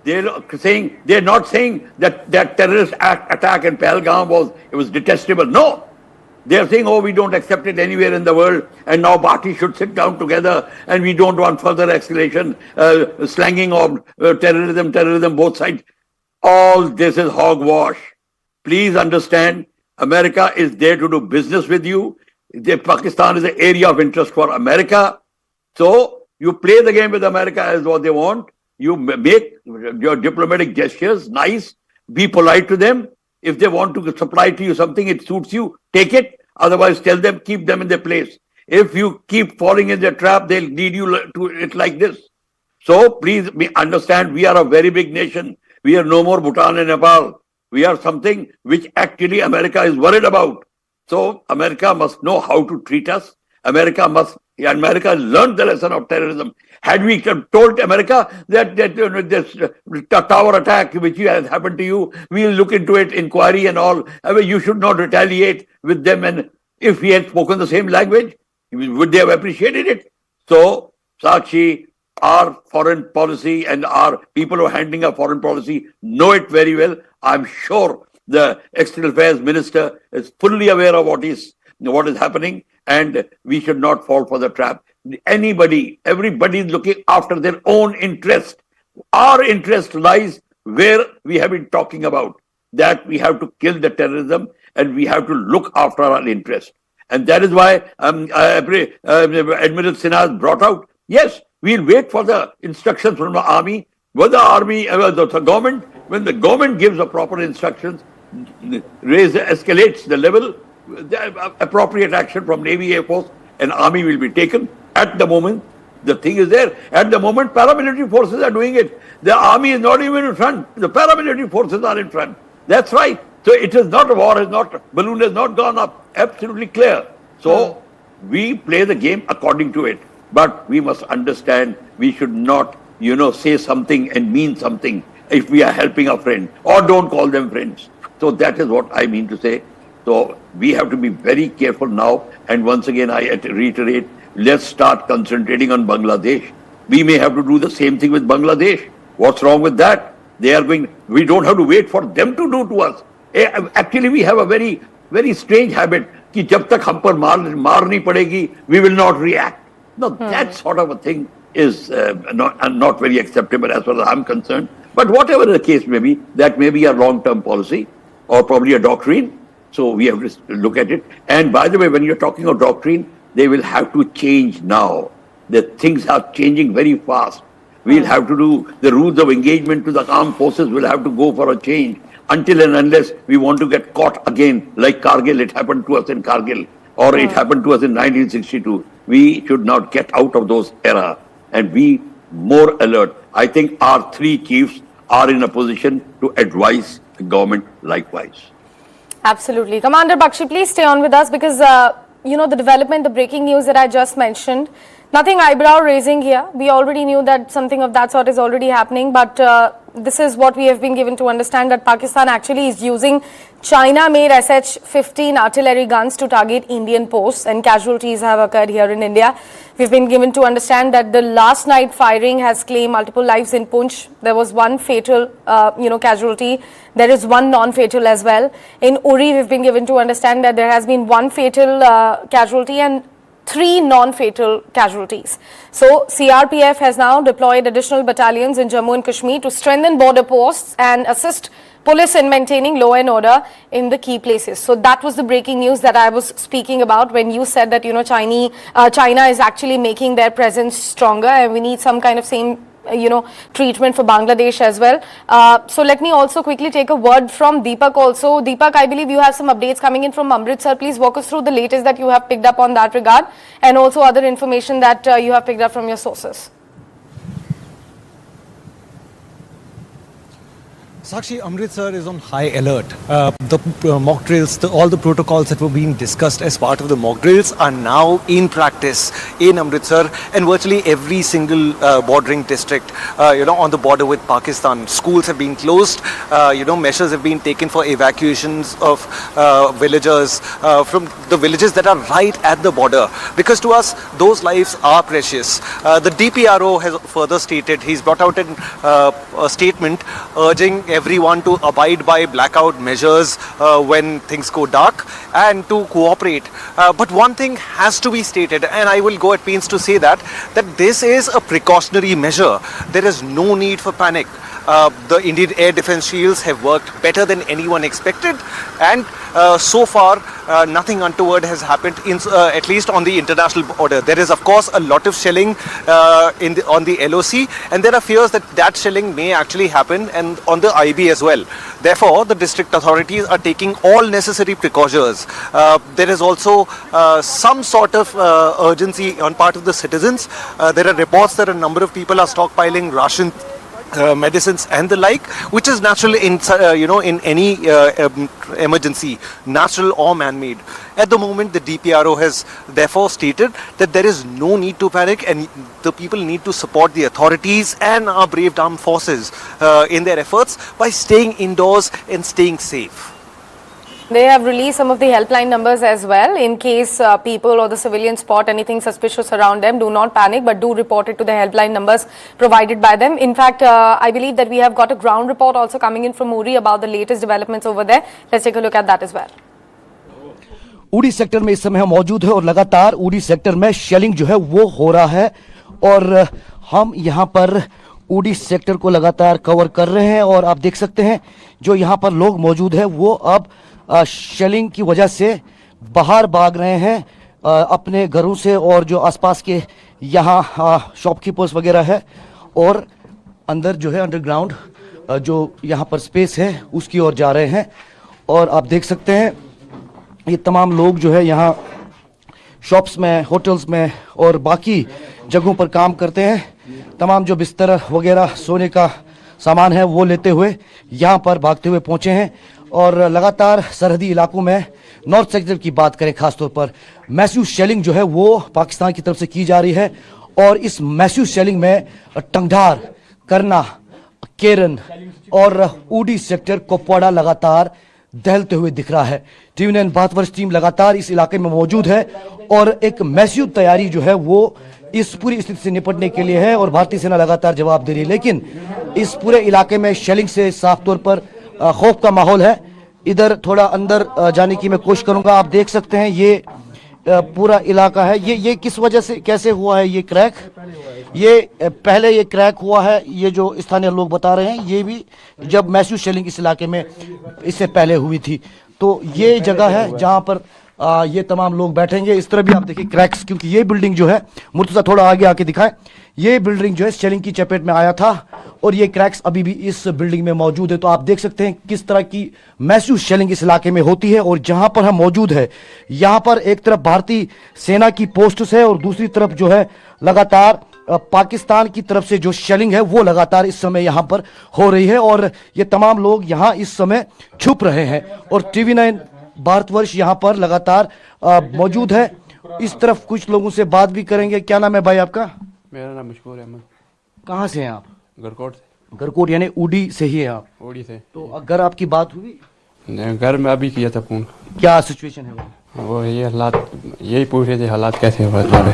They're not saying that terrorist attack in Pahalgam was detestable. No, They're saying, oh, we don't accept it anywhere in the world, and now parties should sit down together, and we don't want further escalation, slanging of terrorism, both sides. All this is hogwash. Please understand, America is there to do business with you. Pakistan is an area of interest for America. So you play the game with America as what they want. You make your diplomatic gestures nice. Be polite to them. If they want to supply to you something, it suits you, take it. Otherwise, tell them, keep them in their place. If you keep falling in their trap, they'll lead you to it like this. So please understand, we are a very big nation. We are no more Bhutan and Nepal. We are something which actually America is worried about. So America must know how to treat us. America has learned the lesson of terrorism. Had we told America that this tower attack which has happened to you, we'll look into it, inquiry and all. I mean, you should not retaliate with them. And if we had spoken the same language, would they have appreciated it? So, Sakshi, our foreign policy and our people who are handling our foreign policy know it very well. I'm sure the External Affairs Minister is fully aware of what is happening, and we should not fall for the trap. Everybody is looking after their own interest. Our interest lies where we have been talking about, that we have to kill the terrorism and we have to look after our interest. And that is why Admiral Sinha has brought out, yes, we'll wait for the instructions from the army. When the government gives the proper instructions, escalates the level, the appropriate action from Navy, Air Force and Army will be taken. At the moment, the thing is there. At the moment, paramilitary forces are doing it. The army is not even in front. The paramilitary forces are in front. That's right. So it is not a war, balloon has not gone up. Absolutely clear. So we play the game according to it. But we must understand, we should not, say something and mean something if we are helping a friend, or don't call them friends. So that is what I mean to say. So we have to be very careful now. And once again, I reiterate, let's start concentrating on Bangladesh. We may have to do the same thing with Bangladesh. What's wrong with that? We don't have to wait for them to do to us. Actually, we have a very, very strange habit कि जब तक हम पर मारनी पड़ेगी, we will not react. Now that sort of a thing is not very acceptable as far as I'm concerned. But whatever the case may be, that may be a long-term policy or probably a doctrine. So we have to look at it. And by the way, when you're talking of doctrine, they will have to change now. The things are changing very fast. We'll have to do the rules of engagement to the armed forces will have to go for a change until and unless we want to get caught again, like Kargil. It happened to us in Kargil, or it happened to us in 1962. We should not get out of those era and be more alert. I think our three chiefs are in a position to advise the government likewise. Absolutely. Commander Bakshi, please stay on with us because, the development, the breaking news that I just mentioned, nothing eyebrow raising here. We already knew that something of that sort is already happening, but this is what we have been given to understand, that Pakistan actually is using China-made SH-15 artillery guns to target Indian posts, and casualties have occurred here in India. We've been given to understand that the last night firing has claimed multiple lives in Poonch. There was one fatal, casualty. There is one non-fatal as well. In URI, we've been given to understand that there has been one fatal casualty and 3 non-fatal casualties. So CRPF has now deployed additional battalions in Jammu and Kashmir to strengthen border posts and assist police in maintaining law and order in the key places. So that was the breaking news that I was speaking about when you said that China is actually making their presence stronger, and we need some kind of same treatment for Bangladesh as well. So let me also quickly take a word from Deepak also. Deepak, I believe you have some updates coming in from Amritsar. Please walk us through the latest that you have picked up on that regard, and also other information that you have picked up from your sources. Sakshi, Amritsar is on high alert. The mock drills, all the protocols that were being discussed as part of the mock drills are now in practice in Amritsar and virtually every single bordering district, on the border with Pakistan. Schools have been closed, measures have been taken for evacuations of villagers from the villages that are right at the border. Because to us, those lives are precious. The DPRO has further stated, he's brought out a statement urging everyone to abide by blackout measures when things go dark and to cooperate. But one thing has to be stated, and I will go at pains to say that this is a precautionary measure. There is no need for panic. The Indian air defense shields have worked better than anyone expected, and so far nothing untoward has happened at least on the international border. There is of course a lot of shelling on the LOC, and there are fears that shelling may actually happen and on the IB as well. Therefore, the district authorities are taking all necessary precautions. There is also some sort of urgency on part of the citizens. There are reports that a number of people are stockpiling ration, medicines and the like, which is natural in any emergency, natural or man-made. At the moment, the DPRO has therefore stated that there is no need to panic, and the people need to support the authorities and our brave armed forces in their efforts by staying indoors and staying safe. They have released some of the helpline numbers as well. In case people or the civilians spot anything suspicious around them, do not panic, but do report it to the helpline numbers provided by them. In fact, I believe that we have got a ground report also coming in from URI about the latest developments over there. Let's take a look at that as well. उड़ी sector में इस समय हम मौजूद है और लगातार उड़ी सेक्टर में शेलिंग जो है वो हो रहा है और हम यहाँ पर उड़ी सेक्टर को लगातार कवर कर रहे हैं और आप देख सकते हैं जो यहाँ पर लोग मौजूद हैं वो अब शेलिंग की वजह से बाहर भाग रहे हैं अपने घरों से और जो आसपास के यहाँ शॉपकीपर्स वगैरह है और अंदर जो है अंडरग्राउंड जो यहाँ पर स्पेस है उसकी ओर जा रहे हैं और आप देख सकते हैं ये तमाम लोग जो है यहाँ शॉप्स में, होटल्स में और बाकी जगहों पर काम करते हैं। तमाम जो बिस्तर वगैरह सोने का सामान है वो लेते हुए यहाँ पर भागते हुए पहुँचे हैं और लगातार सरहदी इलाकों में नॉर्थ सेक्टर की बात करें खासतौर पर मैसिव शेलिंग जो है वो पाकिस्तान की तरफ से की जा रही है और इस मैसिव शेलिंग में टंगधार, करना, केरन और उड़ी सेक्टर कुपवाड़ा लगातार दहलते हुए दिख रहा है। टीवी 9 भारतवर्ष टीम लगातार इस इलाके में मौजूद है और एक मैसिव तैयारी जो है वो इस पूरी स्थिति से निपटने के लिए है और भारतीय सेना लगातार जवाब दे रही है, लेकिन इस पूरे इलाके में शेलिंग से साफ तौर पर खौफ का माहौल है। इधर थोड़ा अंदर जाने की मैं कोशिश करूंगा। आप देख सकते हैं ये पूरा इलाका है। ये किस वजह से कैसे हुआ है ये क्रैक? ये पहले ये क्रैक हुआ है, ये जो स्थानीय लोग बता रहे हैं, ये भी जब मैसिव शेलिंग इस इलाके में इससे पहले हुई थी। तो ये जगह है जहां पर ये तमाम लोग बैठेंगे। इस तरह भी आप देखिए क्रैक्स, क्योंकि ये बिल्डिंग जो है, मुर्तजा थोड़ा आगे आके दिखाएं, ये बिल्डिंग जो है शेलिंग की चपेट में आया था और ये क्रैक्स अभी भी इस बिल्डिंग में मौजूद है। तो आप देख सकते हैं किस तरह की मैसिव शेलिंग इस इलाके में होती है और जहां पर हम मौजूद है यहां पर एक तरफ भारतीय सेना की पोस्ट्स है और दूसरी तरफ जो है लगातार पाकिस्तान की तरफ से जो शेलिंग है वो लगातार इस समय यहां पर हो रही है और ये तमाम लोग यहां इस समय छुप रहे हैं और टीवी 9 भारतवर्ष यहां पर लगातार मौजूद है। इस तरफ कुछ लोगों से बात भी करेंगे। क्या नाम है भाई आपका? मेरा नाम मशहूर अहमद। कहाँ से हैं आप? गरकोट से। गरकोट यानी उड़ी से ही है आप? उड़ी से। तो अगर आपकी बात हुई? घर में अभी किया था फोन। क्या सिचुएशन है वो ये हालात, यही पूछ रहे थे हालात कैसे हो रहे।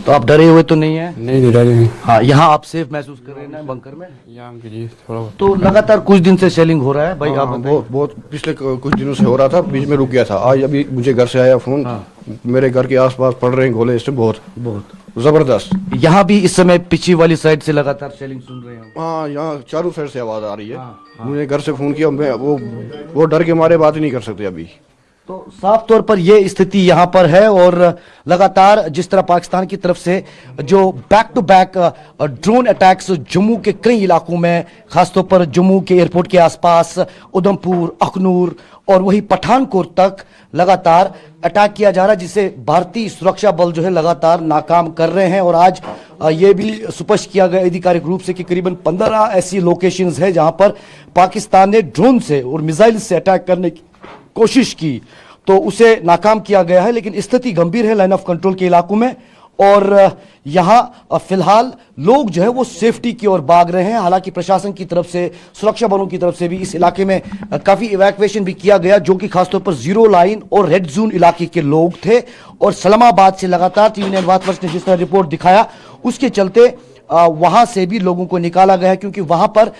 तो आप डरे हुए तो नहीं है? नहीं डरे नहीं। हाँ, यहाँ आप सेफ महसूस कर रहे हैं ना बंकर में? यहाँ जी थोड़ा। तो लगातार कुछ दिन से शेलिंग हो रहा है भाई? आप बहुत पिछले कुछ दिनों से हो रहा था, बीच में रुक गया था। आज अभी मुझे घर से आया फोन। मेरे घर के आसपास पड़ रहे हैं गोले, इससे बहुत जबरदस्त। यहाँ भी इस समय पिछली वाली साइड से लगातार शेलिंग सुन रहे हैं? हाँ, यहाँ चारों साइड से आवाज आ रही है। मुझे घर से फोन किया, मैं वो डर के मारे बात ही नहीं कर सकते अभी। तो साफ तौर पर यह स्थिति यहां पर है और लगातार जिस तरह पाकिस्तान की तरफ से जो back to back drone attacks Jammu के कई इलाकों में, खासतौर पर जम्मू के एयरपोर्ट के आसपास, उधमपुर, अखनूर और वही पठानकोट तक लगातार अटैक किया जा रहा है, जिसे भारतीय सुरक्षा बल जो है लगातार नाकाम कर रहे हैं। और आज ये भी स्पष्ट किया गया आधिकारिक रूप से कि करीबन 15 ऐसी लोकेशंस है जहां पर पाकिस्तान ने ड्रोन से और मिसाइल से अटैक करने की कोशिश की तो उसे नाकाम किया गया है। लेकिन स्थिति गंभीर है लाइन ऑफ कंट्रोल के इलाकों में और यहां फिलहाल लोग जो है वो सेफ्टी की ओर भाग रहे हैं। हालांकि प्रशासन की तरफ से, सुरक्षा बलों की तरफ से भी इस इलाके में काफी इवैक्यूएशन भी किया गया, जो कि खासतौर पर जीरो लाइन और रेड जोन इलाके के लोग थे। और सलामाबाद से लगातार टीवी 9 भारतवर्ष ने जिस तरह रिपोर्ट दिखाया उसके चलते वहां से भी लोगों को निकाला गया, क्योंकि वहां पर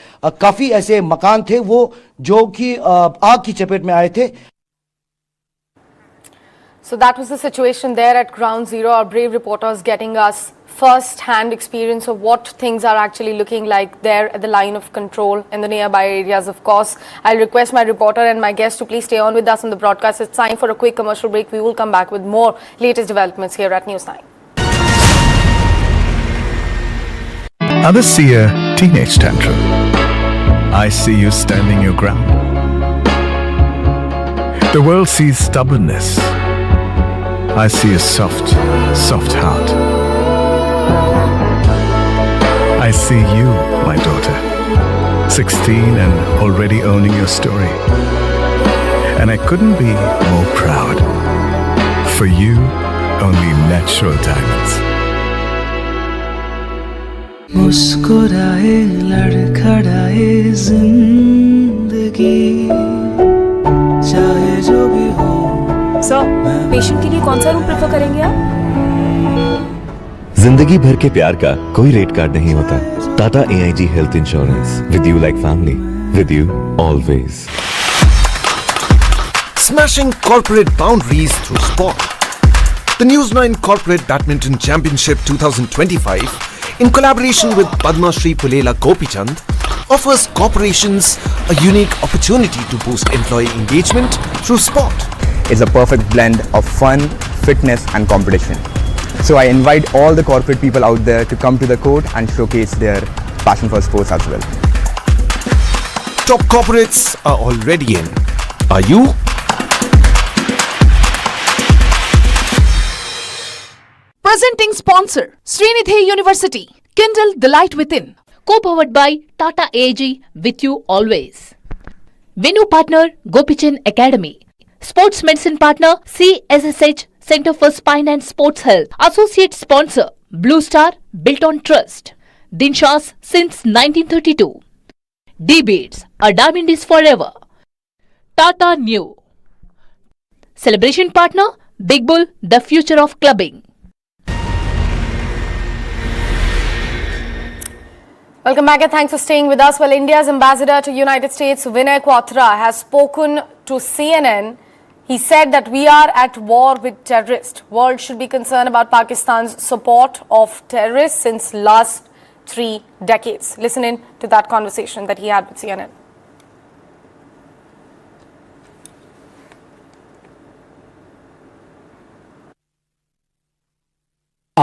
काफी ऐसे मकान थे वो जो कि आग की चपेट में आए थे। So that was the situation there at Ground Zero. Our brave reporters getting us first-hand experience of what things are actually looking like there at the line of control in the nearby areas, of course. I'll request my reporter and my guest to please stay on with us on the broadcast. It's time for a quick commercial break. We will come back with more latest developments here at News 9. Others see a teenage tantrum. I see you standing your ground. The world sees stubbornness. I see a soft, soft heart. I see you, my daughter, 16 and already owning your story. And I couldn't be more proud. For you, only natural diamonds. मुस्कुराए लड़खड़ाए जिंदगी चाहे जो भी हो। Sir, patient के लिए कौन सा रूम प्रेफर करेंगे आप? जिंदगी भर के प्यार का कोई रेट कार्ड नहीं होता। Tata AIG health insurance, with you like family, with you always. Smashing corporate boundaries through sport. The News 9 Corporate Badminton Championship 2025, in collaboration with Padma Shri Pulela Gopichand, offers corporations a unique opportunity to boost employee engagement through sport. It's a perfect blend of fun, fitness and competition. So I invite all the corporate people out there to come to the court and showcase their passion for sports as well. Top corporates are already in. Are you? Presenting sponsor, Srinidhi University, Kindle the Light Within. Co-powered by Tata AG, with you always. Venue partner, Gopichand Academy. Sports medicine partner, CSSH, Center for Spine and Sports Health. Associate sponsor, Blue Star, built on trust. Dinshas since 1932. D-Beats, a diamond is forever. Tata New. Celebration partner, Big Bull, the future of clubbing. Welcome back and thanks for staying with us. Well, India's ambassador to United States, Vinay Quatra, has spoken to CNN. He said that we are at war with terrorists. World should be concerned about Pakistan's support of terrorists since last 3 decades. Listen in to that conversation that he had with CNN.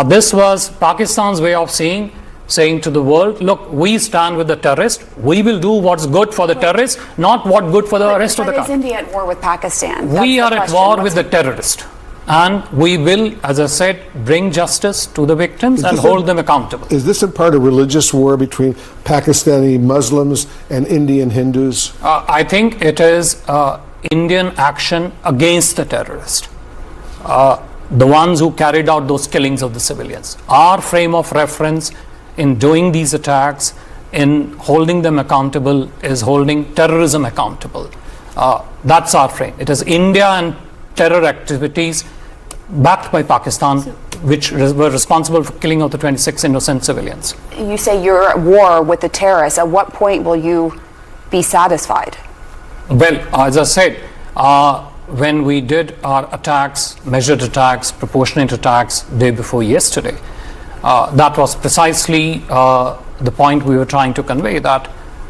This was Pakistan's way of saying to the world, look, we stand with the terrorists. We will do what's good for the terrorists, not what's good for the rest of the country. Is India at war with Pakistan? We are at war with the terrorists. And we will, as I said, bring justice to the victims and hold them accountable. Is this a part of religious war between Pakistani Muslims and Indian Hindus? I think it is Indian action against the terrorists. The ones who carried out those killings of the civilians. Our frame of reference in doing these attacks, in holding them accountable, is holding terrorism accountable. That's our frame. It is India and terror activities backed by Pakistan, which were responsible for killing of the 26 innocent civilians. You say you're at war with the terrorists. At what point will you be satisfied? Well, as I said, when we did our attacks, measured attacks, proportionate attacks day before yesterday, that was precisely the point we were trying to convey, that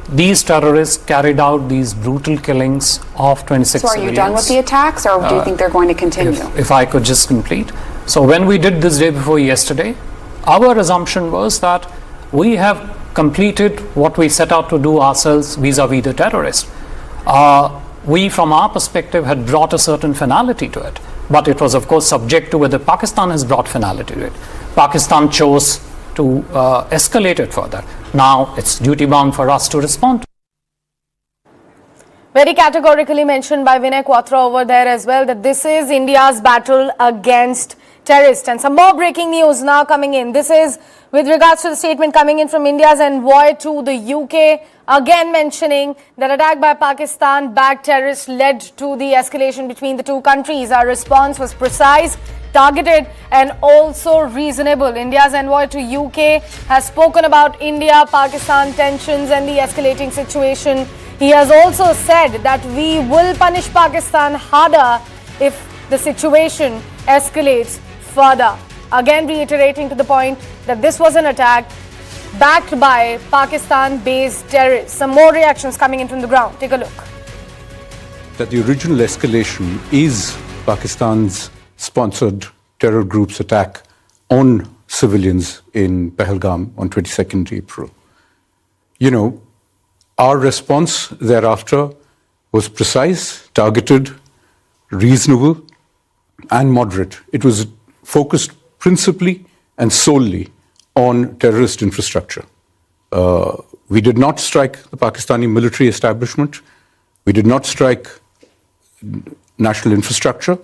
these terrorists carried out these brutal killings of 26 civilians. So are you done with the attacks, or do you think they're going to continue? If I could just complete. So when we did this day before yesterday, our assumption was that we have completed what we set out to do ourselves vis-a-vis the terrorists. We, from our perspective, had brought a certain finality to it. But it was, of course, subject to whether Pakistan has brought finality to it. Pakistan chose to escalate it further. Now it's duty bound for us to respond. Very categorically mentioned by Vinay Quatra over there as well, that this is India's battle against terrorists. And some more breaking news now coming in. This is with regards to the statement coming in from India's envoy to the UK, again mentioning that attack by Pakistan-backed terrorists led to the escalation between the two countries. Our response was precise, targeted and also reasonable. India's envoy to UK has spoken about India-Pakistan tensions and the escalating situation. He has also said that we will punish Pakistan harder if the situation escalates further. Again reiterating to the point that this was an attack backed by Pakistan-based terrorists. Some more reactions coming in from the ground. Take a look. That the original escalation is Pakistan's sponsored terror group's attack on civilians in Pahalgam on 22nd April. You know, our response thereafter was precise, targeted, reasonable, and moderate. It was focused principally and solely on terrorist infrastructure. We did not strike the Pakistani military establishment. We did not strike national infrastructure.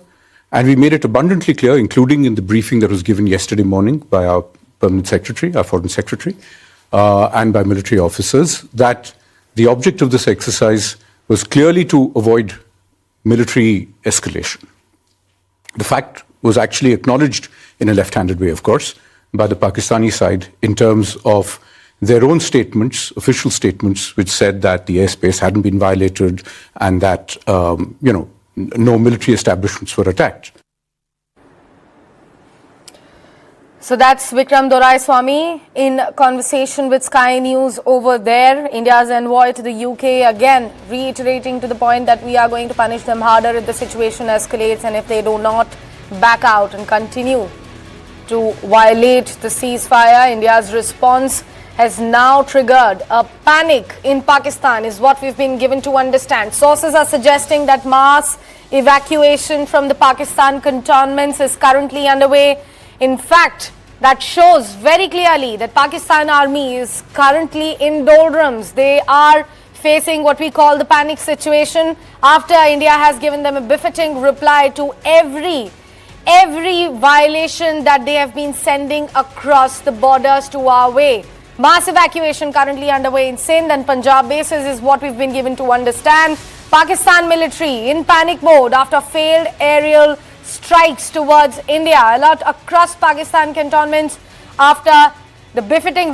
And we made it abundantly clear, including in the briefing that was given yesterday morning by our permanent secretary, our foreign secretary, and by military officers, that the object of this exercise was clearly to avoid military escalation. The fact was actually acknowledged in a left-handed way, of course, by the Pakistani side in terms of their own statements, official statements, which said that the airspace hadn't been violated and that, no military establishments were attacked. So that's Vikram Doraiswamy in conversation with Sky News over there. India's envoy to the UK again reiterating to the point that we are going to punish them harder if the situation escalates and if they do not back out and continue to violate the ceasefire. India's response has now triggered a panic in Pakistan is what we've been given to understand. Sources are suggesting that mass evacuation from the Pakistan cantonments is currently underway. In fact, that shows very clearly that Pakistan army is currently in doldrums. They are facing what we call the panic situation after India has given them a befitting reply to every violation that they have been sending across the borders to our way. Mass evacuation currently underway in Sindh and Punjab bases is what we've been given to understand. Pakistan military in panic mode after failed aerial strikes towards India. Alert across Pakistan cantonments after the befitting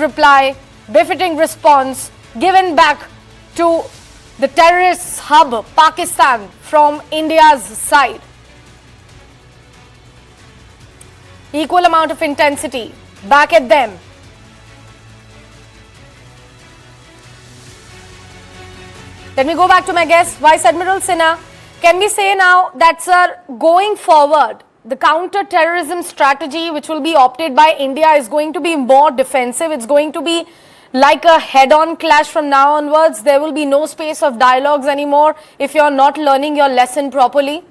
response given back to the terrorist hub Pakistan from India's side. Equal amount of intensity back at them. Let me go back to my guest, Vice Admiral Sinha. Can we say now that, sir, going forward, the counter-terrorism strategy which will be opted by India is going to be more defensive? It's going to be like a head-on clash from now onwards? There will be no space of dialogues anymore if you're not learning your lesson properly?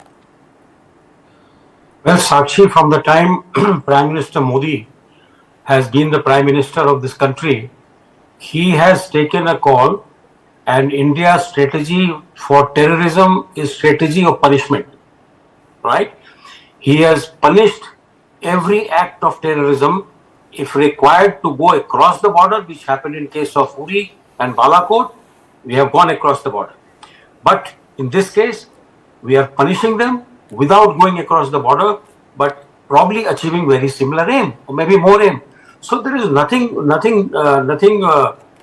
Well, Sakshi, from the time Prime Minister Modi has been the Prime Minister of this country, he has taken a call, and India's strategy for terrorism is strategy of punishment, right? He has punished every act of terrorism if required to go across the border, which happened in case of URI and Balakot. We have gone across the border. But in this case, we are punishing them without going across the border, but probably achieving very similar aim or maybe more aim. So there is nothing,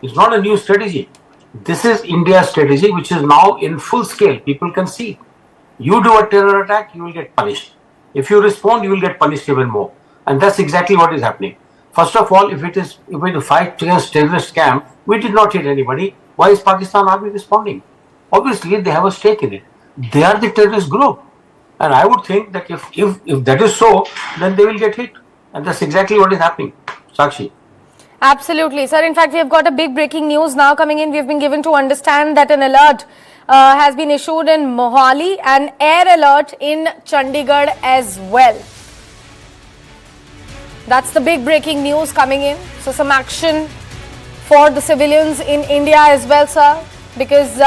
it's not a new strategy. This is India's strategy, which is now in full scale. People can see. You do a terror attack, you will get punished. If you respond, you will get punished even more. And that's exactly what is happening. First of all, if we fight against terrorist camp, we did not hit anybody. Why is Pakistan Army responding? Obviously, they have a stake in it. They are the terrorist group. And I would think that if that is so, then they will get hit. And that's exactly what is happening. Sakshi. Absolutely, sir. In fact, we have got a big breaking news now coming in. We have been given to understand that an alert has been issued in Mohali and air alert in Chandigarh as well. That's the big breaking news coming in. So some action for the civilians in India as well, sir. Because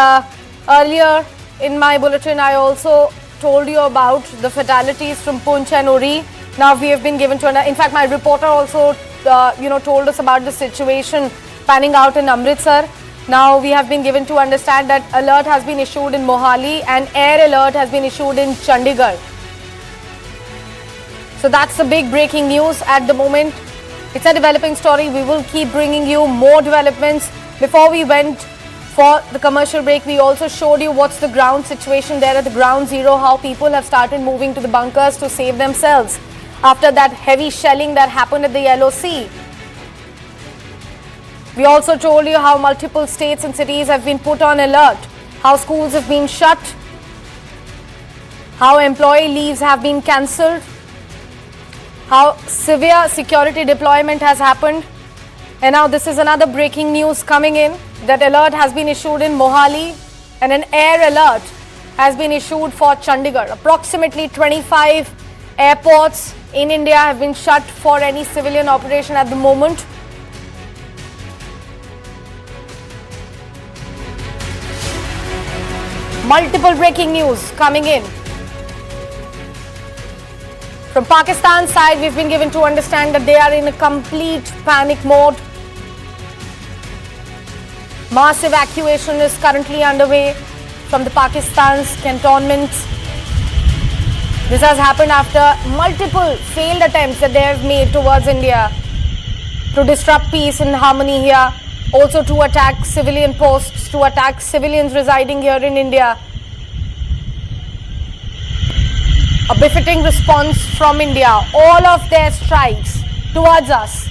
earlier in my bulletin, I also told you about the fatalities from Poonch and Uri. Now we have been given to, in fact, my reporter also told us about the situation panning out in Amritsar. Now we have been given to understand that alert has been issued in Mohali and air alert has been issued in Chandigarh. So that's the big breaking news at the moment. It's a developing story. We will keep bringing you more developments. Before we went for the commercial break, we also showed you what's the ground situation there at the ground zero, how people have started moving to the bunkers to save themselves after that heavy shelling that happened at the LOC. We also told you how multiple states and cities have been put on alert, how schools have been shut, how employee leaves have been cancelled, how severe security deployment has happened. And now this is another breaking news coming in, that alert has been issued in Mohali and an air alert has been issued for Chandigarh. Approximately 25 airports in India have been shut for any civilian operation at the moment. Multiple breaking news coming in. From Pakistan's side, we've been given to understand that they are in a complete panic mode. Mass evacuation is currently underway from the Pakistan's cantonments. This has happened after multiple failed attempts that they have made towards India to disrupt peace and harmony here, also to attack civilian posts, to attack civilians residing here in India. A befitting response from India. All of their strikes towards us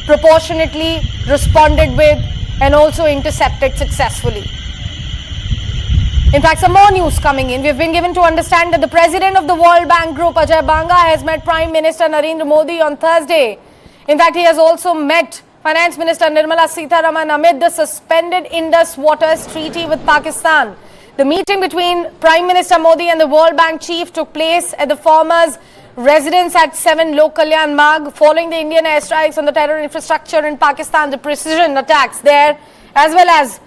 proportionately responded with and also intercepted successfully. In fact, some more news coming in. We've been given to understand that the president of the World Bank Group, Ajay Banga, has met Prime Minister Narendra Modi on Thursday. In fact, he has also met Finance Minister Nirmala Sitharaman amid the suspended Indus Waters Treaty with Pakistan. The meeting between Prime Minister Modi and the World Bank chief took place at the former's residence at 7 Lok Kalyan Marg following the Indian airstrikes on the terror infrastructure in Pakistan, the precision attacks there, as well as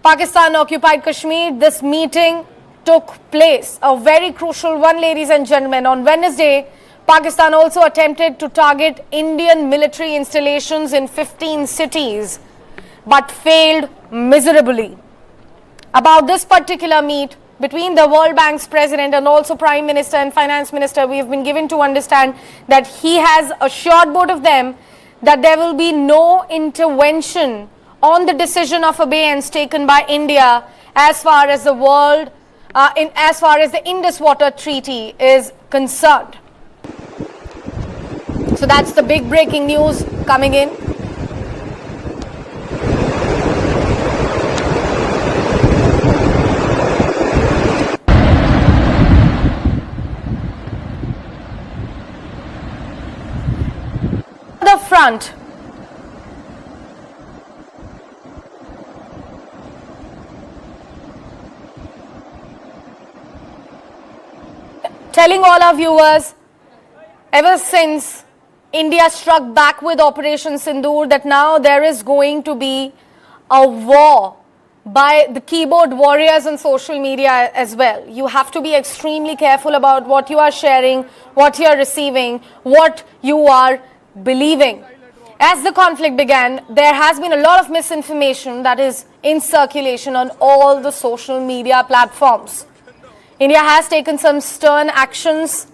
Pakistan-occupied Kashmir. This meeting took place, a very crucial one, ladies and gentlemen. On Wednesday, Pakistan also attempted to target Indian military installations in 15 cities, but failed miserably. About this particular meet between the World Bank's president and also Prime Minister and Finance Minister, we have been given to understand that he has assured both of them that there will be no intervention on the decision of abeyance taken by India as far as the Indus Water Treaty is concerned. So that's the big breaking news coming in. The front. Telling all our viewers, ever since India struck back with Operation Sindoor, that now there is going to be a war by the keyboard warriors on social media as well. You have to be extremely careful about what you are sharing, what you are receiving, what you are believing. As the conflict began, there has been a lot of misinformation that is in circulation on all the social media platforms. India has taken some stern actions.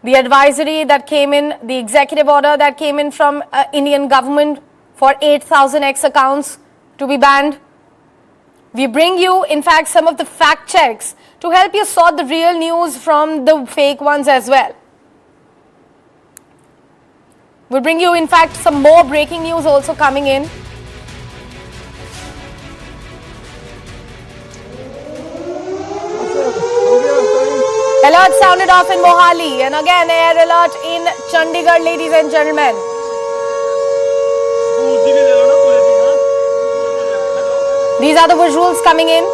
The advisory that came in, the executive order that came in from Indian government for 8,000 X accounts to be banned. We bring you, in fact, some of the fact checks to help you sort the real news from the fake ones as well. We'll bring you, in fact, some more breaking news also coming in. Alert sounded off in Mohali, and again air alert in Chandigarh, ladies and gentlemen. These are the visuals coming in.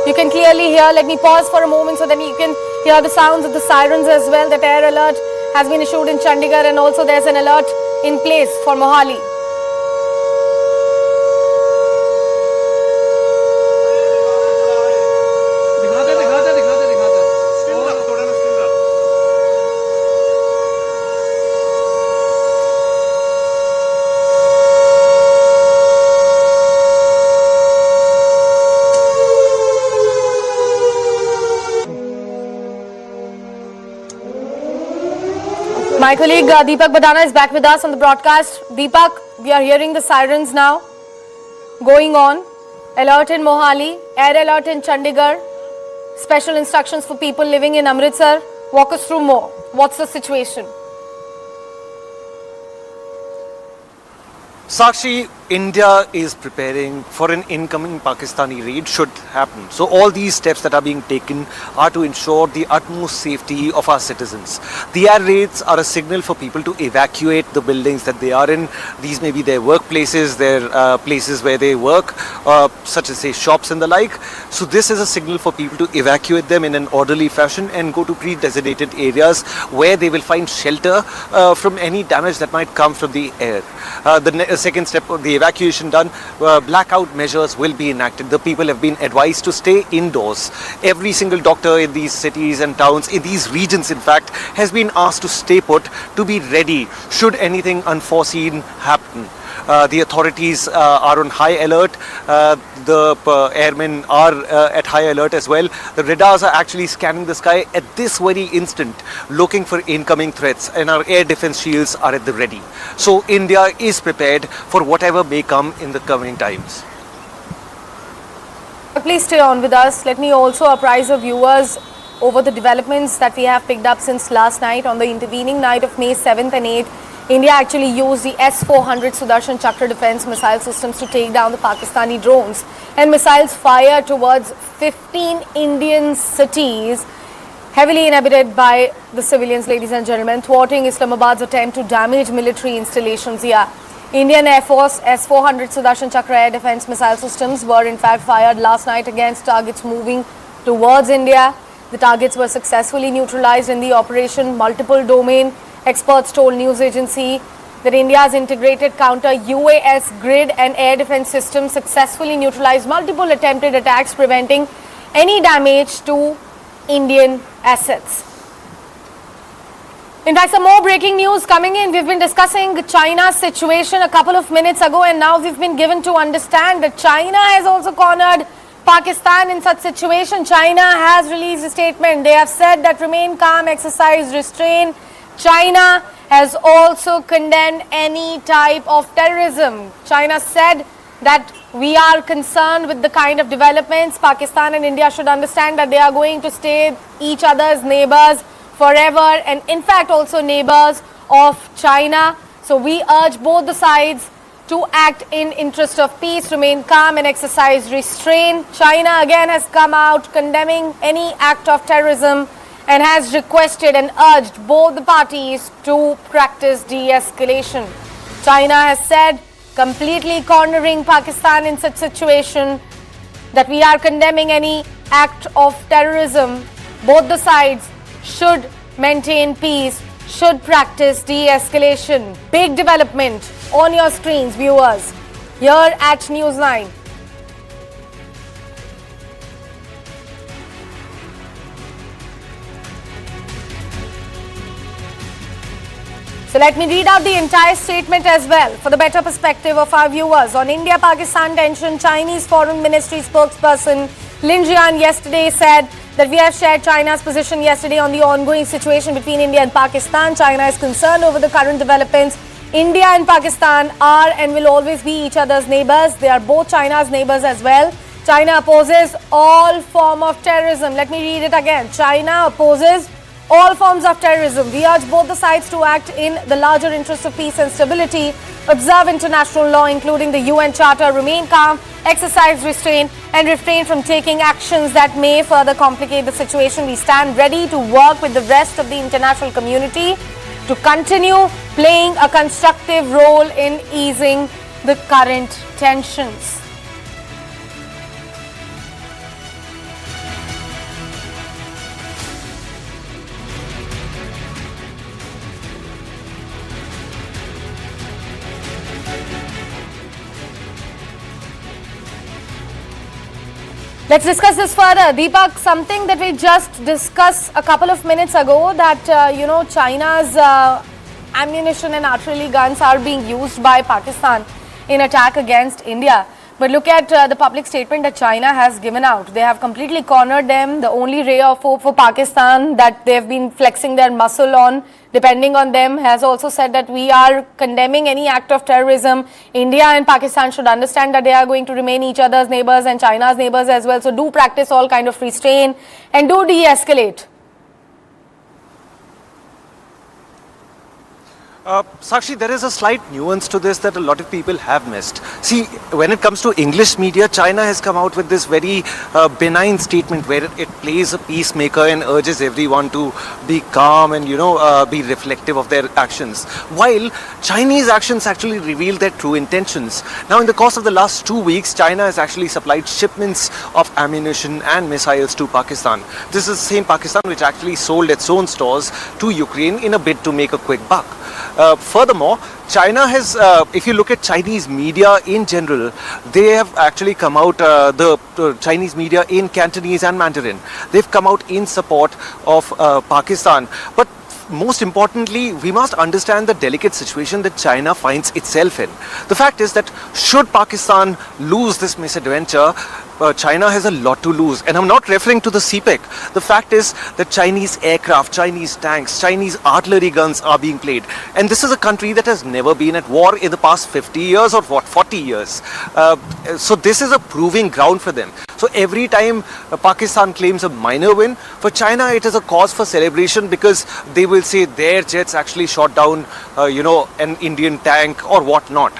You can clearly hear. Let me pause for a moment so that you can hear the sounds of the sirens as well. That air alert has been issued in Chandigarh, and also there's an alert in place for Mohali. My colleague Deepak Badana is back with us on the broadcast. Deepak, we are hearing the sirens now going on. Alert in Mohali, air alert in Chandigarh, special instructions for people living in Amritsar. Walk us through more. What's the situation? Sakshi, India is preparing for an incoming Pakistani raid should happen. So all these steps that are being taken are to ensure the utmost safety of our citizens. The air raids are a signal for people to evacuate the buildings that they are in. These may be their workplaces, their places where they work, such as say shops and the like. So this is a signal for people to evacuate them in an orderly fashion and go to pre-designated areas where they will find shelter from any damage that might come from the air. The second step of the evacuation done, blackout measures will be enacted. The people have been advised to stay indoors. Every single doctor in these cities and towns, in these regions in fact, has been asked to stay put, to be ready should anything unforeseen happen. The authorities are on high alert. The airmen are at high alert as well. The radars are actually scanning the sky at this very instant, looking for incoming threats, and our air defense shields are at the ready. So India is prepared for whatever may come in the coming times. Please stay on with us. Let me also apprise our viewers over the developments that we have picked up since last night. On the intervening night of May 7th and 8th, India actually used the S-400 Sudarshan Chakra defense missile systems to take down the Pakistani drones, and missiles fired towards 15 Indian cities, heavily inhabited by the civilians, ladies and gentlemen, thwarting Islamabad's attempt to damage military installations here. Indian Air Force S-400 Sudarshan Chakra air defense missile systems were in fact fired last night against targets moving towards India. The targets were successfully neutralized in the operation. Multiple domain experts told news agency that India's integrated counter-UAS grid and air defense system successfully neutralized multiple attempted attacks, preventing any damage to Indian assets. In fact, some more breaking news coming in. We've been discussing China's situation a couple of minutes ago, and now we've been given to understand that China has also cornered Pakistan in such situation. China has released a statement. They have said that remain calm, exercise restraint. China has also condemned any type of terrorism. China said that we are concerned with the kind of developments. Pakistan and India should understand that they are going to stay each other's neighbors forever, and in fact also neighbors of China. So we urge both the sides to act in interest of peace, remain calm and exercise restraint. China again has come out condemning any act of terrorism and has requested and urged both the parties to practice de-escalation. China has said, completely cornering Pakistan in such situation, that we are condemning any act of terrorism. Both the sides should maintain peace, should practice de-escalation. Big development on your screens, viewers, here at News 9. So let me read out the entire statement as well for the better perspective of our viewers. On India-Pakistan tension, Chinese Foreign Ministry spokesperson Lin Jian yesterday said that we have shared China's position yesterday on the ongoing situation between India and Pakistan. China is concerned over the current developments. India and Pakistan are and will always be each other's neighbors. They are both China's neighbors as well. China opposes all form of terrorism. Let me read it again. China opposes all forms of terrorism. We urge both the sides to act in the larger interest of peace and stability, observe international law including the UN Charter, remain calm, exercise restraint and refrain from taking actions that may further complicate the situation. We stand ready to work with the rest of the international community to continue playing a constructive role in easing the current tensions. Let's discuss this further. Deepak, something that we just discussed a couple of minutes ago, that, China's ammunition and artillery guns are being used by Pakistan in attack against India. But look at the public statement that China has given out. They have completely cornered them. The only ray of hope for Pakistan that they've been flexing their muscle on, depending on them, has also said that we are condemning any act of terrorism. India and Pakistan should understand that they are going to remain each other's neighbors and China's neighbors as well. So do practice all kind of restraint and do de-escalate. Sakshi, there is a slight nuance to this that a lot of people have missed. See, when it comes to English media, China has come out with this very benign statement where it plays a peacemaker and urges everyone to be calm and, be reflective of their actions. While Chinese actions actually reveal their true intentions. Now, in the course of the last 2 weeks, China has actually supplied shipments of ammunition and missiles to Pakistan. This is the same Pakistan which actually sold its own stores to Ukraine in a bid to make a quick buck. Furthermore, China has, if you look at Chinese media in general, they have actually come out, the Chinese media in Cantonese and Mandarin, they've come out in support of Pakistan. But most importantly, we must understand the delicate situation that China finds itself in. The fact is that should Pakistan lose this misadventure, China has a lot to lose. And I'm not referring to the CPEC. The fact is that Chinese aircraft, Chinese tanks, Chinese artillery guns are being played. And this is a country that has never been at war in the past 50 years or 40 years. So this is a proving ground for them. So every time Pakistan claims a minor win, for China it is a cause for celebration because they will say their jets actually shot down, an Indian tank or whatnot.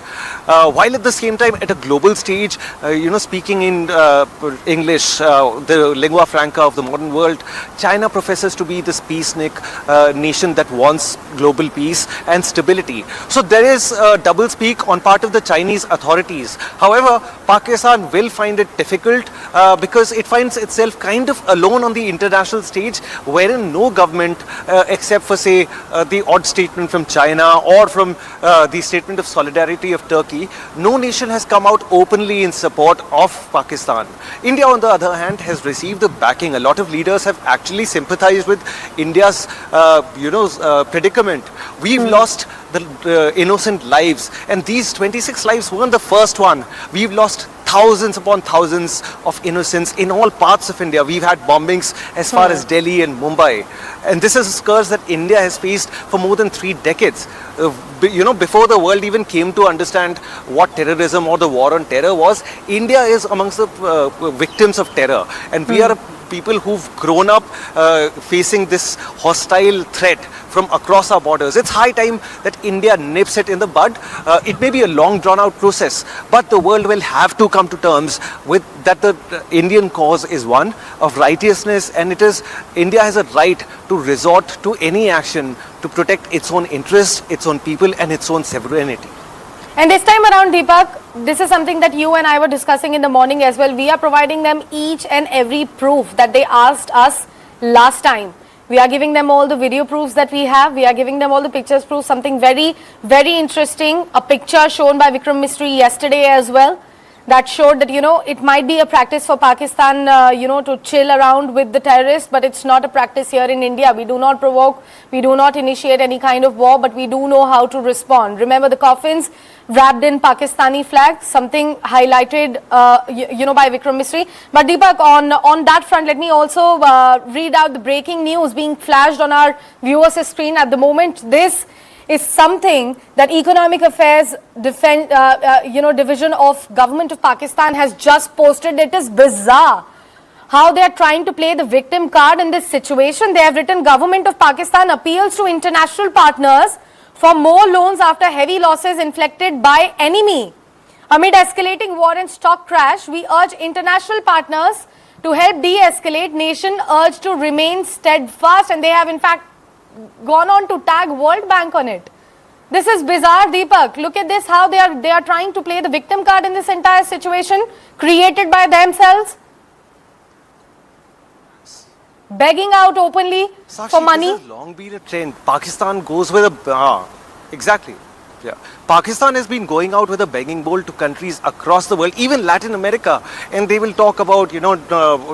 While at the same time, at a global stage, speaking in English, the lingua franca of the modern world, China professes to be this peacenik nation that wants global peace and stability. So there is a double speak on part of the Chinese authorities. However, Pakistan will find it difficult because it finds itself kind of alone on the international stage, wherein no government, except for say the odd statement from China or from the statement of solidarity of Turkey, no nation has come out openly in support of Pakistan. India, on the other hand, has received the backing. A lot of leaders have actually sympathized with India's, predicament. We've lost the innocent lives, and these 26 lives weren't the first one. We've lost thousands upon thousands of innocents in all parts of India. We've had bombings as far as Delhi and Mumbai. And this is a scourge that India has faced for more than 3 decades. Before the world even came to understand what terrorism or the war on terror was, India is amongst the victims of terror. And we are people who've grown up facing this hostile threat from across our borders. It's high time that India nips it in the bud. It may be a long drawn out process, but the world will have to come to terms with that the Indian cause is one of righteousness, and it is India has a right to resort to any action to protect its own interests, its own people and its own sovereignty. And this time around, Deepak, this is something that you and I were discussing in the morning as well. We are providing them each and every proof that they asked us last time. We are giving them all the video proofs that we have. We are giving them all the pictures proofs. Something very, very interesting. A picture shown by Vikram Misri yesterday as well, that showed that, it might be a practice for Pakistan, to chill around with the terrorists, but it's not a practice here in India. We do not provoke, we do not initiate any kind of war, but we do know how to respond. Remember the coffins wrapped in Pakistani flags, something highlighted, by Vikram Misri. But Deepak, on that front, let me also read out the breaking news being flashed on our viewers' screen at the moment. This is something that Economic Affairs Division of Government of Pakistan has just posted. It is bizarre how they are trying to play the victim card in this situation. They have written, Government of Pakistan appeals to international partners for more loans after heavy losses inflicted by enemy. Amid escalating war and stock crash, we urge international partners to help de-escalate. Nation urged to remain steadfast, and they have in fact gone on to tag World Bank on it. This is bizarre, Deepak. Look at this, how they are trying to play the victim card in this entire situation created by themselves, begging out openly for money. This has long been a trend. Pakistan goes with a exactly. Yeah. Pakistan has been going out with a begging bowl to countries across the world, even Latin America, and they will talk about,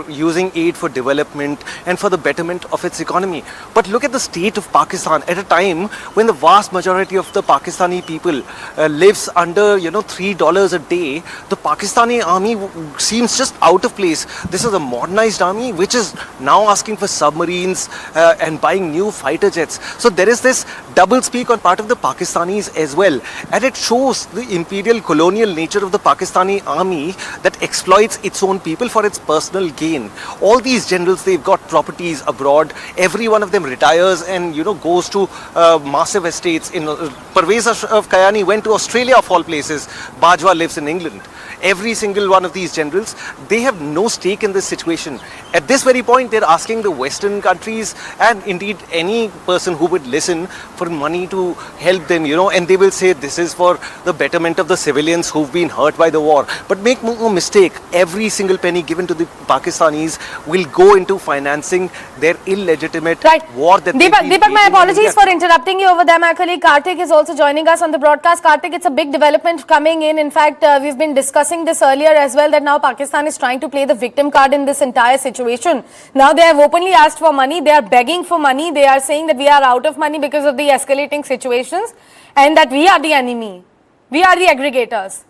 using aid for development and for the betterment of its economy. But look at the state of Pakistan at a time when the vast majority of the Pakistani people lives under, $3 a day. The Pakistani army seems just out of place. This is a modernized army which is now asking for submarines and buying new fighter jets. So there is this double speak on part of the Pakistanis as well. And it shows the imperial colonial nature of the Pakistani army that exploits its own people for its personal gain. All these generals, they've got properties abroad. Every one of them retires and, goes to massive estates. Parvez Kayani went to Australia of all places. Bajwa lives in England. Every single one of these generals, they have no stake in this situation. At this very point, they're asking the Western countries and indeed any person who would listen for money to help them, and they will say this is for the betterment of the civilians who've been hurt by the war. But make no mistake, every single penny given to the Pakistanis will go into financing their illegitimate war that Deepak, my apologies for interrupting you over there. My colleague Karthik is also joining us on the broadcast. Karthik, it's a big development coming in. In fact, we've been discussing this earlier as well, that now Pakistan is trying to play the victim card in this entire situation. Now they have openly asked for money. They are begging for money. They are saying that we are out of money because of the escalating situations and that we are the enemy. We are the aggregators.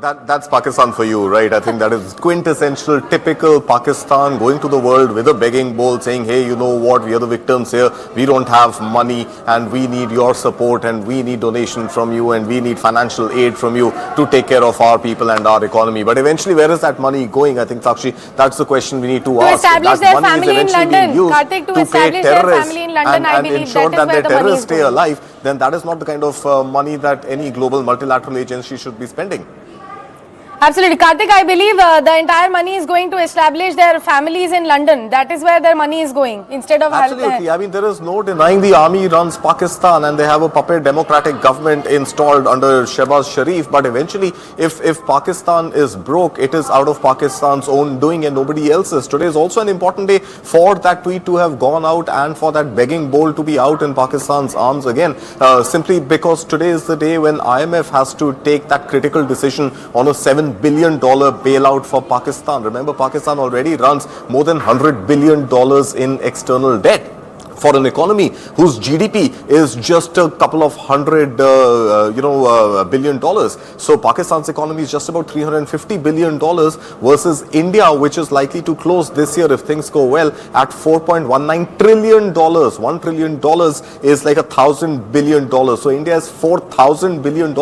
That's Pakistan for you, right? I think that is quintessential, typical Pakistan going to the world with a begging bowl saying, hey, you know what, we are the victims here. We don't have money and we need your support and we need donation from you and we need financial aid from you to take care of our people and our economy. But eventually, where is that money going? I think, Sakshi, that's the question we need to ask. To establish their family in London. Karthik, to establish their family in London, I believe that is where the money is stay alive, then that is not the kind of money that any global multilateral agency should be spending. Absolutely. Karthik, I believe the entire money is going to establish their families in London. That is where their money is going instead of Absolutely. I mean, there is no denying the army runs Pakistan and they have a puppet democratic government installed under Shehbaz Sharif. But eventually, if Pakistan is broke, it is out of Pakistan's own doing and nobody else's. Today is also an important day for that tweet to have gone out and for that begging bowl to be out in Pakistan's arms again. Simply because today is the day when IMF has to take that critical decision on a $7 billion bailout for Pakistan. Remember, Pakistan already runs more than $100 billion in external debt. For an economy whose GDP is just a couple of billion dollars. So Pakistan's economy is just about $350 billion versus India, which is likely to close this year if things go well at $4.19 trillion. $1 trillion is like $1,000 billion. So India is $4,000 billion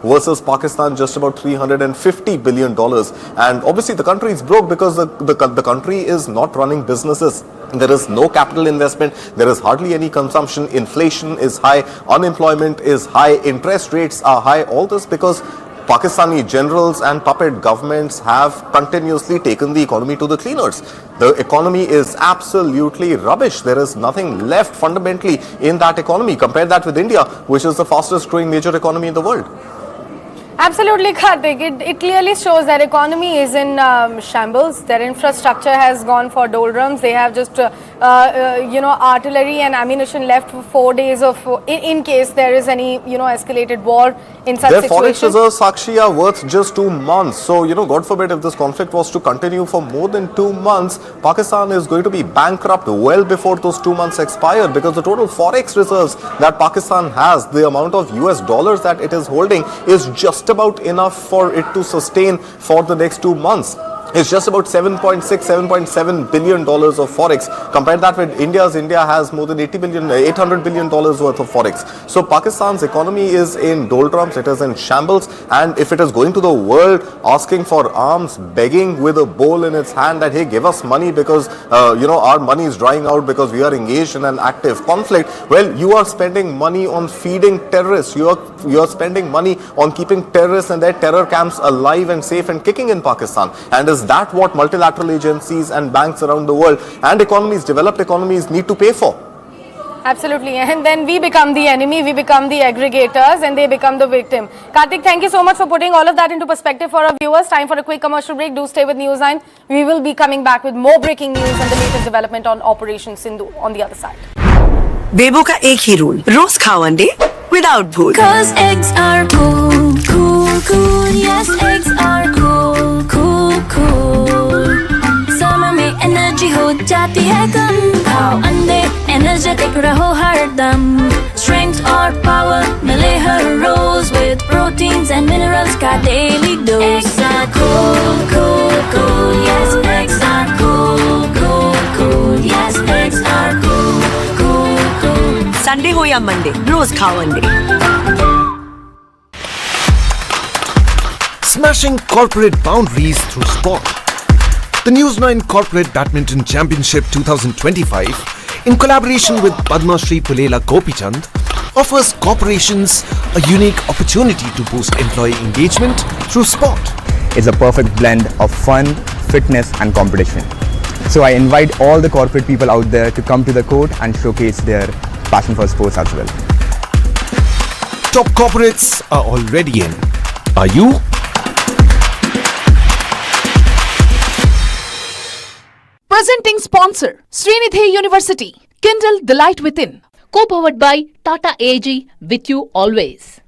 versus Pakistan just about $350 billion. And obviously the country is broke because the country is not running businesses. There is no capital investment. There is hardly any consumption. Inflation is high. Unemployment is high. Interest rates are high. All this because Pakistani generals and puppet governments have continuously taken the economy to the cleaners. The economy is absolutely rubbish. There is nothing left fundamentally in that economy. Compare that with India, which is the fastest growing major economy in the world. Absolutely, Karthik. It clearly shows that economy is in shambles. Their infrastructure has gone for doldrums. They have just, artillery and ammunition left for 4 days of, in case there is any, escalated war in such situations. Their forex reserves, Sakshi, are worth just 2 months. So, God forbid if this conflict was to continue for more than 2 months, Pakistan is going to be bankrupt well before those 2 months expire because the total forex reserves that Pakistan has, the amount of US dollars that it is holding is just about enough for it to sustain for the next 2 months. It's just about $7.7 billion of forex. Compare that with India's. India has more than $800 billion worth of forex. So Pakistan's economy is in doldrums. It is in shambles. And if it is going to the world asking for arms, begging with a bowl in its hand that, hey, give us money because, our money is drying out because we are engaged in an active conflict. Well, you are spending money on feeding terrorists. You are spending money on keeping terrorists and their terror camps alive and safe and kicking in Pakistan. And is that what multilateral agencies and banks around the world and economies, developed economies, need to pay for? Absolutely. And then we become the enemy, we become the aggregators, and they become the victim. Karthik, thank you so much for putting all of that into perspective for our viewers. Time for a quick commercial break. Do stay with News9. We will be coming back with more breaking news and the latest development on Operation Sindoor on the other side. बेबो का एक ही rule, रोज खाओ अंडे without bhool. Cause eggs are cool, cool, cool. Yes, eggs are cool, cool, cool. Summer में energy हो जाती है कम. खाओ अंडे energetic रहो हरदम. Strength और power मिले हर रोज with proteins and minerals का daily dose. Eggs are cool, cool, cool. Yes, eggs are cool, cool, cool. Yes, eggs are cool, cool, cool. Sunday हो या Monday, रोज खाओ अंडे. Smashing corporate boundaries through sport. The News 9 Corporate Badminton Championship 2025, in collaboration with Padma Shri Pulela Gopichand, offers corporations a unique opportunity to boost employee engagement through sport. It's a perfect blend of fun, fitness and competition. So I invite all the corporate people out there to come to the court and showcase their passion for sports as well. Top corporates are already in. Are you? Presenting sponsor, Sindoor University, Kindle the Light Within. Co-powered by Tata AG, with you always.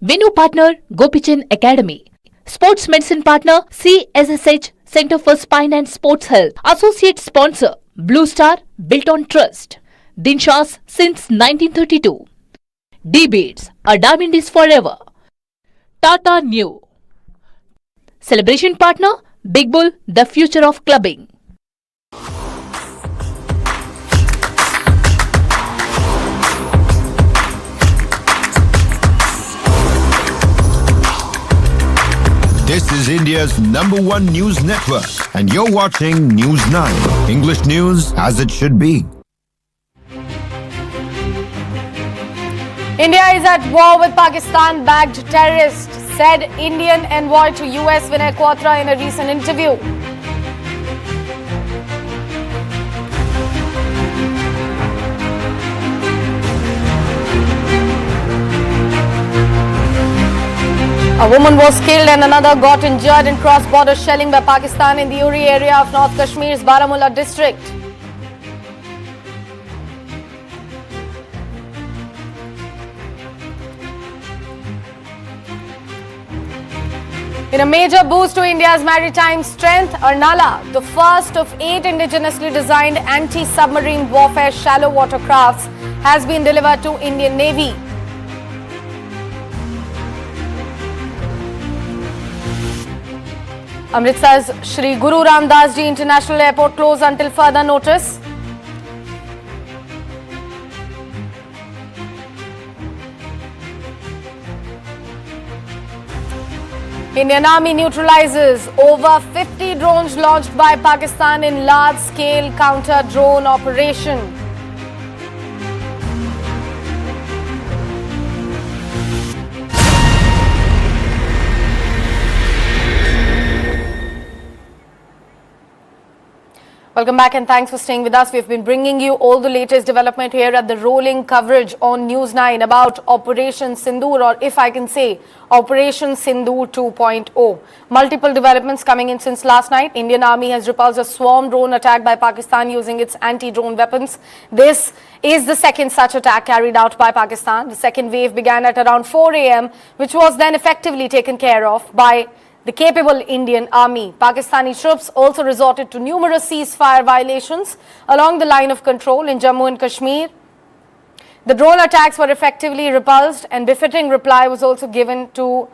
Venue partner, Gopichand Academy. Sports medicine partner, CSSH, Center for Spine and Sports Health. Associate sponsor, Blue Star, built on trust. Dinshas since 1932. D-Beats, a diamond is forever. Tata New. Celebration partner, Big Bull, the future of clubbing. This is India's #1 news network, and you're watching News 9. English news as it should be. India is at war with Pakistan-backed terrorists, said Indian envoy to US Vinay Quatra in a recent interview. A woman was killed and another got injured in cross-border shelling by Pakistan in the URI area of North Kashmir's Baramulla district. In a major boost to India's maritime strength, Arnala, the first of 8 indigenously designed anti-submarine warfare shallow water crafts, has been delivered to Indian Navy. Amritsar's Shri Guru Ramdas Ji International Airport closed until further notice. Indian Army neutralizes over 50 drones launched by Pakistan in large-scale counter-drone operation. Welcome back and thanks for staying with us. We've been bringing you all the latest development here at the rolling coverage on News 9 about Operation Sindoor, or if I can say, Operation Sindoor 2.0. Multiple developments coming in since last night. Indian Army has repulsed a swarm drone attack by Pakistan using its anti-drone weapons. This is the second such attack carried out by Pakistan. The second wave began at around 4 a.m., which was then effectively taken care of by the capable Indian Army. Pakistani troops also resorted to numerous ceasefire violations along the line of control in Jammu and Kashmir. The drone attacks were effectively repulsed and befitting reply was also given to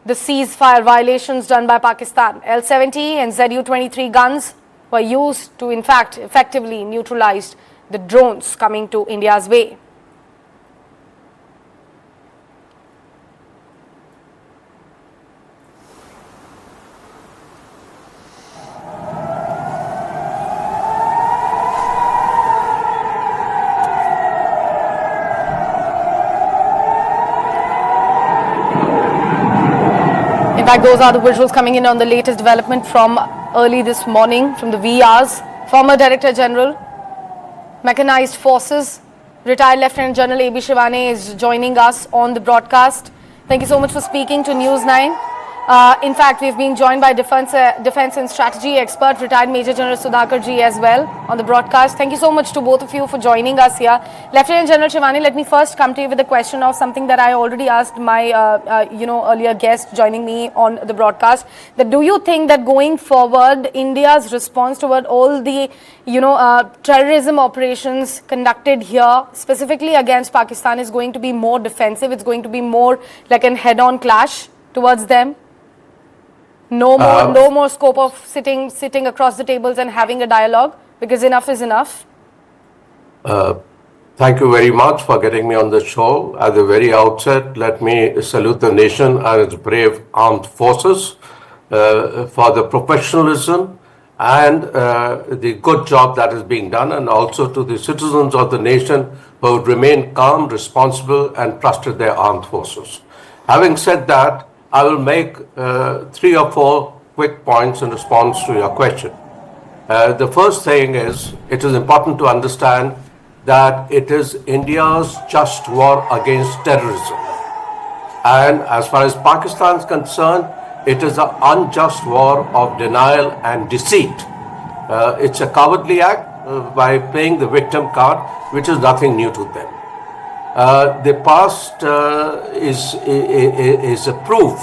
the ceasefire violations done by Pakistan. L-70 and Zu-23 guns were used to in fact effectively neutralize the drones coming to India's way. In fact, those are the visuals coming in on the latest development from early this morning from the VRs. Former Director General, Mechanized Forces, retired Lieutenant General A.B. Shivane is joining us on the broadcast. Thank you so much for speaking to News 9. In fact, we've been joined by defense and strategy expert, retired Major General Sudhakar ji as well on the broadcast. Thank you so much to both of you for joining us here. Lieutenant General Shivani, let me first come to you with a question of something that I already asked my earlier guest joining me on the broadcast. That do you think that going forward, India's response toward all the terrorism operations conducted here, specifically against Pakistan, is going to be more defensive? It's going to be more like an head-on clash towards them? No more scope of sitting across the tables and having a dialogue, because enough is enough. Thank you very much for getting me on the show. At the very outset, let me salute the nation and its brave armed forces for the professionalism and the good job that is being done, and also to the citizens of the nation who remain calm, responsible, and trusted their armed forces. Having said that, I will make 3 or 4 quick points in response to your question. The first thing is, it is important to understand that it is India's just war against terrorism. And as far as Pakistan is concerned, it is an unjust war of denial and deceit. It's a cowardly act by playing the victim card, which is nothing new to them. The past is a proof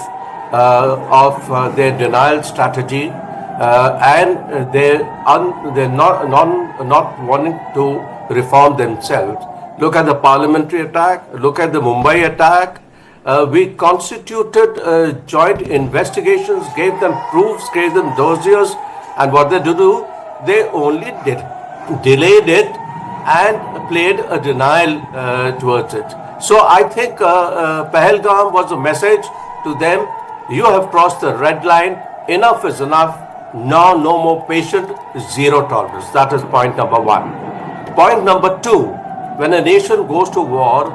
of their denial strategy and they're not wanting to reform themselves. Look at the parliamentary attack, look at the Mumbai attack. We constituted joint investigations, gave them proofs, gave them dossiers, and what they do, they only delayed it and played a denial towards it. So I think Pahalgam was a message to them: you have crossed the red line, enough is enough, now no more patient, zero tolerance. That is point number 1. Point number 2, when a nation goes to war,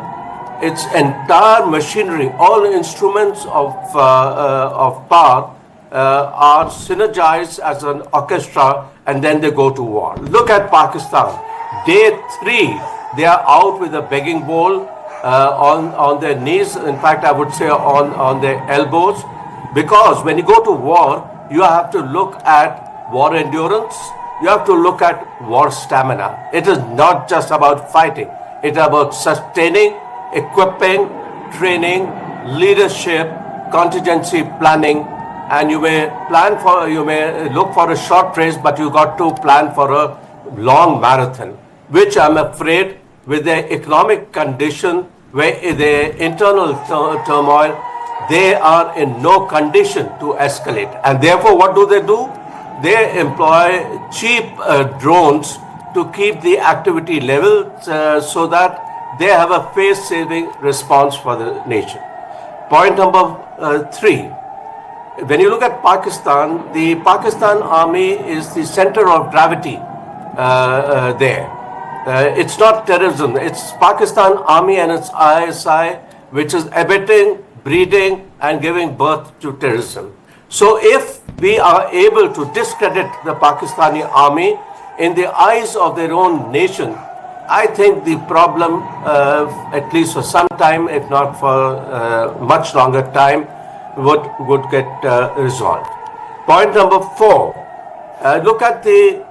its entire machinery, all instruments of power are synergized as an orchestra, and then they go to war. Look at Pakistan. Day 3, they are out with a begging bowl on their knees. In fact, I would say on their elbows. Because when you go to war, you have to look at war endurance. You have to look at war stamina. It is not just about fighting. It is about sustaining, equipping, training, leadership, contingency planning. And you may look for a short race, but you got to plan for a long marathon, which I'm afraid with the economic condition, where the internal turmoil, they are in no condition to escalate. And therefore, what do? They employ cheap drones to keep the activity level so that they have a face-saving response for the nation. Point number 3. When you look at Pakistan, the Pakistan army is the center of gravity there. It's not terrorism, it's Pakistan army and its ISI which is abetting, breeding and giving birth to terrorism. So if we are able to discredit the Pakistani army in the eyes of their own nation, I think the problem, at least for some time, if not for much longer time, would get resolved. Point number 4, look at the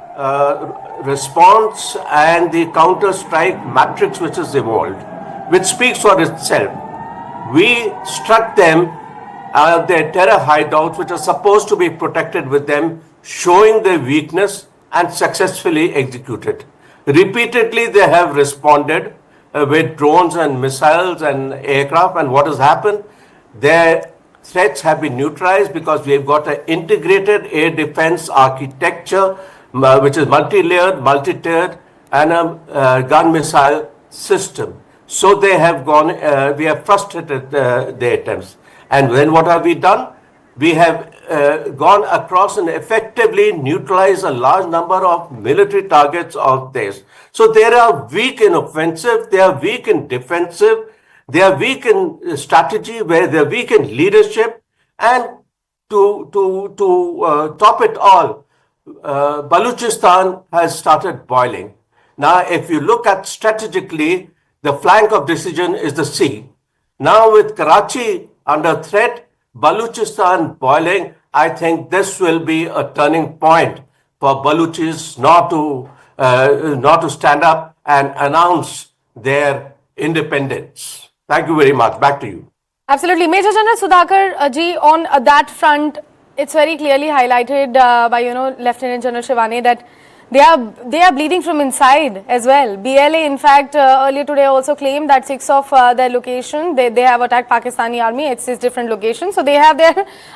response and the counter-strike matrix which is evolved, which speaks for itself. We struck them their terror hideouts, which are supposed to be protected with them, showing their weakness, and successfully executed. Repeatedly, they have responded with drones and missiles and aircraft, and what has happened? Their threats have been neutralized because we have got an integrated air defense architecture, which is multi-layered, multi-tiered, and a gun missile system. So they have gone, we have frustrated their attempts. And then what have we done? We have gone across and effectively neutralized a large number of military targets of theirs. So they are weak in offensive, they are weak in defensive, they are weak in strategy, where they are weak in leadership. And to top it all, Balochistan has started boiling. Now, if you look at strategically, the flank of decision is the sea. Now with Karachi under threat, Balochistan boiling, I think this will be a turning point for Balochis not to stand up and announce their independence. Thank you very much. Back to you. Absolutely. Major General Sudhakar ji, on that front, it's very clearly highlighted by, Lieutenant General Shivani that they are bleeding from inside as well. BLA, in fact, earlier today also claimed that 6 of their location, they have attacked Pakistani army at 6 different locations. So they have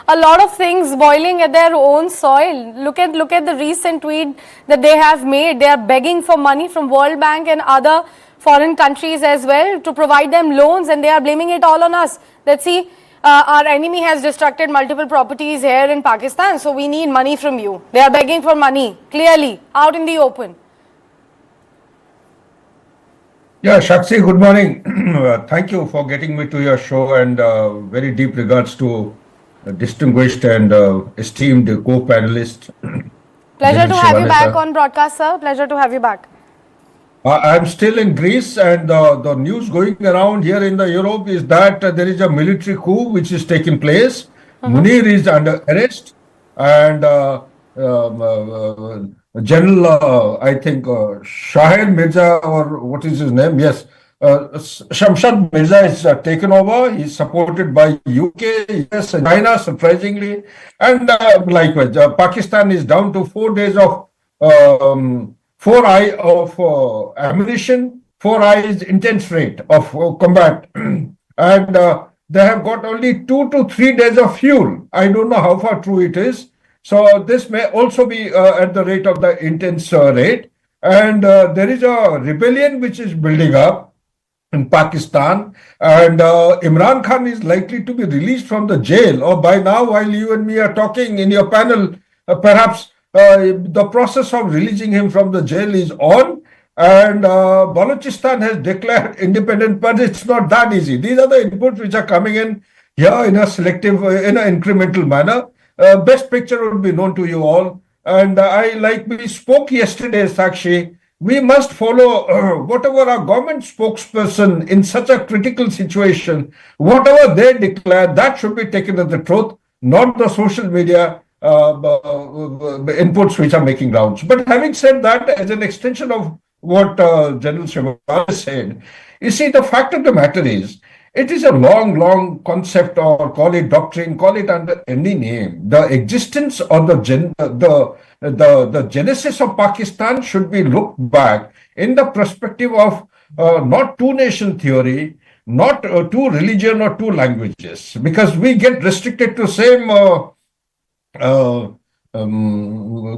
a lot of things boiling at their own soil. Look at the recent tweet that they have made. They are begging for money from World Bank and other foreign countries as well to provide them loans, and they are blaming it all on us. Let's see. Our enemy has destructed multiple properties here in Pakistan, so we need money from you. They are begging for money, clearly, out in the open. Yeah, Shakshi, good morning. Thank you for getting me to your show, and very deep regards to distinguished and esteemed co-panelist. Pleasure to have you back on broadcast, sir. Pleasure to have you back. I'm still in Greece, and the news going around here in the Europe is that there is a military coup which is taking place. Munir is under arrest, and General, I think, Shahid Mirza, or what is his name? Yes, Shamshad Mirza is taken over. He's supported by UK, US, and China, surprisingly. And likewise, Pakistan is down to 4 days of 4I of ammunition, 4I is intense rate of combat. And they have got only 2 to 3 days of fuel. I don't know how far true it is. So this may also be at the rate of the intense rate. And there is a rebellion which is building up in Pakistan. And Imran Khan is likely to be released from the jail. Or by now, while you and me are talking in your panel, perhaps the process of releasing him from the jail is on, and Balochistan has declared independent, but it's not that easy. These are the inputs which are coming in here in a selective, in an incremental manner. Best picture would be known to you all. And like we spoke yesterday, Sakshi, we must follow whatever our government spokesperson in such a critical situation, whatever they declare, that should be taken as the truth, not the social media inputs which are making rounds. But having said that, as an extension of what General Shivani said, you see, the fact of the matter is, it is a long concept, or call it doctrine, call it under any name. The existence or the genesis of Pakistan should be looked back in the perspective of not two-nation theory, not two religion or two languages, because we get restricted to same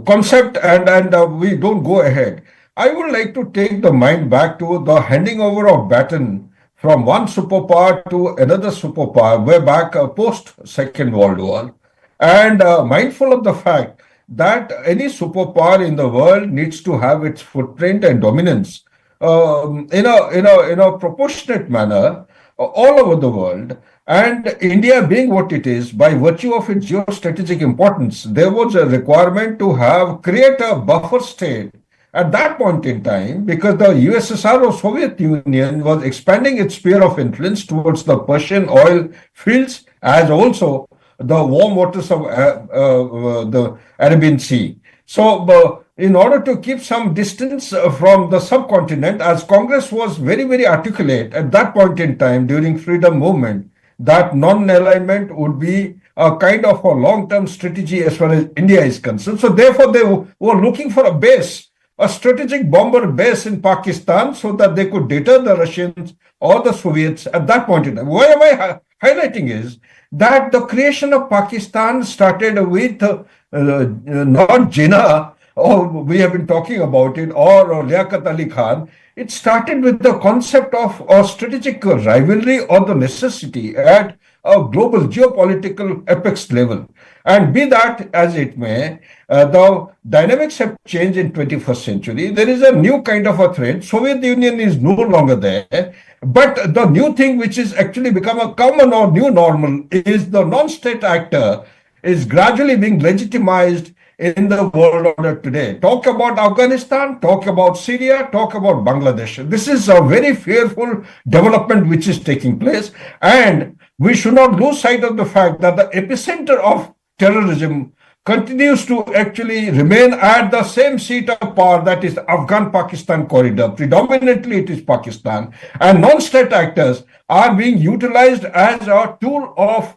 concept, and we don't go ahead. I would like to take the mind back to the handing over of baton from one superpower to another superpower, way back post Second World War, and mindful of the fact that any superpower in the world needs to have its footprint and dominance in a proportionate manner all over the world. And India being what it is, by virtue of its geostrategic importance, there was a requirement to create a buffer state at that point in time, because the USSR or Soviet Union was expanding its sphere of influence towards the Persian oil fields, as also the warm waters of the Arabian Sea. So in order to keep some distance from the subcontinent, as Congress was very articulate at that point in time during freedom movement, that non-alignment would be a kind of a long-term strategy as far as India is concerned. So therefore, they were looking for a base, a strategic bomber base in Pakistan, so that they could deter the Russians or the Soviets at that point in time. Why am I highlighting is that the creation of Pakistan started with not Jinnah, or we have been talking about it, or Liaquat Ali Khan. It started with the concept of a strategic rivalry or the necessity at a global geopolitical apex level. And be that as it may, the dynamics have changed in 21st century. There is a new kind of a threat. Soviet Union is no longer there. But the new thing which is actually become a common or new normal is the non-state actor is gradually being legitimized in the world order today. Talk about Afghanistan, talk about Syria, talk about Bangladesh. This is a very fearful development which is taking place. And we should not lose sight of the fact that the epicenter of terrorism continues to actually remain at the same seat of power, that is the Afghan-Pakistan corridor. Predominantly it is Pakistan, and non-state actors are being utilized as a tool of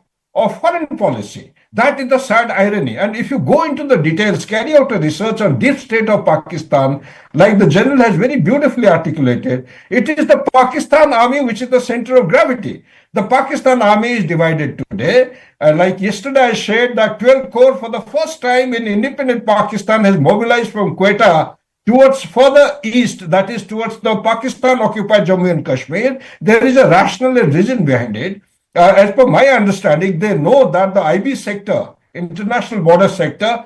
foreign policy. That is the sad irony. And if you go into the details, carry out a research on deep state of Pakistan, like the general has very beautifully articulated, it is the Pakistan army which is the center of gravity. The Pakistan army is divided today. Like yesterday I shared that 12 Corps for the first time in independent Pakistan has mobilized from Quetta towards further east, that is towards the Pakistan-occupied Jammu and Kashmir. There is a rational reason behind it. As per my understanding, they know that the IB sector, international border sector,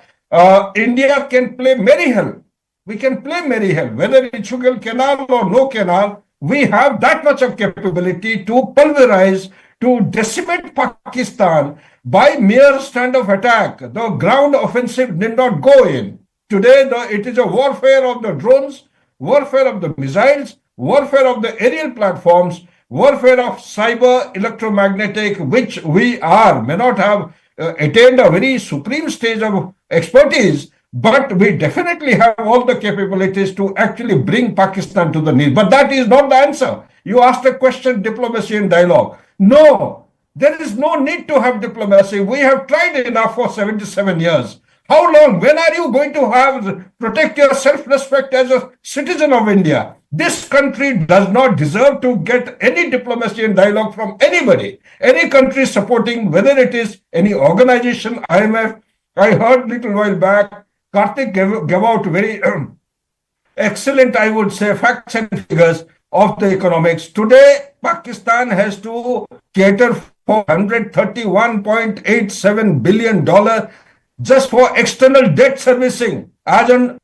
India can play merry hell. We can play merry hell. Whether it's Schuylkill Canal or no canal, we have that much of capability to pulverize, to decimate Pakistan by mere stand of attack. The ground offensive did not go in. Today, it is a warfare of the drones, warfare of the missiles, warfare of the aerial platforms, warfare of cyber electromagnetic, which we may not have attained a very supreme stage of expertise, but we definitely have all the capabilities to actually bring Pakistan to the knees. But that is not the answer. You asked a question, diplomacy and dialogue. No, there is no need to have diplomacy. We have tried enough for 77 years. How long? When are you going to protect your self-respect as a citizen of India? This country does not deserve to get any diplomacy and dialogue from anybody. Any country supporting, whether it is any organization, IMF. I heard a little while back, Karthik gave out very excellent, I would say, facts and figures of the economics. Today, Pakistan has to cater for $131.87 billion just for external debt servicing as on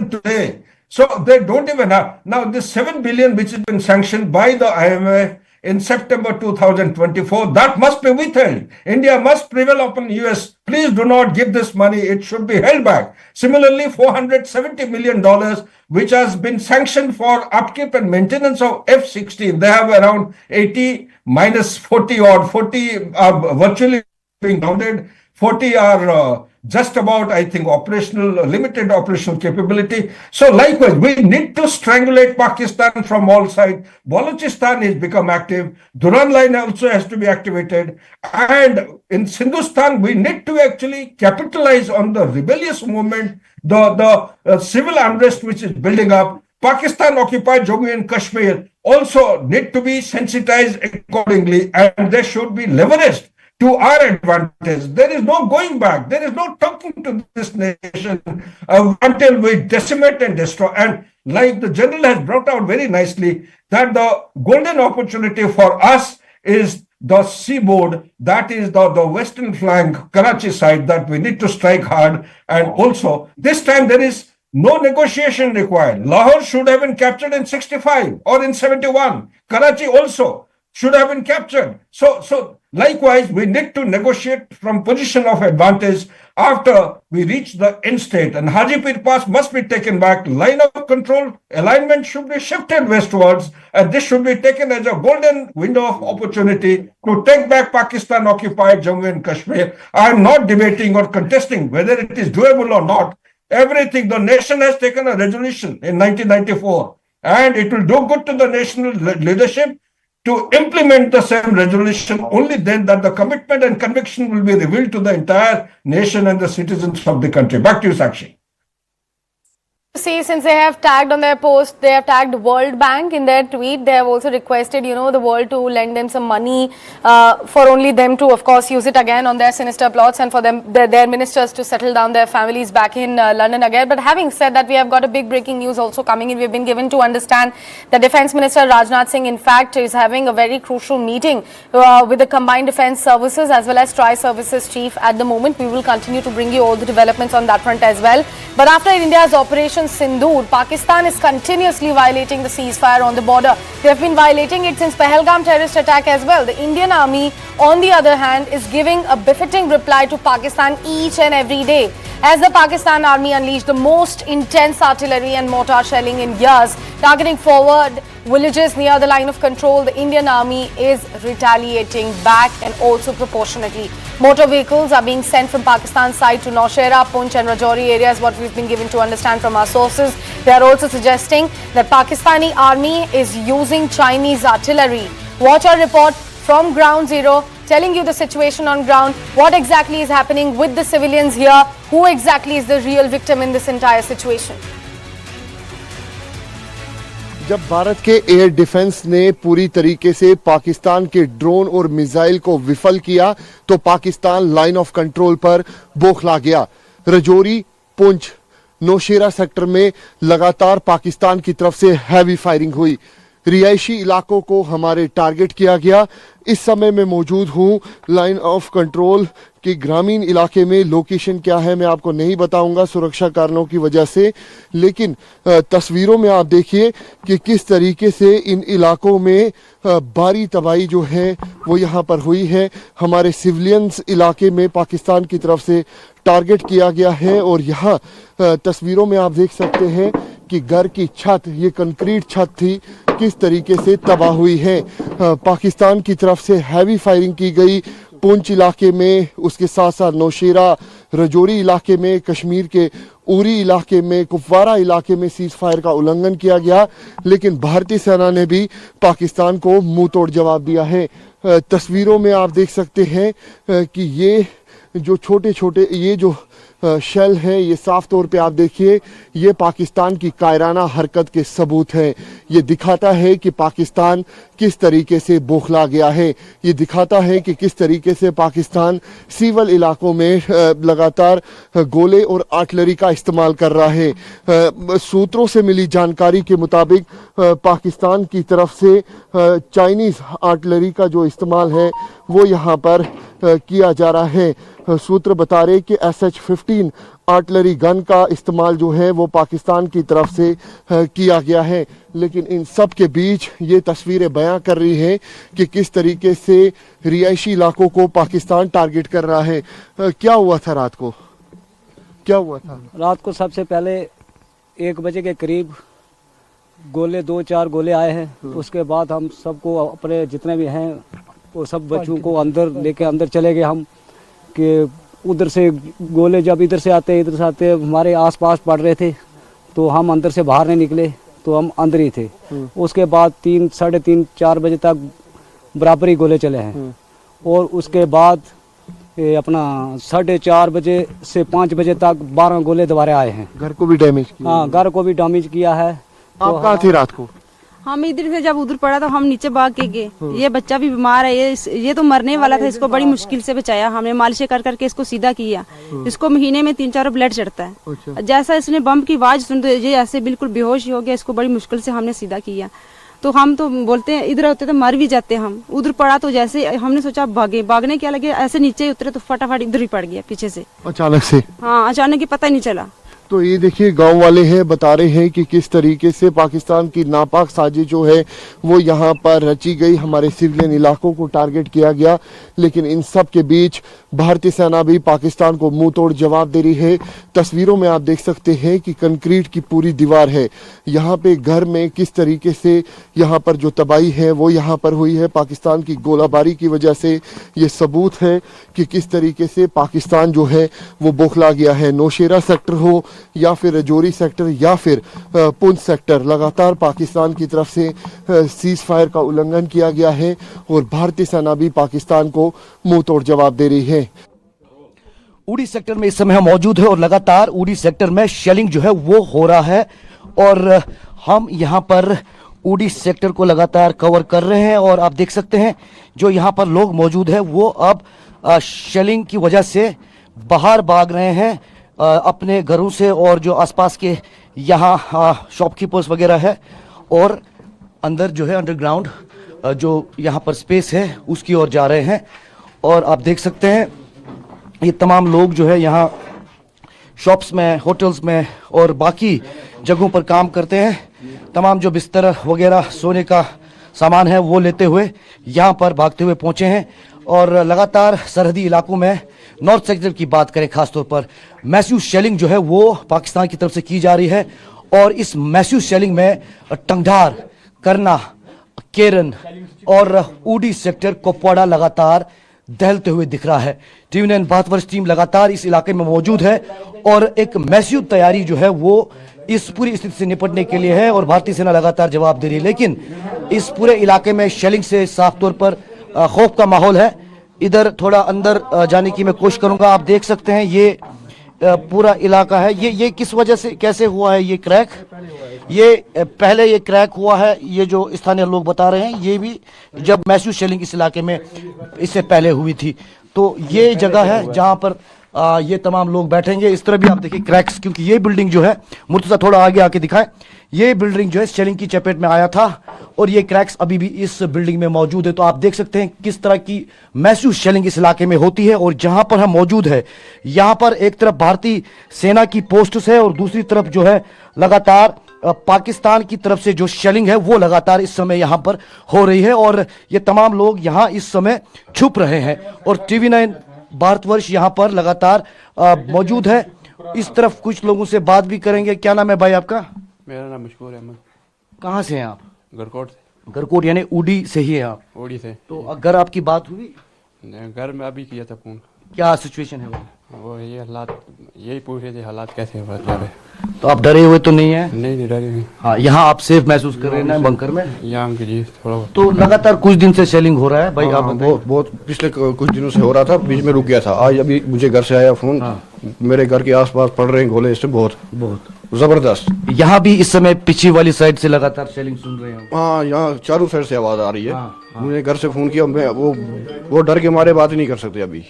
today. So they don't even have. Now this 7 billion which has been sanctioned by the IMF in September 2024, that must be withheld. India must prevail upon US. Please do not give this money. It should be held back. Similarly, $470 million which has been sanctioned for upkeep and maintenance of F-16. They have around 80 minus 40 or 40 are virtually being grounded. 40 are just about, I think, limited operational capability. So likewise, we need to strangulate Pakistan from all sides. Balochistan has become active. Durand line also has to be activated. And in Hindustan, we need to actually capitalize on the rebellious movement, the civil unrest which is building up. Pakistan occupied Jammu and Kashmir also need to be sensitized accordingly, and they should be leveraged to our advantage. There is no going back. There is no talking to this nation until we decimate and destroy. And like the general has brought out very nicely, that the golden opportunity for us is the seaboard, that is the western flank, Karachi side, that we need to strike hard. And also, this time there is no negotiation required. Lahore should have been captured in 65 or in 71. Karachi also should have been captured. So likewise, we need to negotiate from position of advantage after we reach the end state. And Hajipir Pass must be taken back. Line of control, alignment should be shifted westwards. And this should be taken as a golden window of opportunity to take back Pakistan-occupied Jammu and Kashmir. I am not debating or contesting whether it is doable or not. Everything, the nation has taken a resolution in 1994. And it will do good to the national leadership to implement the same resolution. Only then that the commitment and conviction will be revealed to the entire nation and the citizens of the country. Back to you, Sakshi. See, since they have tagged on their post, they have tagged World Bank in their tweet. They have also requested, the world to lend them some money for only them to, of course, use it again on their sinister plots and for them, their ministers to settle down their families back in London again. But having said that, we have got a big breaking news also coming in. We've been given to understand that Defence Minister Rajnath Singh, in fact, is having a very crucial meeting with the Combined Defence Services as well as Tri-Services Chief at the moment. We will continue to bring you all the developments on that front as well. But after India's Operation Sindoor, Pakistan is continuously violating the ceasefire on the border. They have been violating it since Pahalgam terrorist attack as well. The Indian army, on the other hand, is giving a befitting reply to Pakistan each and every day. as the Pakistan Army unleashed the most intense artillery and mortar shelling in years, targeting forward villages near the line of control. The Indian Army is retaliating back and also proportionately. Motor vehicles are being sent from Pakistan's side to Nowshera, Poonch and Rajouri areas, what we've been given to understand from our sources. They are also suggesting that Pakistani Army is using Chinese artillery. Watch our report from Ground Zero, telling you the situation on ground, what exactly is happening with the civilians here, who exactly is the real victim in this entire situation. जब भारत के air defence ने पूरी तरीके से पाकिस्तान के drone और missile को विफल किया तो पाकिस्तान लाइन ऑफ कंट्रोल पर बौखला गया। रजौरी, पुंछ, नौशेरा सेक्टर में लगातार पाकिस्तान की तरफ से हैवी फायरिंग हुई। रिहायशी इलाकों को हमारे टारगेट किया गया। इस समय मैं मौजूद हूं लाइन ऑफ कंट्रोल के ग्रामीण इलाके में। लोकेशन क्या है मैं आपको नहीं बताऊंगा सुरक्षा कारणों की वजह से, लेकिन तस्वीरों में आप देखिए कि किस तरीके से इन इलाकों में भारी तबाही जो है वो यहाँ पर हुई है। हमारे सिविलियंस इलाके में पाकिस्तान की तरफ से टारगेट किया गया है और यहाँ तस्वीरों में आप देख सकते हैं कि घर की छत, ये कंक्रीट छत थी, किस तरीके से तबाह हुई है। पाकिस्तान की तरफ से हैवी फायरिंग की गई पुंछ इलाके में, उसके साथ साथ नौशेरा, रजौरी इलाके में, कश्मीर के उरी इलाके में, कुपवारा इलाके में सीज फायर का उल्लंघन किया गया, लेकिन भारतीय सेना ने भी पाकिस्तान को मुंह तोड़ जवाब दिया है। तस्वीरों में आप देख सकते हैं कि ये जो छोटे छोटे ये जो शेल है, ये साफ तौर पे आप देखिए ये पाकिस्तान की कायराना हरकत के सबूत हैं। ये दिखाता है कि पाकिस्तान किस तरीके से बौखला गया है। ये दिखाता है कि किस तरीके से पाकिस्तान सिविल इलाकों में लगातार गोले और आर्टिलरी का इस्तेमाल कर रहा है। सूत्रों से मिली जानकारी के मुताबिक पाकिस्तान की तरफ से चाइनीज आर्टिलरी का जो इस्तेमाल है वो यहाँ पर किया जा रहा है। सूत्र बता रहे कि SH-15 आर्टिलरी गन का इस्तेमाल जो है वो पाकिस्तान की तरफ से किया गया है, लेकिन इन सब के बीच ये तस्वीरें बयां कर रही हैं कि किस तरीके से रिहायशी इलाकों को पाकिस्तान टारगेट कर रहा है। क्या हुआ था रात को? क्या हुआ था रात को? सबसे पहले 1 बजे के करीब गोले 2-4 गोले आए हैं। उसके बाद हम सबको अपने जितने भी हैं वो सब बच्चों को अंदर लेके अंदर चले गए हम, कि उधर से गोले जब इधर से आते इधर से आते हमारे आसपास पड़ रहे थे तो हम अंदर से बाहर नहीं निकले, तो हम अंदर ही थे। उसके बाद 3, 3:30, 4 बजे तक बराबरी गोले चले हैं और उसके बाद अपना 4:30 बजे से 5 बजे तक 12 गोले दोबारा आए हैं। घर को भी डैमेज किया? हाँ, घर को भी डैमेज किया है। आप कहाँ थे रात को? हम इधर से जब उधर पड़ा तो हम नीचे भाग के गए। ये बच्चा भी बीमार है, ये तो मरने वाला था, इसको बड़ी मुश्किल से बचाया हमने। मालिश कर करके इसको सीधा किया। इसको महीने में 3-4 ब्लड चढ़ता है। अच्छा। जैसा इसने बम की आवाज सुन तो ये ऐसे बिल्कुल बेहोश ही हो गया। इसको बड़ी मुश्किल से हमने सीधा किया। तो हम तो बोलते हैं इधर होते तो मर भी जाते हम। उधर पड़ा तो जैसे हमने सोचा भागने क्या लगे, ऐसे नीचे उतरे तो फटाफट इधर ही पड़ गया पीछे से अचानक से। हाँ, अचानक ही पता ही नहीं चला। तो ये देखिए गांव वाले हैं बता रहे हैं कि किस तरीके से पाकिस्तान की नापाक साजिश जो है वो यहाँ पर रची गई, हमारे सिविलियन इलाकों को टारगेट किया गया, लेकिन इन सब के बीच भारतीय सेना भी पाकिस्तान को मुंह तोड़ जवाब दे रही है। तस्वीरों में आप देख सकते हैं कि कंक्रीट की पूरी दीवार है। यहाँ पे घर में किस तरीके से यहाँ पर जो तबाही है वो यहाँ पर हुई है पाकिस्तान की गोलाबारी की वजह से। ये सबूत है कि किस तरीके से पाकिस्तान जो है वो बौखला गया है। नौशेरा सेक्टर हो या फिर रजौरी सेक्टर या फिर पुंछ सेक्टर, लगातार पाकिस्तान की तरफ से सीज फायर का उल्लंघन किया गया है और भारतीय सेना भी पाकिस्तान को मुंह तोड़ जवाब दे रही है। उरी सेक्टर में इस समय हम मौजूद है और लगातार उरी सेक्टर में शेलिंग जो है वो हो रहा है और हम यहाँ पर उरी सेक्टर को लगातार कवर कर रहे हैं और आप देख सकते हैं जो यहाँ पर लोग मौजूद है वो अब शेलिंग की वजह से बाहर भाग रहे हैं अपने घरों से और जो आसपास के यहाँ शॉपकीपर्स वगैरह है और अंदर जो है अंडरग्राउंड जो यहाँ पर स्पेस है उसकी ओर जा रहे हैं। और आप देख सकते हैं ये तमाम लोग जो है यहाँ शॉप्स में, होटल्स में और बाकी जगहों पर काम करते हैं। तमाम जो बिस्तर वगैरह सोने का सामान है वो लेते हुए यहाँ पर भागते हुए पहुँचे हैं और लगातार सरहदी इलाकों में नॉर्थ सेक्टर की बात करें खासतौर पर मैसिव शेलिंग जो है वो पाकिस्तान की तरफ से की जा रही है और इस मैसिव शेलिंग में टंगधार, करना, केरन और ऊडी सेक्टर कुपवाड़ा लगातार दहलते हुए दिख रहा है। टीवी 9 भारतवर्ष टीम लगातार इस इलाके में मौजूद है और एक मैसिव तैयारी जो है वो इस पूरी स्थिति से निपटने के लिए है और भारतीय सेना लगातार जवाब दे रही है। लेकिन इस पूरे इलाके में शेलिंग से साफ तौर पर खौफ का माहौल है। इधर थोड़ा अंदर जाने की मैं कोशिश करूंगा। आप देख सकते हैं ये पूरा इलाका है। ये किस वजह से कैसे हुआ है ये क्रैक? ये पहले ये क्रैक हुआ है, ये जो स्थानीय लोग बता रहे हैं, ये भी जब मैसिव शेलिंग इस इलाके में इससे पहले हुई थी। तो ये जगह है जहां पर ये तमाम लोग बैठेंगे। इस तरह भी आप देखिए क्रैक्स, क्योंकि ये बिल्डिंग जो है, मुर्तजा थोड़ा आगे आके दिखाएं, ये बिल्डिंग जो है शेलिंग की चपेट में आया था और ये क्रैक्स अभी भी इस बिल्डिंग में मौजूद है। तो आप देख सकते हैं किस तरह की मैसिव शेलिंग इस इलाके में होती है। और जहां पर हम मौजूद है, यहां पर एक तरफ भारतीय सेना की पोस्ट्स है और दूसरी तरफ जो है लगातार पाकिस्तान की तरफ से जो शेलिंग है वो लगातार इस समय यहां पर हो रही है और ये तमाम लोग यहां इस समय छुप रहे हैं और टीवी 9 भारतवर्ष यहां पर लगातार मौजूद है। इस तरफ कुछ लोगों से बात भी करेंगे। क्या नाम है भाई आपका? मेरा नाम मशहूर अहमद। कहाँ से हैं आप? गरकोट से। गरकोट यानी ऊडी से ही है आप? ऊडी से। तो अगर आपकी बात हुई? घर में अभी किया था फोन। क्या सिचुएशन है वो ये हालात, यही पूछ रहे थे हालात कैसे हो रहे। तो आप डरे हुए तो नहीं है? नहीं डरे नहीं। हाँ, यहाँ आप सेफ महसूस कर रहे हैं ना बंकर में? यहाँ के जी थोड़ा। तो लगातार कुछ दिन से शेलिंग हो रहा है भाई? आप बहुत पिछले कुछ दिनों से हो रहा था, बीच में रुक गया था। आज अभी मुझे घर से आया फोन। मेरे घर के आसपास पड़ रहे हैं गोले, इससे बहुत जबरदस्त। यहाँ भी इस समय पिछली वाली साइड से लगातार शेलिंग सुन रहे हैं? हाँ, यहाँ चारों साइड से आवाज आ रही है। मुझे घर से फोन किया, मैं वो डर के मारे बात ही नहीं कर सकते अभी।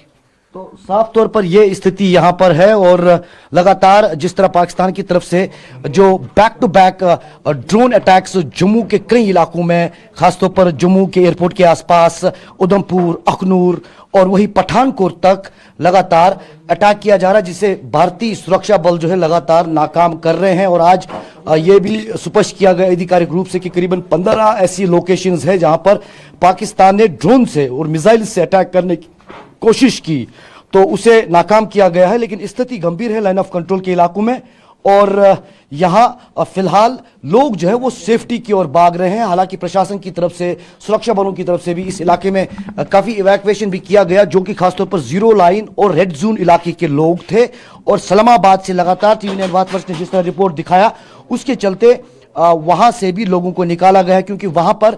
तो साफ तौर पर यह स्थिति यहां पर है और लगातार जिस तरह पाकिस्तान की तरफ से जो back to back drone attacks Jammu के कई इलाकों में, खासतौर पर जम्मू के एयरपोर्ट के आसपास, उधमपुर, अखनूर और वही पठानकोट तक लगातार अटैक किया जा रहा है, जिसे भारतीय सुरक्षा बल जो है लगातार नाकाम कर रहे हैं। और आज ये भी स्पष्ट किया गया आधिकारिक रूप से कि करीबन 15 ऐसी लोकेशंस है जहां पर पाकिस्तान ने ड्रोन से और मिसाइल से अटैक करने की कोशिश की, तो उसे नाकाम किया गया है। लेकिन स्थिति गंभीर है लाइन ऑफ कंट्रोल के इलाकों में और यहां फिलहाल लोग जो है वो सेफ्टी की ओर भाग रहे हैं। हालांकि प्रशासन की तरफ से, सुरक्षा बलों की तरफ से भी इस इलाके में काफी इवैक्यूएशन भी किया गया, जो कि खासतौर पर जीरो लाइन और रेड जोन इलाके के लोग थे। और सलामाबाद से लगातार टीवी 9 भारतवर्ष ने जिस तरह रिपोर्ट दिखाया, उसके चलते वहां से भी लोगों को निकाला गया, क्योंकि वहां पर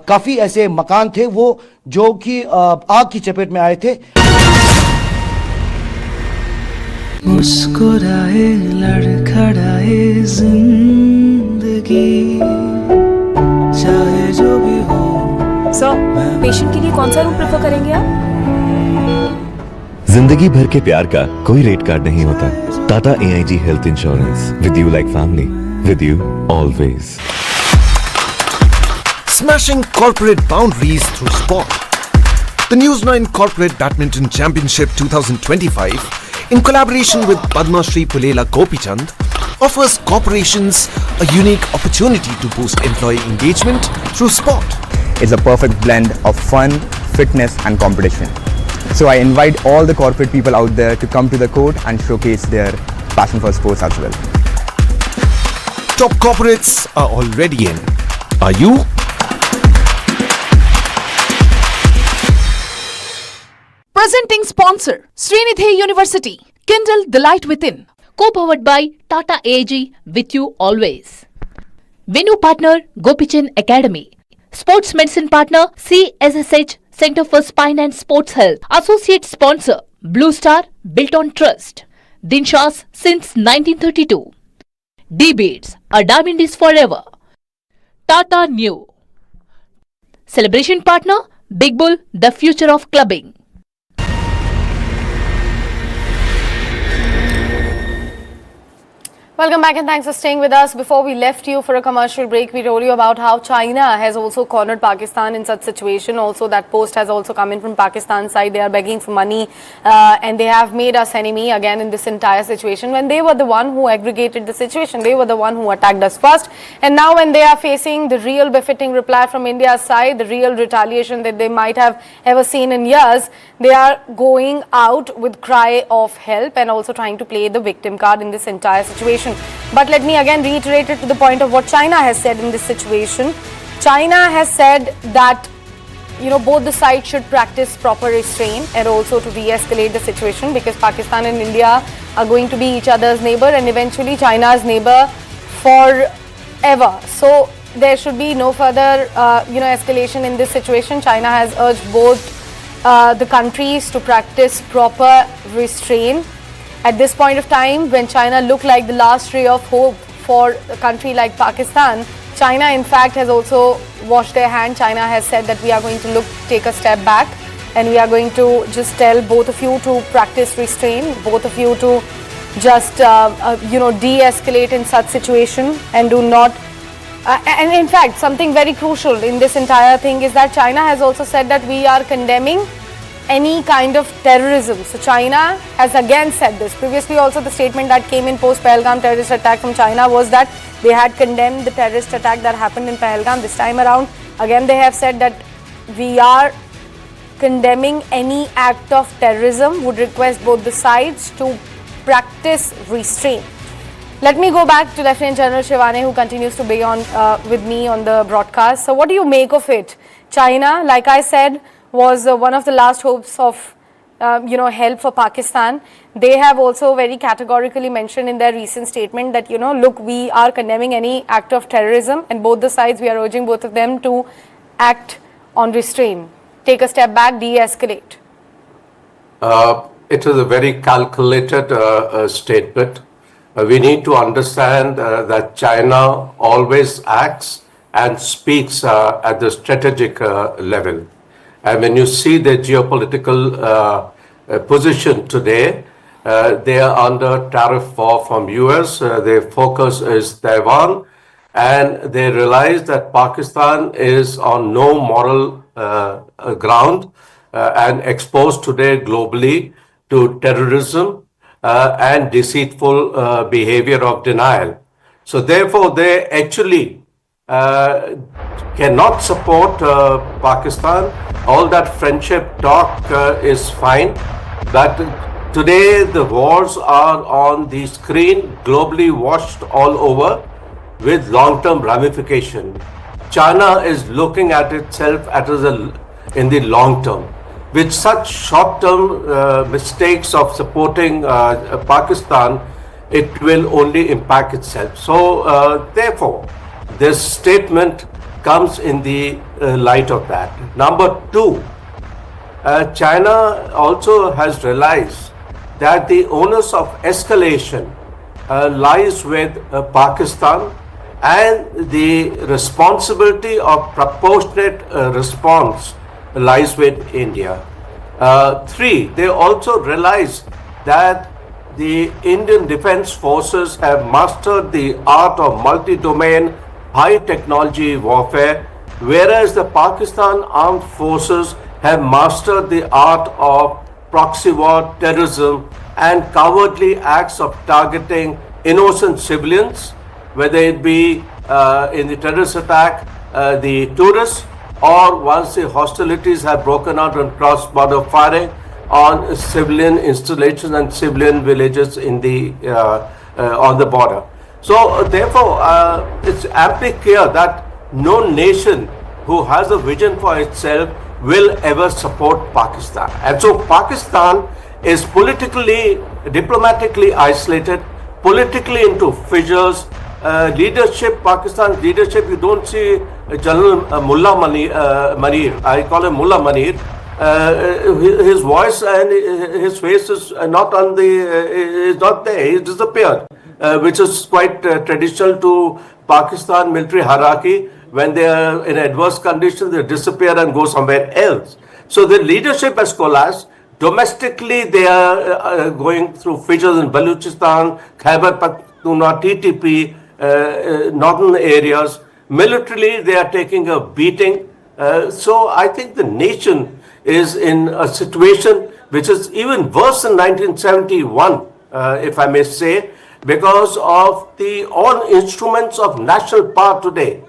काफी ऐसे मकान थे वो जो कि आग की चपेट में आए थे। मुस्कुराए लड़खड़ाए जिंदगी, चाहे जो भी हो। सर, पेशेंट के लिए कौन सा रूम प्रेफर करेंगे आप? जिंदगी भर के प्यार का कोई रेट कार्ड नहीं होता। Tata AIG health insurance, with you like family, with you always. Smashing corporate boundaries through sport. The News 9 Corporate Badminton Championship 2025, in collaboration with Padma Shri Pulela Gopichand, offers corporations a unique opportunity to boost employee engagement through sport. It's a perfect blend of fun, fitness and competition. So I invite all the corporate people out there to come to the court and showcase their passion for sports as well. Top corporates are already in. Are you? Presenting sponsor, Srinidhi University, Kindle the Light Within. Co-powered by Tata AG, with you always. Venue partner, Gopichan Academy. Sports medicine partner, CSSH, Center for Spine and Sports Health. Associate sponsor, Blue Star, built on trust. Dinshas since 1932. D-Beats, a diamond is forever. Tata New. Celebration partner, Big Bull, the future of clubbing. Welcome back and thanks for staying with us. Before we left you for a commercial break, we told you about how China has also cornered Pakistan in such situation. Also, that post has also come in from Pakistan's side. They are begging for money and they have made us enemy again in this entire situation. When they were the one who aggregated the situation, they were the one who attacked us first. And now when they are facing the real befitting reply from India's side, the real retaliation that they might have ever seen in years, they are going out with cry of help and also trying to play the victim card in this entire situation. But let me again reiterate it to the point of what China has said in this situation. China has said that, you know, both the sides should practice proper restraint and also to de-escalate the situation, because Pakistan and India are going to be each other's neighbor and eventually China's neighbor forever. So there should be no further, escalation in this situation. China has urged both the countries to practice proper restraint. At this point of time, when China looked like the last ray of hope for a country like Pakistan, China in fact has also washed their hand. China has said that we are going to take a step back and we are going to just tell both of you to practice restraint, both of you to just, de-escalate in such situation and do not. And in fact, something very crucial in this entire thing is that China has also said that we are condemning any kind of terrorism. So China has again said this. Previously also the statement that came in post Pahalgam terrorist attack from China was that they had condemned the terrorist attack that happened in Pahalgam. This time around, again they have said that we are condemning any act of terrorism, would request both the sides to practice restraint. Let me go back to Lieutenant General Shivane, who continues to be on with me on the broadcast. So what do you make of it? China, like I said, was one of the last hopes of, help for Pakistan. They have also very categorically mentioned in their recent statement that, look, we are condemning any act of terrorism and both the sides, we are urging both of them to act on restraint, take a step back, de-escalate. It is a very calculated statement. We need to understand that China always acts and speaks at the strategic level. And when you see the geopolitical position today, they are under tariff war from US. Their focus is Taiwan, and they realize that Pakistan is on no moral ground and exposed today globally to terrorism and deceitful behavior of denial. So therefore, they actually cannot support Pakistan. All that friendship talk is fine, but today the wars are on the screen, globally watched all over with long-term ramification. China is looking at itself in the long term. With such short-term mistakes of supporting Pakistan, it will only impact itself. So therefore, this statement comes in the light of that. Number two, China also has realized that the onus of escalation lies with Pakistan and the responsibility of proportionate response lies with India. Three, they also realize that the Indian Defence Forces have mastered the art of multi-domain high technology warfare, whereas the Pakistan Armed Forces have mastered the art of proxy war, terrorism and cowardly acts of targeting innocent civilians, whether it be in the terrorist attack, the tourists, or once the hostilities have broken out and cross-border firing on civilian installations and civilian villages in the on the border. So therefore, it's amply clear that no nation who has a vision for itself will ever support Pakistan. And so Pakistan is politically, diplomatically isolated, politically into fissures. Leadership, Pakistan's leadership, you don't see General Mullah Manir, I call him Mullah Manir. His voice and his face is not on is not there, he's disappeared. Which is quite traditional to Pakistan military hierarchy. When they are in adverse conditions, they disappear and go somewhere else. So the leadership has collapsed. Domestically, they are going through fissures in Balochistan, Khyber TTP, northern areas. Militarily, they are taking a beating. So I think the nation is in a situation which is even worse than 1971, if I may say, because of the all instruments of national power today,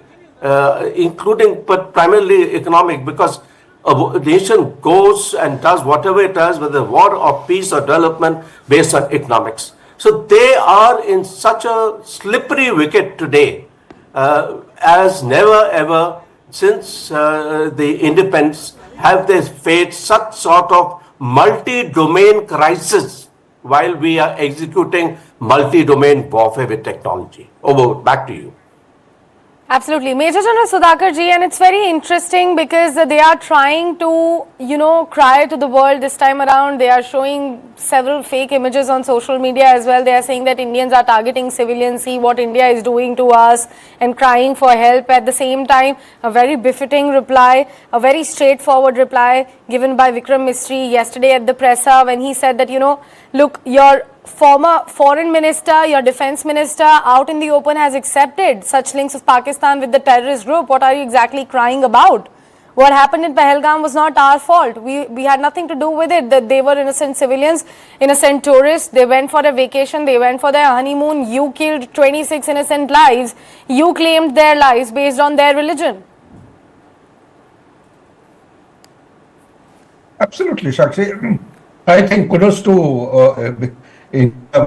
including but primarily economic, because a nation goes and does whatever it does, whether war or peace or development, based on economics. So they are in such a slippery wicket today, as never ever since the independence have they faced such sort of multi-domain crisis while we are executing multi-domain warfare with technology. Over, back to you. Absolutely. Major General Sudhakar ji, and it's very interesting because they are trying to, cry to the world this time around. They are showing several fake images on social media as well. They are saying that Indians are targeting civilians, see what India is doing to us, and crying for help. At the same time, a very befitting reply, a very straightforward reply given by Vikram Misri yesterday at the presser when he said that, look, your former foreign minister, your defense minister out in the open has accepted such links of Pakistan with the terrorist group. What are you exactly crying about? What happened in Pahalgam was not our fault. We had nothing to do with it. That they were innocent civilians, innocent tourists. They went for a vacation. They went for their honeymoon. You killed 26 innocent lives. You claimed their lives based on their religion. Absolutely, Shakshi. I think kudos to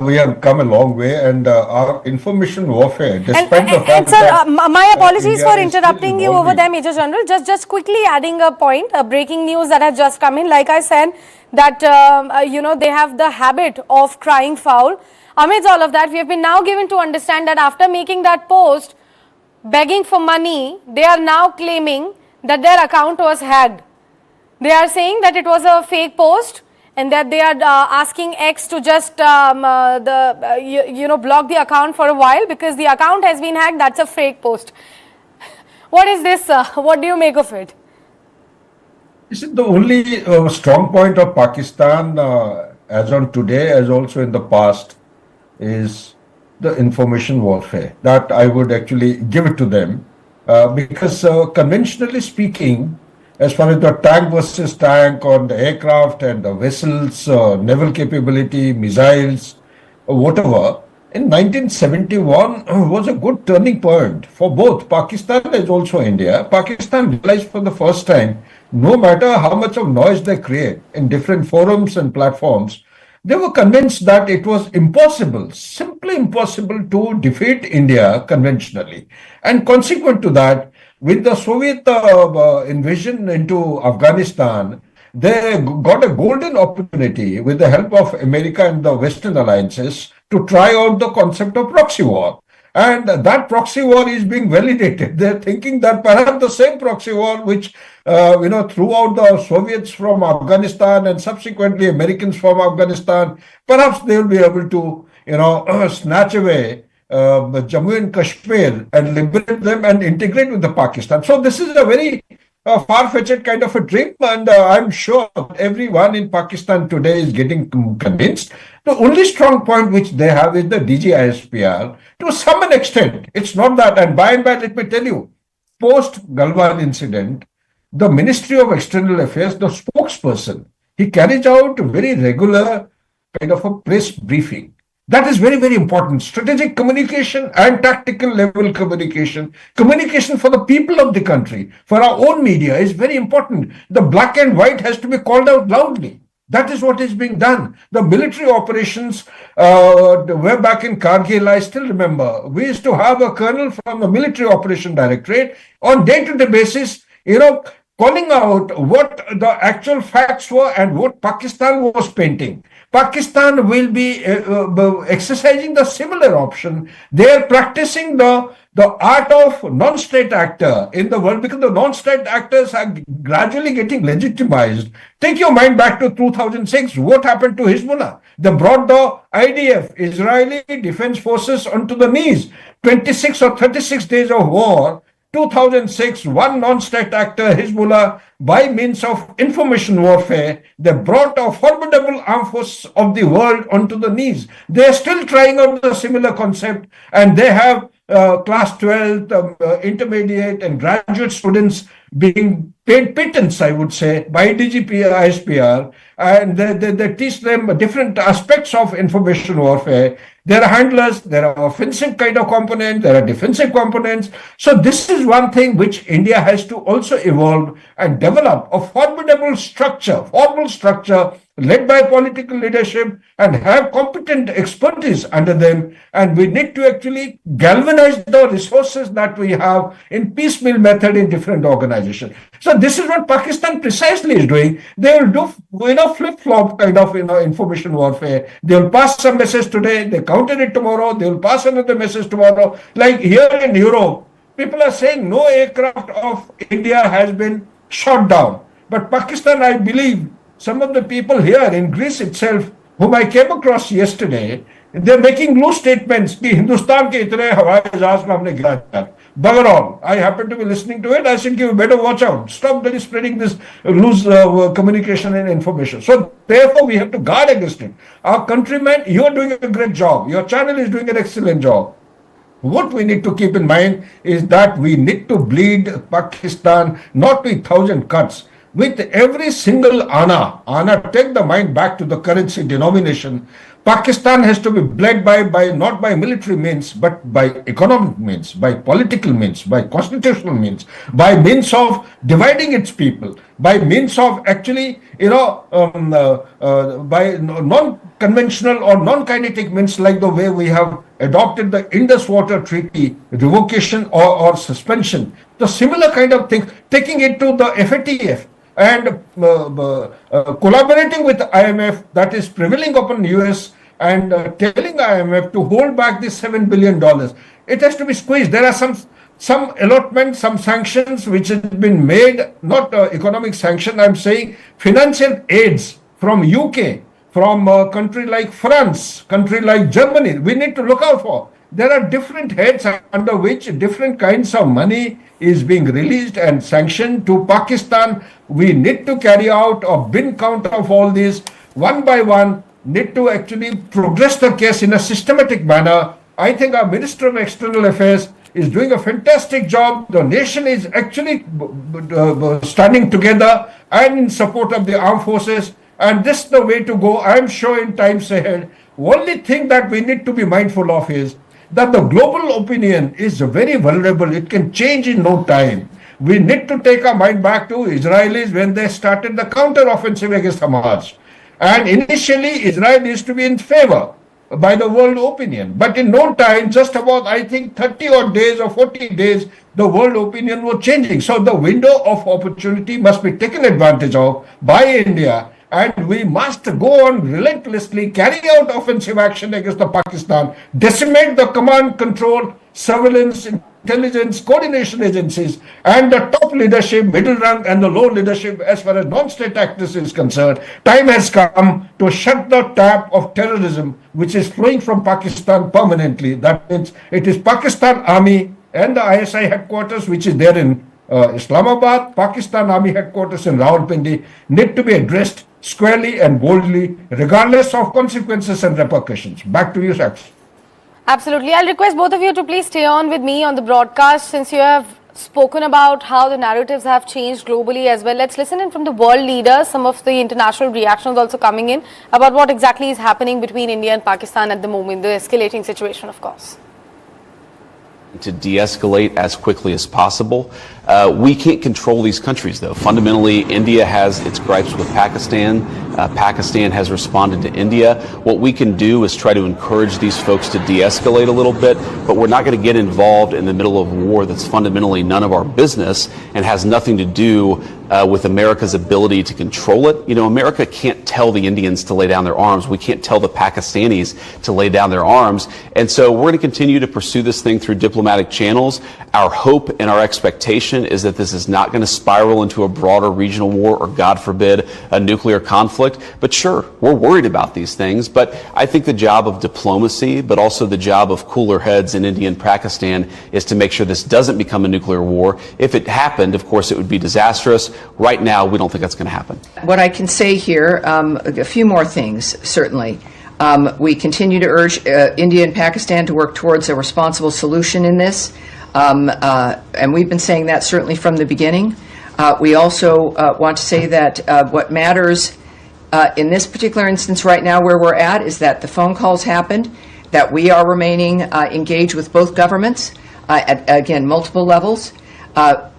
we have come a long way, and our information warfare, despite the fact that... my apologies for interrupting you over there, Major General. Just quickly adding a point, breaking news that has just come in. Like I said, that, they have the habit of crying foul. Amidst all of that, we have been now given to understand that after making that post, begging for money, they are now claiming that their account was hacked. They are saying that it was a fake post, and that they are asking X to just block the account for a while because the account has been hacked. That's a fake post. What is this? What do you make of it? This is the only strong point of Pakistan as on today, as also in the past, is the information warfare. That I would actually give it to them because conventionally speaking, as far as the tank versus tank on the aircraft and the vessels, naval capability, missiles, whatever, in 1971 was a good turning point for both Pakistan as also India. Pakistan realized for the first time, no matter how much of noise they create in different forums and platforms, they were convinced that it was impossible, simply impossible to defeat India conventionally. And consequent to that, with the Soviet invasion into Afghanistan, they got a golden opportunity with the help of America and the Western alliances to try out the concept of proxy war. And that proxy war is being validated. They're thinking that perhaps the same proxy war which, threw out the Soviets from Afghanistan and subsequently Americans from Afghanistan, perhaps they'll be able to, snatch away Jammu and Kashmir and liberate them and integrate with the Pakistan. So this is a very far-fetched kind of a dream, and I'm sure everyone in Pakistan today is getting convinced. The only strong point which they have is the DGISPR. To some extent, it's not that. And by and by, let me tell you, post-Galwan incident, the Ministry of External Affairs, the spokesperson, he carries out very regular kind of a press briefing. That is very, very important. Strategic communication and tactical level communication. Communication for the people of the country, for our own media is very important. The black and white has to be called out loudly. That is what is being done. The military operations were back in Kargil. I still remember. We used to have a colonel from the military operation directorate on day-to-day basis, calling out what the actual facts were and what Pakistan was painting. Pakistan will be exercising the similar option. They are practicing the art of non-state actor in the world because the non-state actors are gradually getting legitimized. Take your mind back to 2006. What happened to Hezbollah? They brought the IDF, Israeli Defense Forces, onto the knees. 26 or 36 days of war 2006, one non-state actor, Hezbollah, by means of information warfare, they brought a formidable armed force of the world onto the knees. They are still trying out the similar concept, and they have class 12, intermediate and graduate students being paid pittance, I would say, by DGP, ISPR, and they teach them different aspects of information warfare. There are handlers, there are offensive kind of components, there are defensive components. So this is one thing which India has to also evolve and develop a formidable structure, formal structure led by political leadership and have competent expertise under them. And we need to actually galvanize the resources that we have in piecemeal method in different organizations. So this is what Pakistan precisely is doing. They will do, flip-flop kind of, information warfare. They will pass some message today, they counter it tomorrow, they will pass another message tomorrow. Like here in Europe, people are saying no aircraft of India has been shot down. But Pakistan, I believe, some of the people here in Greece itself, whom I came across yesterday, they're making loose statements कि हिंदुस्तान के इतने हवाई जहाज को हमने गिराया. Bugger all. I happen to be listening to it. I think you better watch out. Stop really spreading this loose communication and information. So therefore, we have to guard against it. Our countrymen, you're doing a great job. Your channel is doing an excellent job. What we need to keep in mind is that we need to bleed Pakistan not with 1,000 cuts. With every single ana, take the mind back to the currency denomination. Pakistan has to be bled by not by military means, but by economic means, by political means, by constitutional means, by means of dividing its people, by means of actually, by non-conventional or non-kinetic means, like the way we have adopted the Indus water treaty, revocation or suspension. The similar kind of thing, taking it to the FATF. And collaborating with IMF, that is prevailing upon US, and telling IMF to hold back this $7 billion. It has to be squeezed. There are some allotment, some sanctions which have been made, not economic sanction, I'm saying financial aids from UK, from a country like France, country like Germany, we need to look out for. There are different heads under which different kinds of money is being released and sanctioned to Pakistan. We need to carry out a bin count of all these one by one, need to actually progress the case in a systematic manner. I think our Minister of External Affairs is doing a fantastic job. The nation is actually standing together and in support of the armed forces. And this is the way to go. I'm sure in times ahead, only thing that we need to be mindful of is that the global opinion is very vulnerable. It can change in no time. We need to take our mind back to Israelis when they started the counter-offensive against Hamas. And initially, Israel used to be in favor by the world opinion. But in no time, just about, I think, 30 odd days or 40 days, the world opinion was changing. So the window of opportunity must be taken advantage of by India. And we must go on relentlessly, carry out offensive action against the Pakistan, decimate the command, control, surveillance, intelligence, coordination agencies, and the top leadership, middle rank, and the low leadership as far as non-state actors is concerned. Time has come to shut the tap of terrorism, which is flowing from Pakistan permanently. That means it is Pakistan Army and the ISI headquarters, which is there in Islamabad, Pakistan Army headquarters in Rawalpindi, need to be addressed squarely and boldly, regardless of consequences and repercussions. Back to you, Sakshi. Absolutely. I'll request both of you to please stay on with me on the broadcast, since you have spoken about how the narratives have changed globally as well. Let's listen in from the world leaders. Some of the international reactions also coming in about what exactly is happening between India and Pakistan at the moment, the escalating situation, of course. To de-escalate as quickly as possible. We can't control these countries, though. Fundamentally, India has its gripes with Pakistan. Pakistan has responded to India. What we can do is try to encourage these folks to de-escalate a little bit, but we're not going to get involved in the middle of war that's fundamentally none of our business and has nothing to do with America's ability to control it. You know, America can't tell the Indians to lay down their arms. We can't tell the Pakistanis to lay down their arms. And so we're going to continue to pursue this thing through diplomatic channels. Our hope and our expectation is that this is not going to spiral into a broader regional war or, God forbid, a nuclear conflict. But sure, we're worried about these things. But I think the job of diplomacy, but also the job of cooler heads in India and Pakistan, is to make sure this doesn't become a nuclear war. If it happened, of course, it would be disastrous. Right now, we don't think that's going to happen. What I can say here, a few more things, certainly. We continue to urge India and Pakistan to work towards a responsible solution in this. And we've been saying that certainly from the beginning. We also want to say that what matters in this particular instance right now where we're at is that the phone calls happened, that we are remaining engaged with both governments at, again, multiple levels.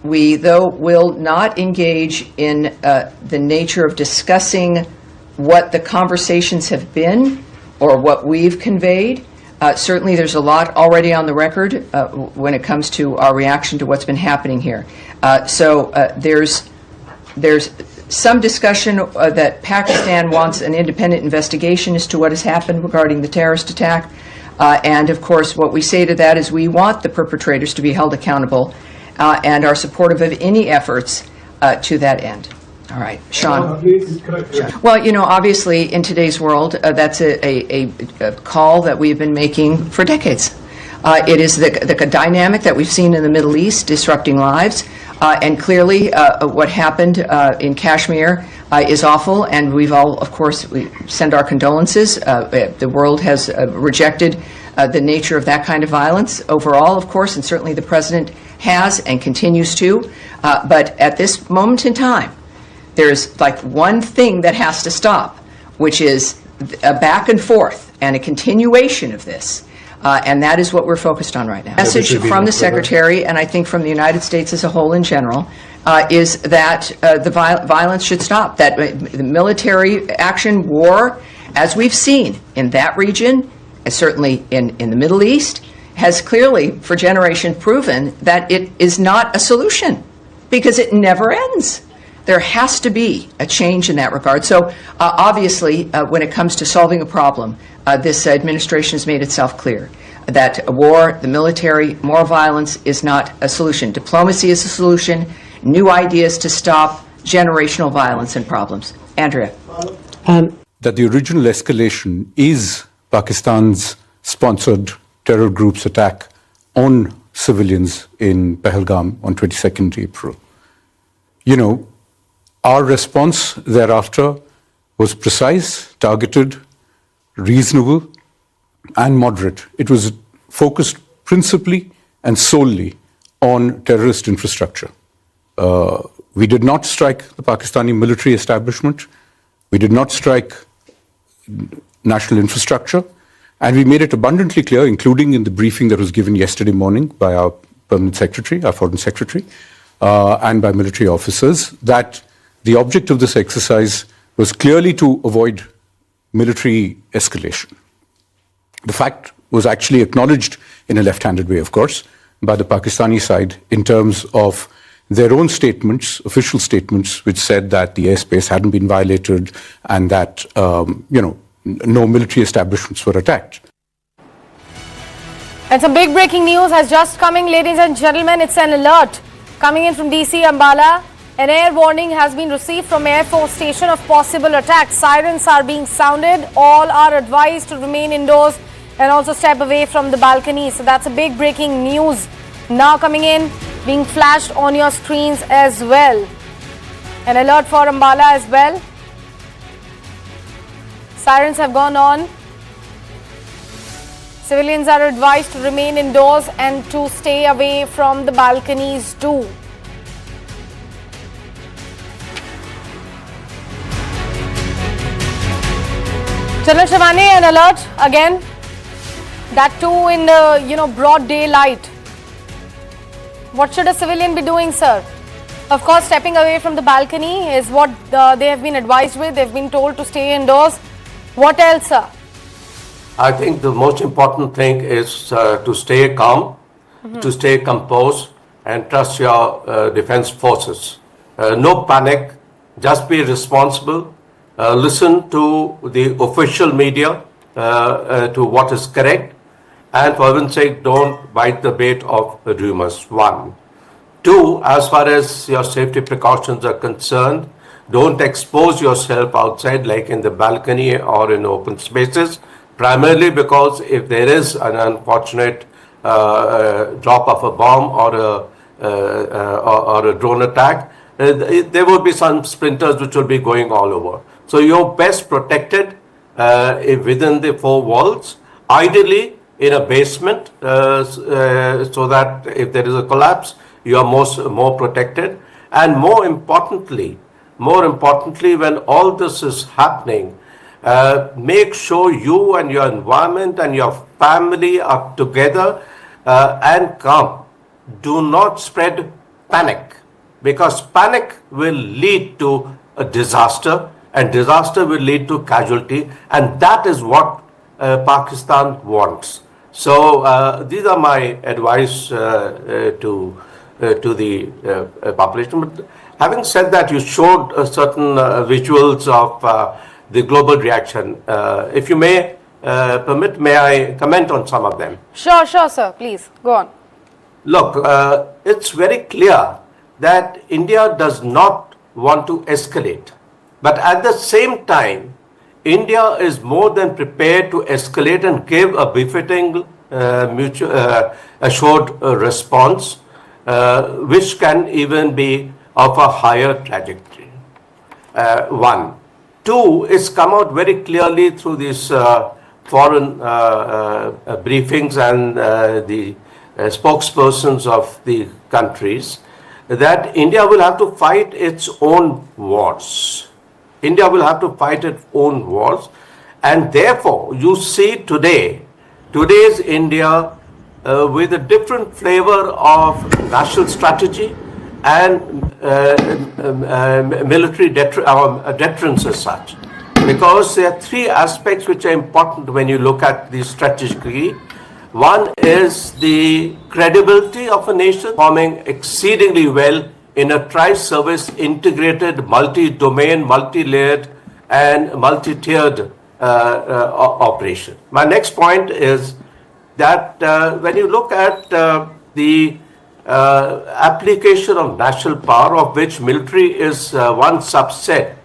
We, though, will not engage in the nature of discussing what the conversations have been or what we've conveyed. Certainly, there's a lot already on the record when it comes to our reaction to what's been happening here. So there's some discussion that Pakistan wants an independent investigation as to what has happened regarding the terrorist attack. And, of course, what we say to that is we want the perpetrators to be held accountable and are supportive of any efforts to that end. All right, Sean. Well, you know, obviously, in today's world, that's a call that we've been making for decades. It is the dynamic that we've seen in the Middle East disrupting lives, and clearly what happened in Kashmir is awful, and we've all, of course, we send our condolences. The world has rejected the nature of that kind of violence overall, of course, and certainly the President has and continues to. But at this moment in time, there's like one thing that has to stop, which is a back and forth and a continuation of this. And that is what we're focused on right now. The message from the Secretary, and I think from the United States as a whole in general, is that the violence should stop, that the military action, war, as we've seen in that region, and certainly in the Middle East, has clearly for generations proven that it is not a solution because it never ends. There has to be a change in that regard. So obviously, when it comes to solving a problem, this administration has made itself clear that a war, the military, more violence is not a solution. Diplomacy is a solution, new ideas to stop generational violence and problems. Andrea. That the original escalation is Pakistan's sponsored terror group's attack on civilians in Pahalgam on 22nd April. You know, our response thereafter was precise, targeted, reasonable, and moderate. It was focused principally and solely on terrorist infrastructure. We did not strike the Pakistani military establishment. We did not strike national infrastructure. And we made it abundantly clear, including in the briefing that was given yesterday morning by our permanent secretary, our foreign secretary, and by military officers, that the object of this exercise was clearly to avoid military escalation. The fact was actually acknowledged in a left-handed way, of course, by the Pakistani side in terms of their own statements, official statements, which said that the airspace hadn't been violated and that, no military establishments were attacked. And some big breaking news has just come in, ladies and gentlemen. It's an alert coming in from DC Ambala. An air warning has been received from Air Force Station of possible attack. Sirens are being sounded. All are advised to remain indoors and also step away from the balcony. So that's a big breaking news now coming in, being flashed on your screens as well. An alert for Ambala as well. Sirens have gone on. Civilians are advised to remain indoors and to stay away from the balconies too. General Shivani, an alert again. That too in the broad daylight. What should a civilian be doing, sir? Of course, stepping away from the balcony is what they have been advised with. They've been told to stay indoors. What else, sir? I think the most important thing is to stay calm, to stay composed, and trust your defense forces. No panic, just be responsible. Listen to the official media, to what is correct, and for heaven's sake, don't bite the bait of rumors. One. Two, as far as your safety precautions are concerned, don't expose yourself outside like in the balcony or in open spaces, primarily because if there is an unfortunate drop of a bomb or a drone attack, there will be some splinters which will be going all over. So you're best protected within the four walls, ideally in a basement, so that if there is a collapse, you are more protected. And more importantly, when all this is happening, make sure you and your environment and your family are together and calm. Do not spread panic, because panic will lead to a disaster, and disaster will lead to casualty, and that is what Pakistan wants. So these are my advice to the population. But having said that, you showed certain visuals of the global reaction. If you may permit, may I comment on some of them? Sure, sir. Please, go on. Look, it's very clear that India does not want to escalate. But at the same time, India is more than prepared to escalate and give a befitting assured response, which can even be of a higher trajectory. One. Two, it's come out very clearly through these foreign briefings and the spokespersons of the countries that India will have to fight its own wars. India will have to fight its own wars, and therefore you see today's India with a different flavor of national strategy and military deterrence as such. Because there are three aspects which are important when you look at these strategically. One is the credibility of a nation performing exceedingly well in a tri-service integrated, multi-domain, multi-layered and multi-tiered operation. My next point is that when you look at the application of national power, of which military is one subset,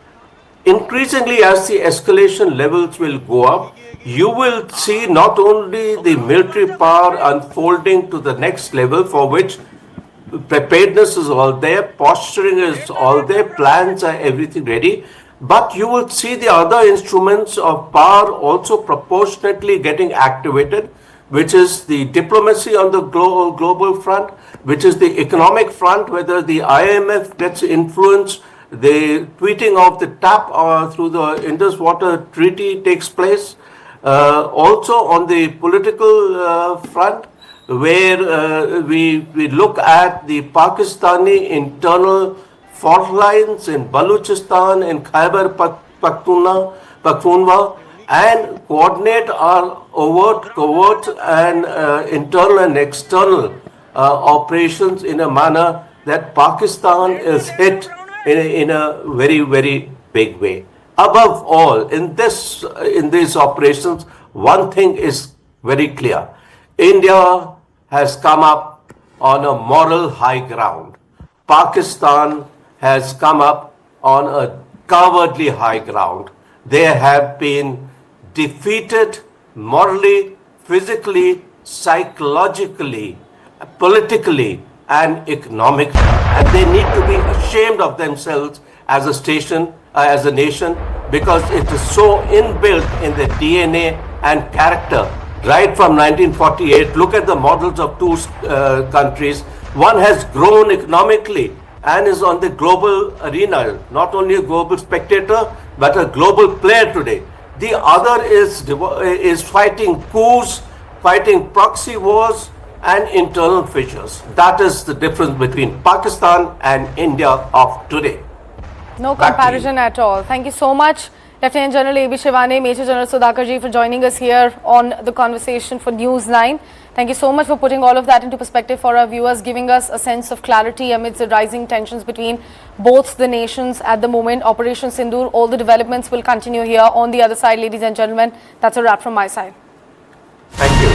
increasingly as the escalation levels will go up, you will see not only the military power unfolding to the next level, for which preparedness is all there, posturing is all there, plans are everything ready, but you will see the other instruments of power also proportionately getting activated, which is the diplomacy on the global front, which is the economic front, whether the IMF gets influence, the tweeting of the tap through the Indus water treaty takes place. Also on the political front, where we look at the Pakistani internal fault lines in Baluchistan, in Khyber Pakhtunkhwa, and coordinate our overt, covert, and internal and external operations in a manner that Pakistan is hit in a very, very big way. Above all, in these operations, one thing is very clear. India has come up on a moral high ground. Pakistan has come up on a cowardly high ground. They have been defeated morally, physically, psychologically, politically, and economically. And they need to be ashamed of themselves as a nation, because it is so inbuilt in the DNA and character. Right from 1948, look at the models of two countries. One has grown economically and is on the global arena, not only a global spectator, but a global player today. The other is fighting coups, fighting proxy wars, and internal fissures. That is the difference between Pakistan and India of today. No comparison at all. Thank you so much. Lieutenant General A.B. Shivane, Major General Sudhakar ji for joining us here on the conversation for News 9. Thank you so much for putting all of that into perspective for our viewers, giving us a sense of clarity amidst the rising tensions between both the nations at the moment. Operation Sindoor, all the developments will continue here on the other side, ladies and gentlemen. That's a wrap from my side. Thank you.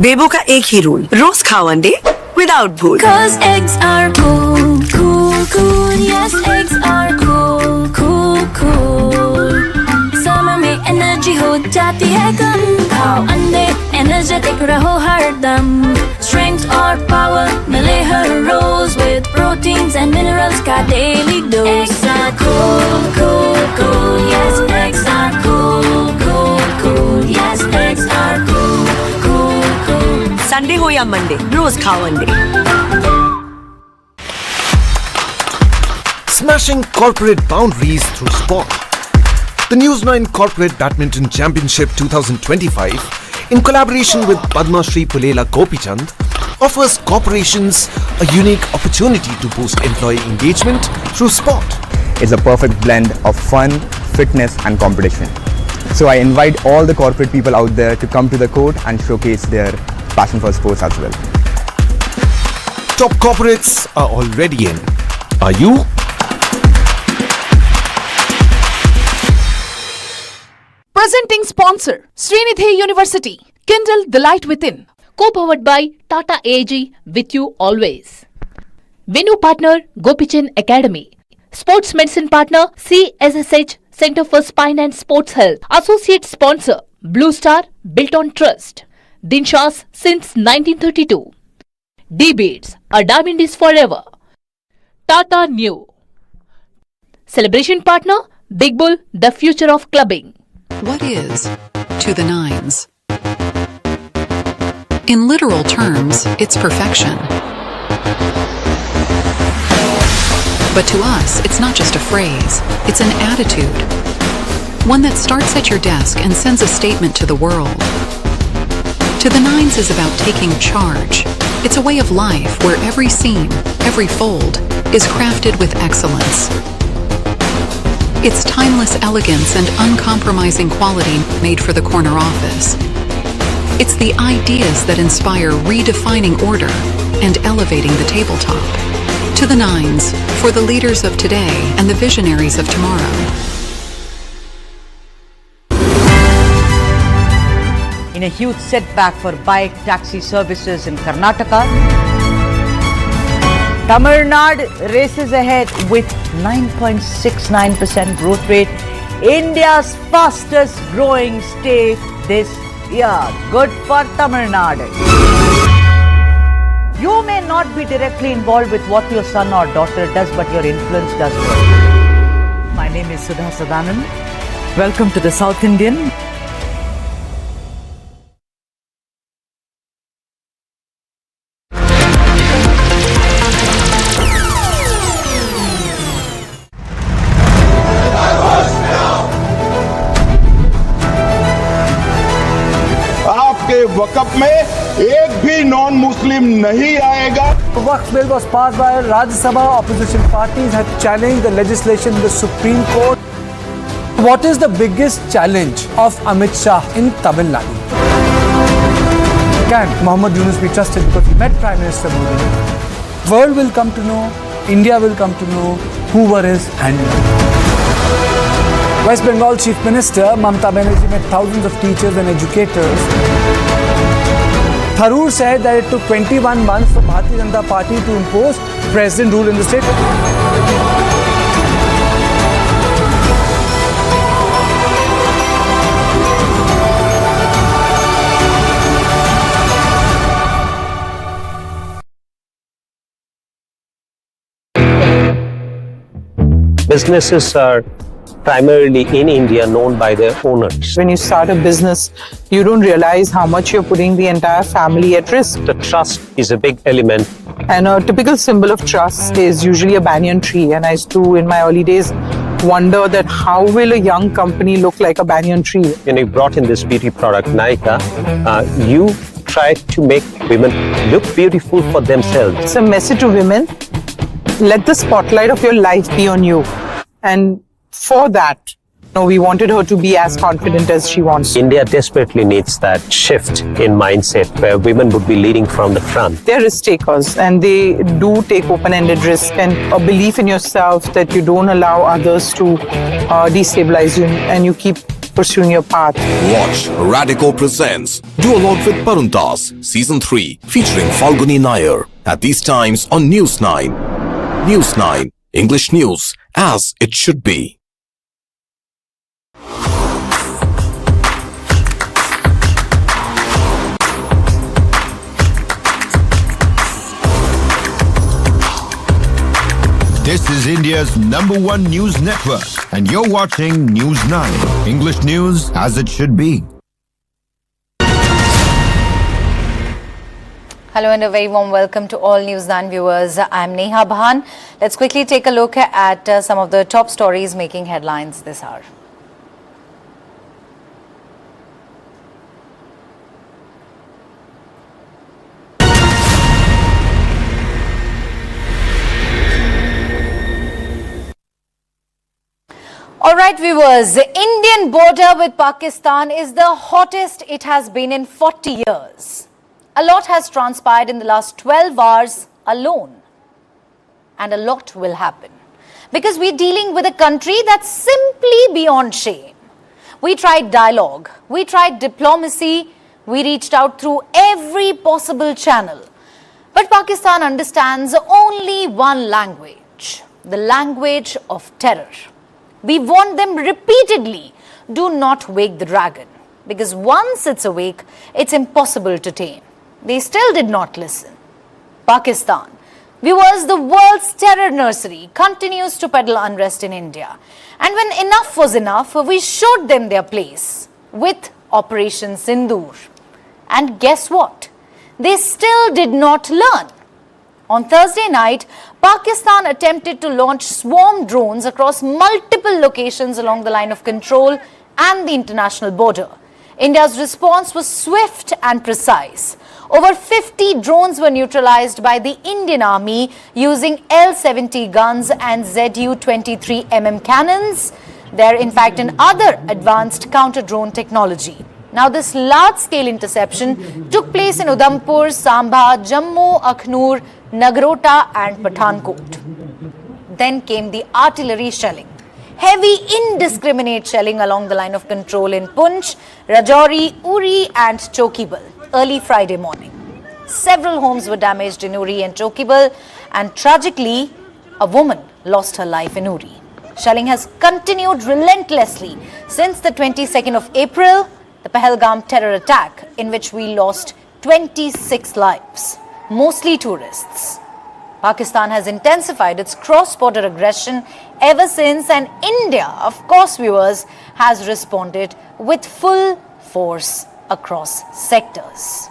बेबो का एक ही rule, रोज खाओ अंडे without भूल। Cause eggs are cool, cool, cool. Yes, eggs are cool, cool, cool. Summer में energy हो जाती है कम। खाओ अंडे, energetic रहो हरदम। Strength और power मिले हर रोज with proteins and minerals का daily dose। Eggs are cool, cool, cool. Yes, eggs are cool, cool, cool. Yes, eggs are cool, cool, cool. Sunday हो या मंडे, रोज खाओ अंडे। Smashing corporate boundaries through sport. The News 9 Corporate Badminton Championship 2025, in collaboration with Padma Shri Pulela Gopichand, offers corporations a unique opportunity to boost employee engagement through sport. It's a perfect blend of fun, fitness and competition. So I invite all the corporate people out there to come to the court and showcase their passion for sports as well. Top corporates are already in. Are you? Presenting sponsor, Srinidhi University, Kindle the Light Within. Co-powered by Tata AG, with you always. Venue partner, Gopichand Academy. Sports medicine partner, CSSH, Center for Spine and Sports Health. Associate sponsor, Blue Star, built on trust. Dinshas since 1932. D-Beats, a diamond is forever. Tata New. Celebration partner, Big Bull, the future of clubbing. What is to the nines? In literal terms, it's perfection. But to us, it's not just a phrase, it's an attitude. One that starts at your desk and sends a statement to the world. To the nines is about taking charge. It's a way of life where every seam, every fold, is crafted with excellence. It's timeless elegance and uncompromising quality made for the corner office. It's the ideas that inspire redefining order and elevating the tabletop. To the nines, for the leaders of today and the visionaries of tomorrow. In a huge setback for bike taxi services in Karnataka, Tamil Nadu races ahead with 9.69% growth rate, India's fastest growing state this year. Good for Tamil Nadu. You may not be directly involved with what your son or daughter does, but your influence does well. My name is Sudha Sadanand. Welcome to the South Indian. वक़्फ़ में एक भी non Muslim नहीं आएगा। Waqf bill was passed by Rajya Sabha. Opposition parties have challenged the legislation in the Supreme Court. What is the biggest challenge of Amit Shah in Tamil Nadu? Can Muhammad Yunus be trusted because he met Prime Minister Modi? World will come to know, India will come to know who were his handlers. West Bengal Chief Minister Mamata Banerjee met thousands of teachers and educators. Tharoor said that it took 21 months for Bharatiya Janata Party to impose president rule in the state. Businesses are primarily in India known by their owners. When you start a business, you don't realize how much you're putting the entire family at risk. The trust is a big element. And a typical symbol of trust is usually a banyan tree. And I used to, in my early days, wonder that how will a young company look like a banyan tree? When you brought in this beauty product, Nykaa, you tried to make women look beautiful for themselves. It's a message to women let the spotlight of your life be on you. And for that, we wanted her to be as confident as she wants. India desperately needs that shift in mindset where women would be leading from the front. They're risk takers and they do take open-ended risk, and a belief in yourself that you don't allow others to destabilize you and you keep pursuing your path. Watch Radico Presents Duologue with Paruntas Season 3 featuring Falguni Nair at these times on News 9. News 9, English news as it should be. This is India's #1 news network, and you're watching News 9, English news as it should be. Hello and a very warm welcome to all News 9 viewers. I'm Neha Bhan. Let's quickly take a look at some of the top stories making headlines this hour. All right, viewers, the Indian border with Pakistan is the hottest it has been in 40 years. A lot has transpired in the last 12 hours alone. And a lot will happen. Because we're dealing with a country that's simply beyond shame. We tried dialogue, we tried diplomacy, we reached out through every possible channel. But Pakistan understands only one language, the language of terror. We warned them repeatedly, do not wake the dragon, because once it's awake, it's impossible to tame. They still did not listen. Pakistan, viewers, the world's terror nursery, continues to peddle unrest in India. And when enough was enough, we showed them their place with Operation Sindoor. And guess what? They still did not learn. On Thursday night, Pakistan attempted to launch swarm drones across multiple locations along the line of control and the international border. India's response was swift and precise. Over 50 drones were neutralized by the Indian Army using L-70 guns and Zu-23mm cannons. They're in fact another advanced counter-drone technology. Now, this large-scale interception took place in Udhampur, Sambha, Jammu, Akhnur, Nagrota and Pathankot. Then came the artillery shelling. Heavy, indiscriminate shelling along the line of control in Poonch, Rajouri, Uri and Chokibal early Friday morning. Several homes were damaged in Uri and Chokibal, and tragically, a woman lost her life in Uri. Shelling has continued relentlessly since the 22nd of April, the Pahalgam terror attack in which we lost 26 lives, mostly tourists. Pakistan has intensified its cross-border aggression ever since, and India, of course, viewers, has responded with full force across sectors.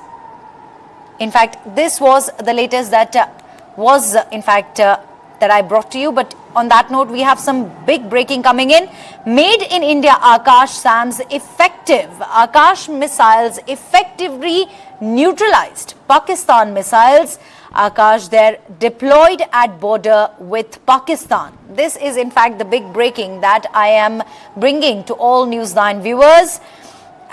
In fact, this was the latest that that I brought to you. But on that note, we have some big breaking coming in. Made in India Akash SAMs effective. Akash missiles effectively neutralized Pakistan missiles. Akash, they're deployed at border with Pakistan. This is in fact the big breaking that I am bringing to all News 9 viewers.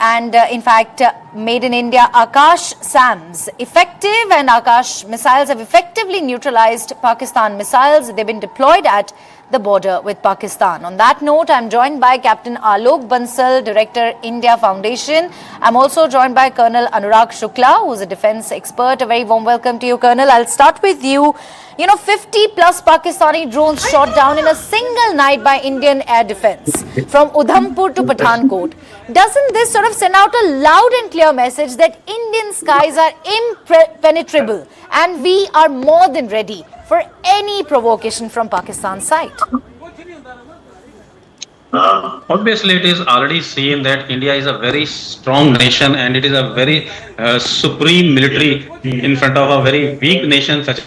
And in fact, made in India Akash SAMs effective, and Akash missiles have effectively neutralized Pakistan missiles. They've been deployed at the border with Pakistan. On that note, I'm joined by Captain Alok Bansal, Director, India Foundation. I'm also joined by Colonel Anurag Shukla, who's a defense expert. A very warm welcome to you, Colonel. I'll start with you. 50 plus Pakistani drones shot down in a single night by Indian air defense from Udhampur to Pathankot. Doesn't this sort of send out a loud and clear message that Indian skies are impenetrable and we are more than ready for any provocation from Pakistan's side? Obviously, it is already seen that India is a very strong nation and it is a very supreme military in front of a very weak nation such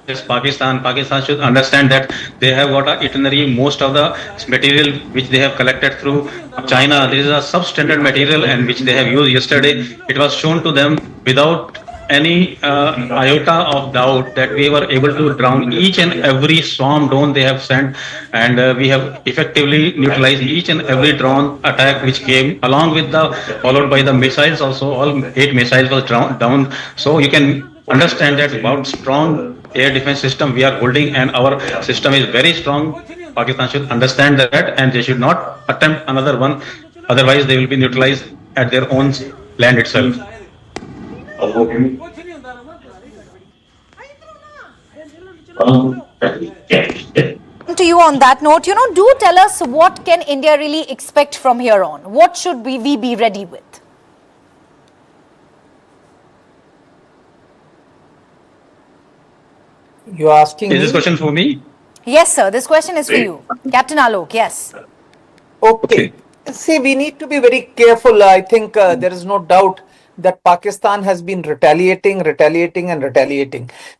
as Pakistan. Pakistan should understand that they have got a itinerary. Most of the material which they have collected through China, this is a substandard material and which they have used yesterday. It was shown to them without any iota of doubt that we were able to drown each and every swarm drone they have sent, and we have effectively neutralized each and every drone attack which came along with the followed by the missiles also. All 8 missiles was down. So you can understand that about strong air defense system we are holding, and our system is very strong. Pakistan should understand that, and they should not attempt another one. Otherwise, they will be neutralized at their own land itself. To you on that note, do tell us, what can India really expect from here on? What should we be ready with? You're asking Is this question for me? Yes, sir. This question is for you. Captain Alok, yes. Okay. See, we need to be very careful. I think there is no doubt that Pakistan has been retaliating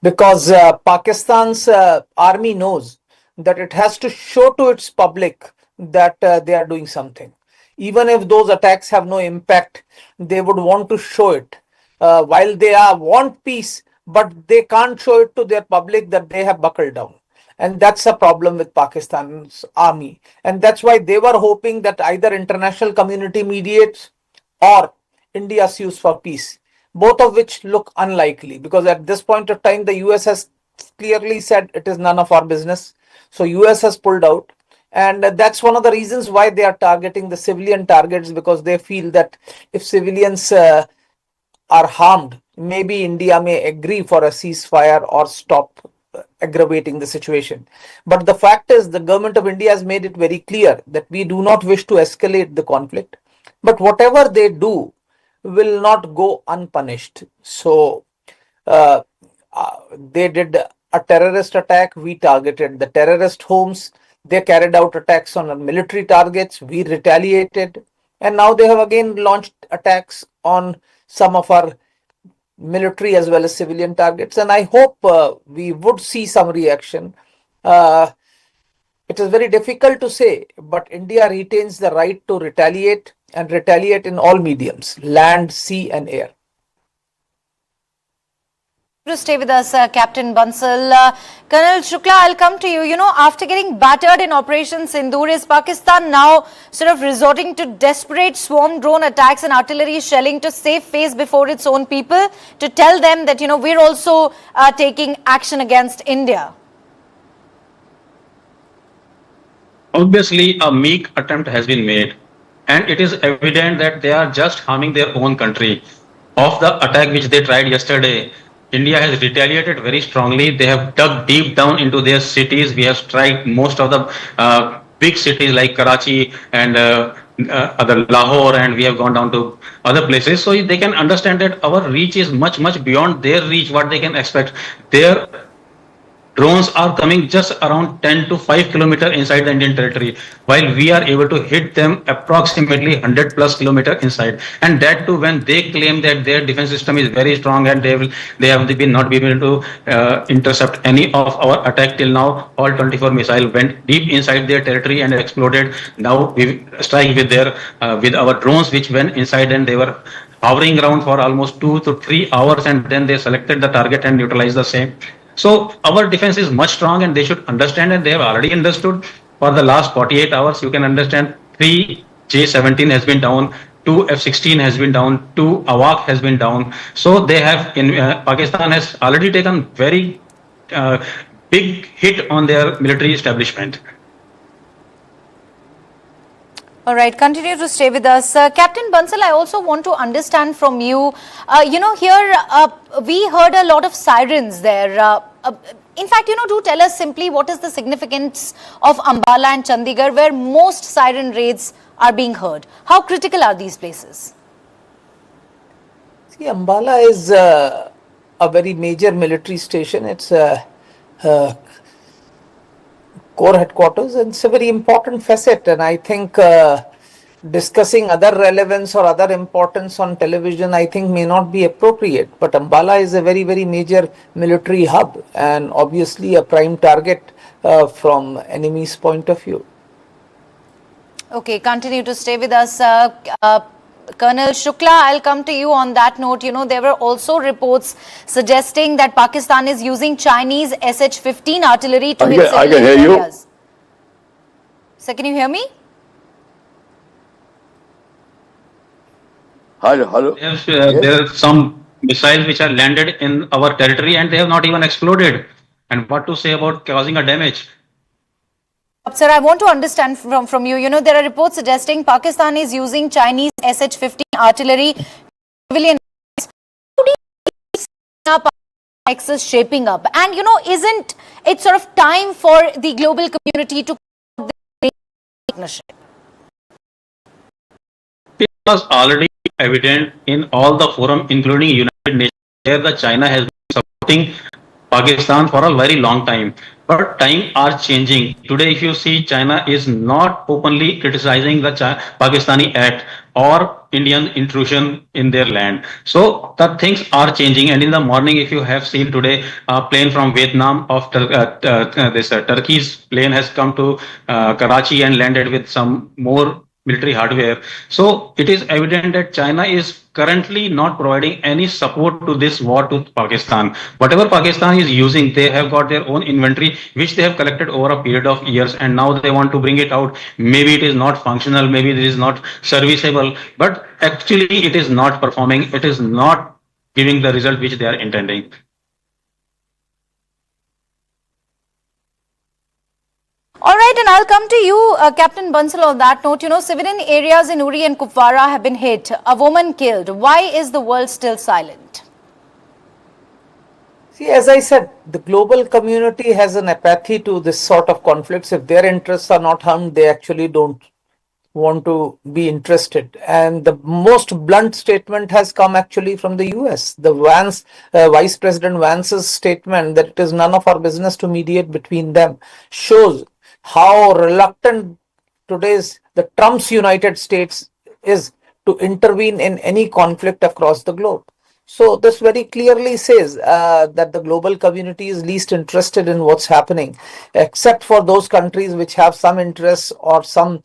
because Pakistan's army knows that it has to show to its public that they are doing something. Even if those attacks have no impact, they would want to show it. While they want peace, but they can't show it to their public that they have buckled down. And that's a problem with Pakistan's army. And that's why they were hoping that either international community mediates or India sues for peace, both of which look unlikely, because at this point of time, the US has clearly said it is none of our business. So US has pulled out. And that's one of the reasons why they are targeting the civilian targets, because they feel that if civilians are harmed, maybe India may agree for a ceasefire or stop aggravating the situation. But the fact is, the government of India has made it very clear that we do not wish to escalate the conflict, but whatever they do will not go unpunished. So they did a terrorist attack. We targeted the terrorist homes. They carried out attacks on our military targets. We retaliated. And now they have again launched attacks on some of our military as well as civilian targets. And I hope we would see some reaction. It is very difficult to say, but India retains the right to retaliate, and retaliate in all mediums: land, sea and air. To stay with us, Captain Bansal. Colonel Shukla, I'll come to you. After getting battered in Operation Sindoor, is Pakistan now sort of resorting to desperate swarm drone attacks and artillery shelling to save face before its own people, to tell them that, we're also taking action against India? Obviously, a meek attempt has been made, and it is evident that they are just harming their own country. Of the attack which they tried yesterday, India has retaliated very strongly. They have dug deep down into their cities. We have struck most of the big cities like Karachi and other Lahore, and we have gone down to other places. So they can understand that our reach is much, much beyond their reach, what they can expect. Their drones are coming just around 10 to 5 kilometers inside the Indian territory, while we are able to hit them approximately 100 plus kilometers inside. And that too, when they claim that their defense system is very strong and they have been not been able to intercept any of our attack till now. All 24 missiles went deep inside their territory and exploded. Now we strike with with our drones, which went inside, and they were hovering around for almost 2 to 3 hours, and then they selected the target and neutralized the same. So our defense is much strong, and they should understand, and they have already understood. For the last 48 hours, you can understand 3 J-17 has been down, 2 F-16 has been down, 2 AWAC has been down. So they have, Pakistan has already taken very big hit on their military establishment. All right, continue to stay with us. Captain Bansal, I also want to understand from you, here we heard a lot of sirens there. In fact, do tell us simply what is the significance of Ambala and Chandigarh, where most siren raids are being heard. How critical are these places? See, Ambala is a very major military station. It's a core headquarters, and it's a very important facet. And I think discussing other relevance or other importance on television, I think may not be appropriate. But Ambala is a very, very major military hub, and obviously a prime target from enemy's point of view. Okay, continue to stay with us. Colonel Shukla, I'll come to you on that note. You know, there were also reports suggesting that Pakistan is using Chinese SH-15 artillery to hit civilian areas. Sir, can you hear me? Hello. Yes, there are some missiles which are landed in our territory and they have not even exploded. And what to say about causing a damage? Sir, I want to understand from you, you know, there are reports suggesting Pakistan is using Chinese SH-15 artillery civilian. How do you see Nexus shaping up? And, you know, isn't it sort of time for the global community to partnership? It was already evident in all the forum, including United Nations, where the China has been supporting Pakistan for a very long time. But times are changing. Today, if you see, China is not openly criticizing the Pakistani act or Indian intrusion in their land. So the things are changing. And in the morning, if you have seen today, a plane from Vietnam of Turkey's plane has come to Karachi and landed with some more military hardware. So it is evident that China is currently not providing any support to this war to Pakistan. Whatever Pakistan is using, they have got their own inventory, which they have collected over a period of years, and now they want to bring it out. Maybe it is not functional, maybe it is not serviceable, but actually it is not performing, it is not giving the result which they are intending. All right, and I'll come to you, Captain Bansal, on that note. You know, civilian areas in URI and Kupwara have been hit, a woman killed. Why is the world still silent? See, as I said, the global community has an apathy to this sort of conflicts. If their interests are not harmed, they actually don't want to be interested. And the most blunt statement has come actually from the US. The Vice President Vance's statement that it is none of our business to mediate between them shows how reluctant the Trump's United States is to intervene in any conflict across the globe. So this very clearly says that the global community is least interested in what's happening, except for those countries which have some interests or some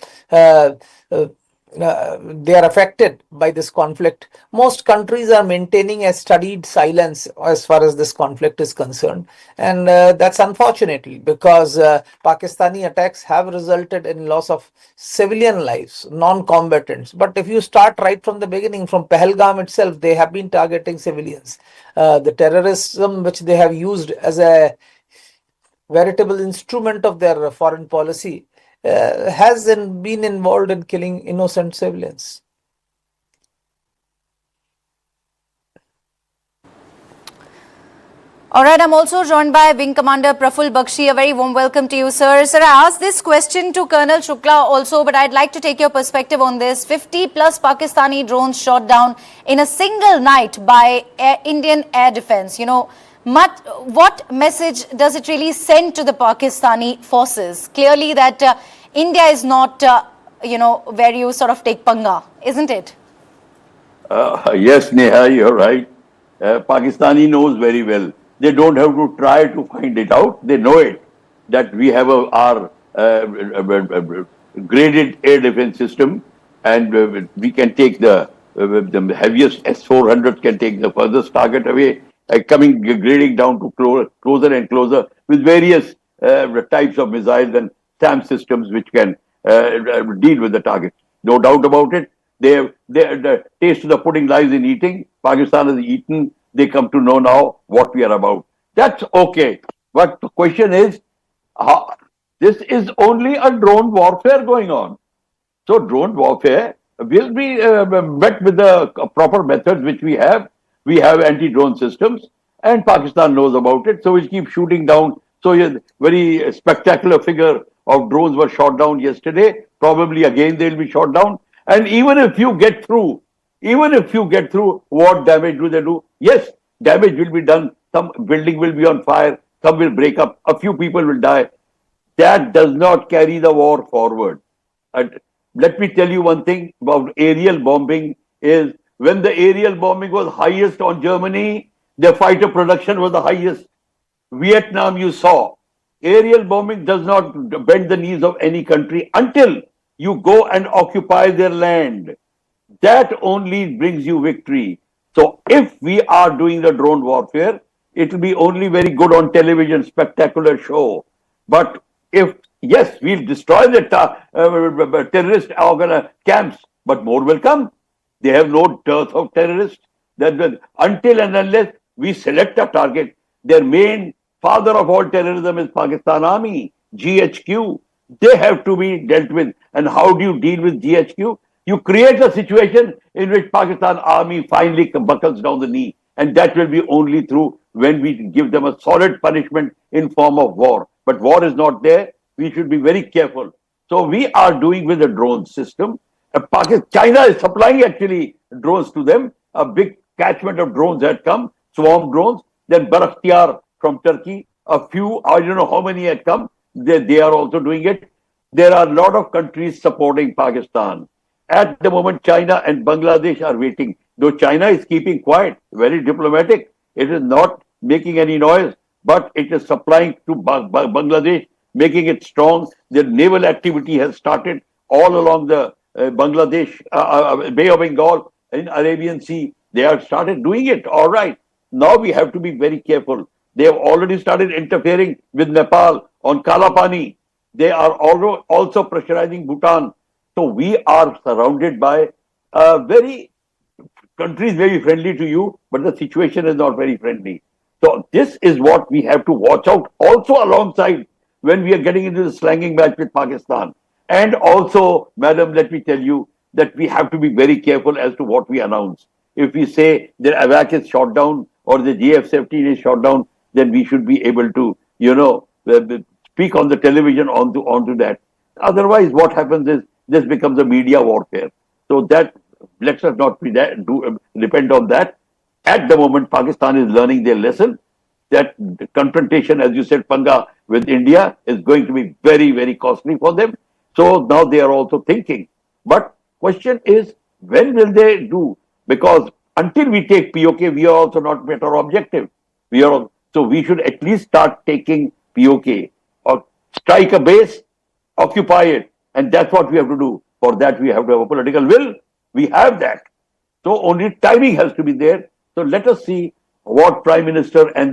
they are affected by this conflict. Most countries are maintaining a studied silence as far as this conflict is concerned, and that's unfortunately because Pakistani attacks have resulted in loss of civilian lives, non-combatants. But if you start right from the beginning, from Pahalgam itself, they have been targeting civilians. The terrorism which they have used as a veritable instrument of their foreign policy has been involved in killing innocent civilians. All right, I'm also joined by Wing Commander Praful Bakshi. A very warm welcome to you, sir. Sir, I asked this question to Colonel Shukla also, but I'd like to take your perspective on this. 50 plus Pakistani drones shot down in a single night by Indian Air Defense. You know, what message does it really send to the Pakistani forces? Clearly that India is not, where you sort of take panga, isn't it? Yes, Neha, you're right. Pakistani knows very well. They don't have to try to find it out. They know it, that we have our graded air defense system, and we can take the heaviest S-400s can take the furthest target away, grading down to closer and closer with various types of missiles and SAM systems which can deal with the target. No doubt about it. The taste of the pudding lies in eating. Pakistan has eaten. They come to know now what we are about. That's okay. But the question is, this is only a drone warfare going on. So drone warfare will be met with the proper methods which we have. We have anti-drone systems, and Pakistan knows about it. So we keep shooting down. So a very spectacular figure of drones were shot down yesterday. Probably again they'll be shot down. And even if you get through, what damage do they do? Yes, damage will be done. Some building will be on fire. Some will break up. A few people will die. That does not carry the war forward. And let me tell you one thing about aerial bombing is when the aerial bombing was highest on Germany, the fighter production was the highest. Vietnam, you saw. Aerial bombing does not bend the knees of any country until you go and occupy their land. That only brings you victory. So if we are doing the drone warfare, it will be only very good on television, spectacular show. But if, yes, we'll destroy the terrorist camps, but more will come. They have no dearth of terrorists. Until and unless we select a target, their main father of all terrorism is Pakistan Army, GHQ. They have to be dealt with. And how do you deal with GHQ? You create a situation in which Pakistan Army finally buckles down the knee. And that will be only through when we give them a solid punishment in form of war. But war is not there. We should be very careful. So we are doing with the drone system. China is supplying actually drones to them. A big catchment of drones had come, swarm drones. Then Baraktiar from Turkey, a few, I don't know how many had come. They are also doing it. There are a lot of countries supporting Pakistan. At the moment, China and Bangladesh are waiting. Though China is keeping quiet, very diplomatic, it is not making any noise, but it is supplying to Bangladesh, making it strong. Their naval activity has started all along the Bangladesh, Bay of Bengal, in Arabian Sea. They have started doing it. All right. Now we have to be very careful. They have already started interfering with Nepal on Kalapani. They are also pressurizing Bhutan. So we are surrounded by very countries very friendly to you, but the situation is not very friendly. So this is what we have to watch out also alongside when we are getting into the slanging match with Pakistan. And also, madam, let me tell you that we have to be very careful as to what we announce. If we say the AVAC is shot down or the GF-17 is shot down, then we should be able to, speak on the television onto that. Otherwise, what happens is this becomes a media warfare. So that let's us not depend on that. At the moment, Pakistan is learning their lesson. That the confrontation, as you said, Panga with India is going to be very, very costly for them. So now they are also thinking. But question is, when will they do? Because until we take POK, we are also not met our objective. So we should at least start taking POK or strike a base, occupy it. And that's what we have to do. For that, we have to have a political will. We have that. So only timing has to be there. So let us see what Prime Minister and the